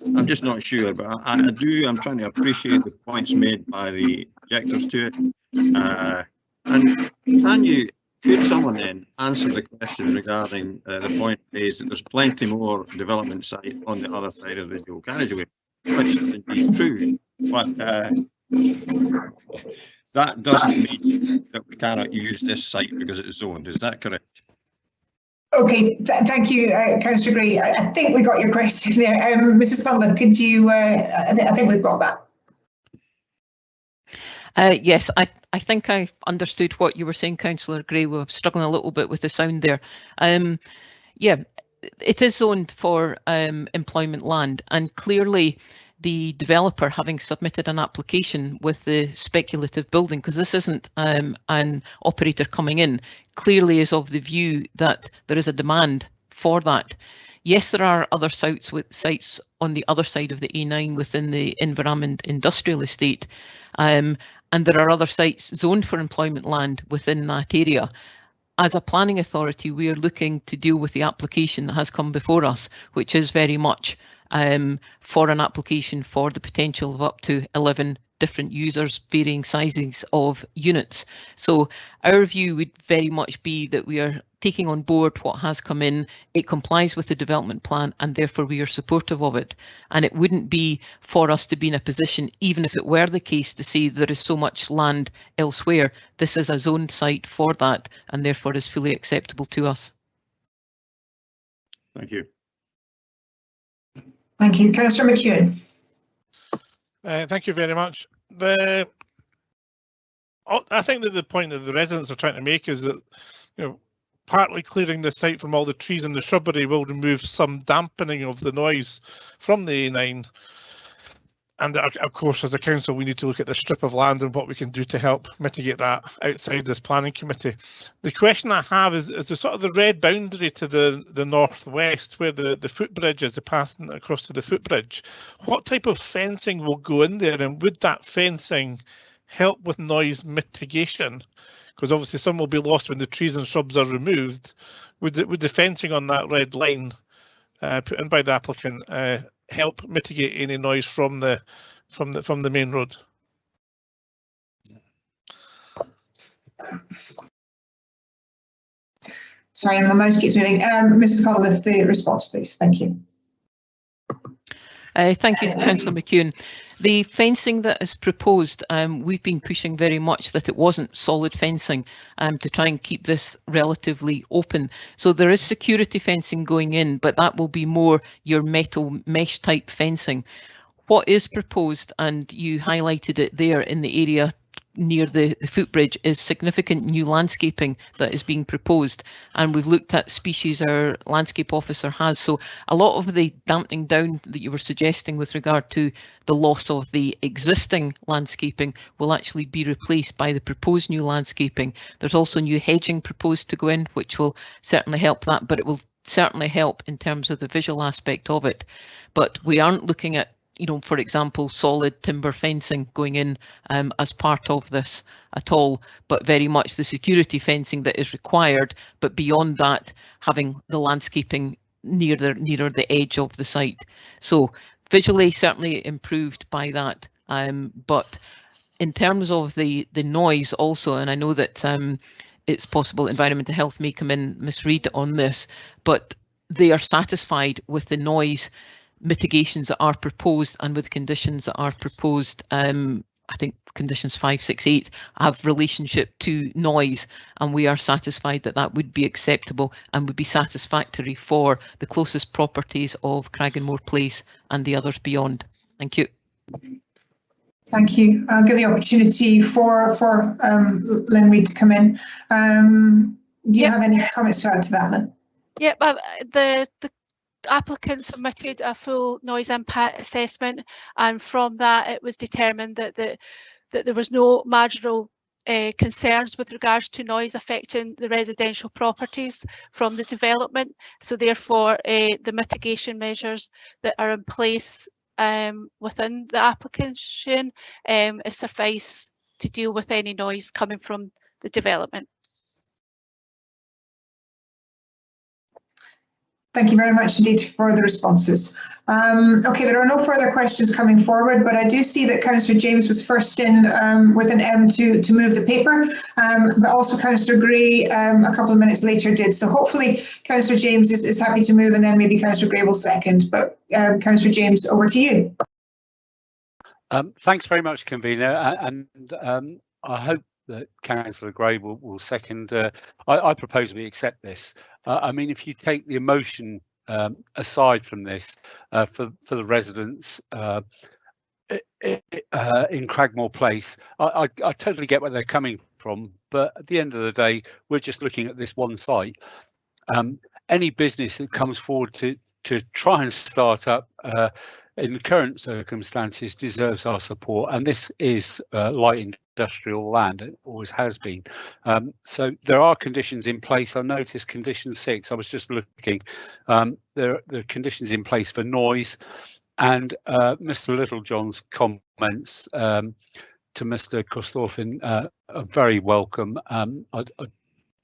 I'm just not sure, but I'm trying to appreciate the points made by the objectors to it. And could someone then answer the question regarding the point raised that there's plenty more development site on the other side of the dual carriageway, which is indeed true, but that doesn't mean that we cannot use this site because it's zoned. Is that correct? Okay, thank you, Councillor Gray. I think we got your question there. Mrs. Conlon, could you, I think we've got that. Yes, I think I understood what you were saying, Councillor Gray. We're struggling a little bit with the sound there. Yeah, it is zoned for employment land, and clearly the developer, having submitted an application with the speculative building, because this isn't an operator coming in, clearly is of the view that there is a demand for that. Yes, there are other sites on the other side of the A9 within the Inveramond Industrial Estate, and there are other sites zoned for employment land within that area. As a planning authority, we are looking to deal with the application that has come before us, which is very much for an application for the potential of up to 11 different users, varying sizes of units. So our view would very much be that we are taking on board what has come in, it complies with the development plan, and therefore we are supportive of it. And it wouldn't be for us to be in a position, even if it were the case, to say there is so much land elsewhere. This is a zoned site for that, and therefore is fully acceptable to us. Thank you. Thank you. Councillor McEwen. Thank you very much. I think that the point that the residents are trying to make is that, partly clearing the site from all the trees and the shrubbery will remove some dampening of the noise from the A9. And of course, as a council, we need to look at the strip of land and what we can do to help mitigate that outside this planning committee. The question I have is the sort of the red boundary to the northwest, where the footbridge is, the path across to the footbridge. What type of fencing will go in there, and would that fencing help with noise mitigation? Because obviously some will be lost when the trees and shrubs are removed. Would the fencing on that red line put in by the applicant help mitigate any noise from the main road? Sorry, my mouse keeps moving. Mrs. Cottle, the response, please. Thank you. Thank you, Councillor McEwen. The fencing that is proposed, we've been pushing very much that it wasn't solid fencing to try and keep this relatively open. So there is security fencing going in, but that will be more your metal mesh type fencing. What is proposed, and you highlighted it there in the area near the footbridge, is significant new landscaping that is being proposed, and we've looked at species our landscape officer has. So a lot of the damping down that you were suggesting with regard to the loss of the existing landscaping will actually be replaced by the proposed new landscaping. There's also new hedging proposed to go in, which will certainly help that, but it will certainly help in terms of the visual aspect of it. But we aren't looking at, for example, solid timber fencing going in as part of this at all, but very much the security fencing that is required, but beyond that, having the landscaping nearer the edge of the site. So visually certainly improved by that, but in terms of the noise also, and I know that it's possible Environmental Health may come in, Ms. Reid, on this, but they are satisfied with the noise mitigations that are proposed and with conditions that are proposed. I think conditions 5, 6, 8 have relationship to noise, and we are satisfied that that would be acceptable and would be satisfactory for the closest properties of Cragganmore Place and the others beyond. Thank you. Thank you. I'll give the opportunity for Lynn Reid to come in. Do you have any comments to add to that, Lynn? Yep, the applicant submitted a full noise impact assessment, and from that it was determined that there was no marginal concerns with regards to noise affecting the residential properties from the development. So therefore the mitigation measures that are in place within the application is suffice to deal with any noise coming from the development. Thank you very much indeed for the responses. Okay, there are no further questions coming forward, but I do see that Councillor James was first in with an M to move the paper, but also Councillor Gray a couple of minutes later did. So hopefully Councillor James is happy to move, and then maybe Councillor Gray will second. But Councillor James, over to you. Thanks very much, convener, and I hope that Councillor Gray will second. I propose we accept this. I mean, if you take the emotion aside from this, for the residents in Cragganmore Place, I totally get where they're coming from, but at the end of the day, we're just looking at this one site. Any business that comes forward to to try and start up in the current circumstances deserves our support, and this is light industrial land. It always has been. So there are conditions in place. I noticed condition 6. I was just looking. There are conditions in place for noise, and Mr. Littlejohn's comments to Mr. Christoffin are very welcome.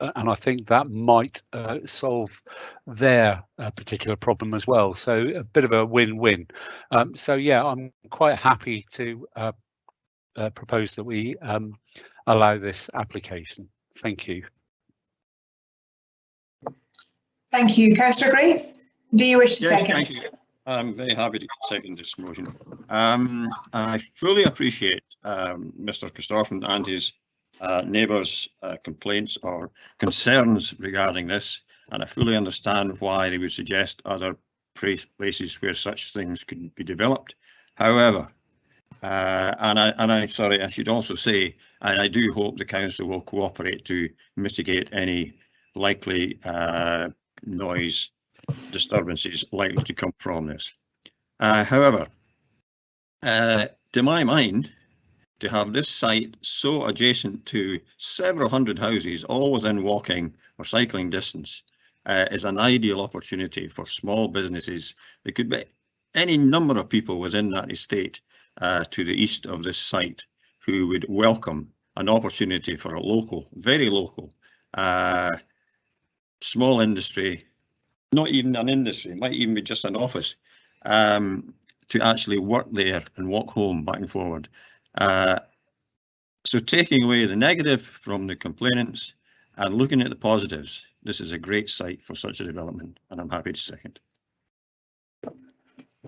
And I think that might solve their particular problem as well. So a bit of a win-win. So yeah, I'm quite happy to propose that we allow this application. Thank you. Thank you. Councillor Gray, do you wish to Yes, second? thank you. I'm very happy to second this motion. I fully appreciate Mr. Christoffin and his neighbours' complaints or concerns regarding this, and I fully understand why they would suggest other places where such things could be developed. However, I should also say, and I do hope the council will cooperate to mitigate any likely noise disturbances likely to come from this. However, to my mind, to have this site so adjacent to several hundred houses, all within walking or cycling distance, is an ideal opportunity for small businesses. There could be any number of people within that estate to the east of this site who would welcome an opportunity for a local, very local, small industry, not even an industry, it might even be just an office, to actually work there and walk home back and forward. So taking away the negative from the complainants and looking at the positives, this is a great site for such a development, and I'm happy to second.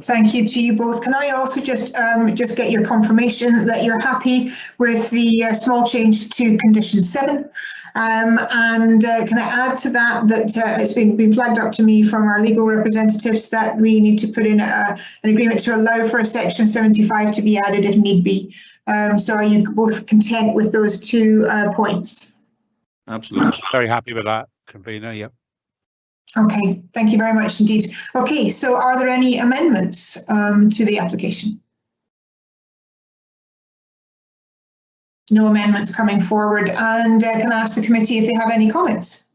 Thank you to you both. Can I also just get your confirmation that you're happy with the small change to condition 7? And can I add to that it's been flagged up to me from our legal representatives that we need to put in an agreement to allow for a section 75 to be added if need be. So are you both content with those 2 points? Absolutely. Very happy with that, convener. Yep. Okay, thank you very much indeed. Okay, so are there any amendments to the application? No amendments coming forward. And can I ask the committee if they have any comments?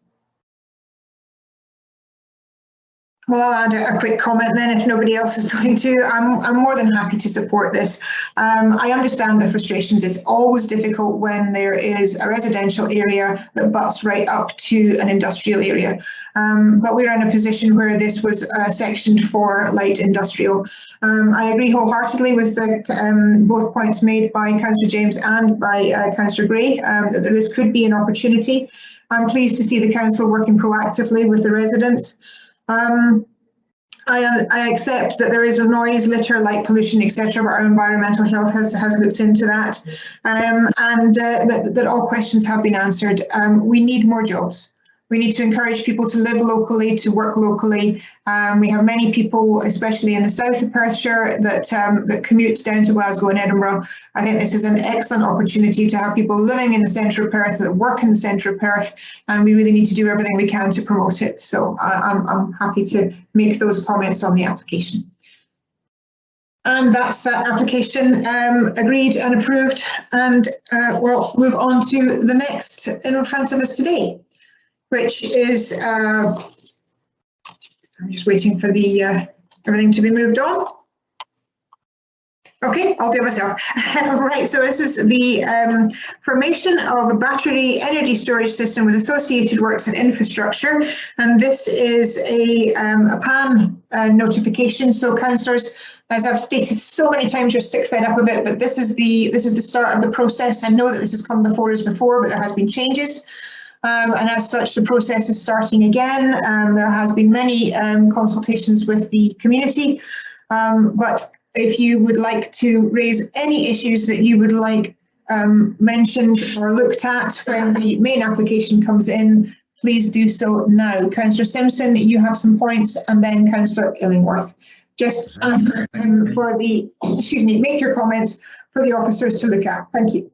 Well, I'll add a quick comment then if nobody else is going to. I'm more than happy to support this. I understand the frustrations. It's always difficult when there is a residential area that butts right up to an industrial area. But we're in a position where this was sectioned for light industrial. I agree wholeheartedly with both points made by Councillor James and by Councillor Gray that this could be an opportunity. I'm pleased to see the council working proactively with the residents. I accept that there is a noise, litter, light pollution, etc., but our environmental health has looked into that, and that all questions have been answered. We need more jobs. We need to encourage people to live locally, to work locally. We have many people, especially in the south of Perthshire, that commute down to Glasgow and Edinburgh. I think this is an excellent opportunity to have people living in the centre of Perth, that work in the centre of Perth, and we really need to do everything we can to promote it. So I'm happy to make those comments on the application. And that's that application agreed and approved, and we'll move on to the next in front of us today, which is, I'm just waiting for the everything to be moved on. Okay, I'll do it myself. Right, so this is the formation of a battery energy storage system with associated works and infrastructure, and this is a PAN notification. So councillors, as I've stated so many times, you're sick fed up of it, but this is the start of the process. I know that this has come before us before, but there has been changes. And as such, the process is starting again. There has been many consultations with the community, but if you would like to raise any issues that you would like mentioned or looked at when the main application comes in, please do so now. Councillor Simpson, you have some points, and then Councillor Illingworth. Just ask for the, make your comments for the officers to look at. Thank you.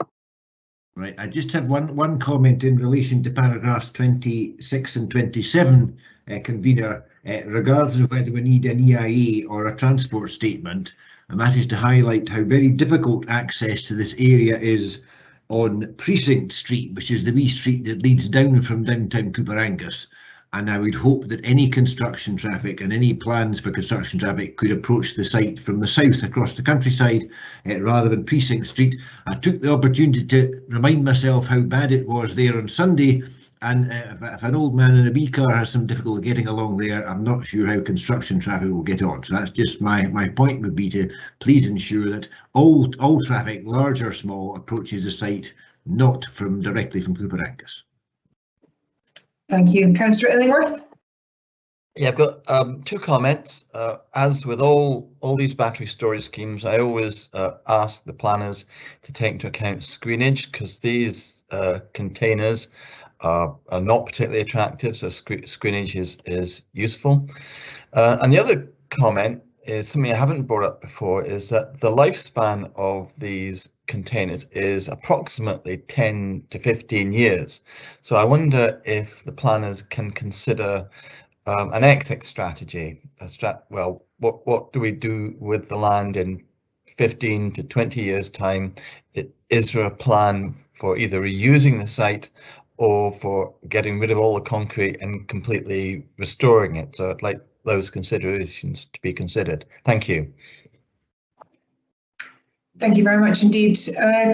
Right, I just have one comment in relation to paragraphs 26 and 27, convener. regardless of whether we need an EIA or a transport statement, and that is to highlight how very difficult access to this area is on Precinct Street, which is the wee street that leads down from downtown Cooperangus. And I would hope that any construction traffic and any plans for construction traffic could approach the site from the south across the countryside rather than Precinct Street. I took the opportunity to remind myself how bad it was there on Sunday, and if an old man in a wee car has some difficulty getting along there, I'm not sure how construction traffic will get on. So that's just my point would be to please ensure that all traffic, large or small, approaches the site not directly from Cooperangus. Thank you. Councillor Illingworth? Yeah, I've got two comments. As with all these battery storage schemes, I always ask the planners to take into account screenage, because these containers are not particularly attractive, so screenage is useful. And the other comment is something I haven't brought up before, is that the lifespan of these containers is approximately 10 to 15 years. So I wonder if the planners can consider an exit strategy. Well, what do we do with the land in 15 to 20 years time? Is there a plan for either reusing the site or for getting rid of all the concrete and completely restoring it? So I'd like those considerations to be considered. Thank you. Thank you very much indeed.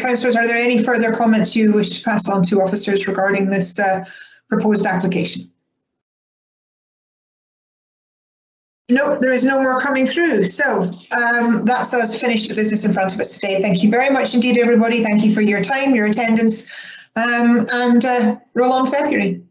Councillors, are there any further comments you wish to pass on to officers regarding this proposed application? No, there is no more coming through. So that's us finished the business in front of us today. Thank you very much indeed, everybody. Thank you for your time, your attendance, and roll on February.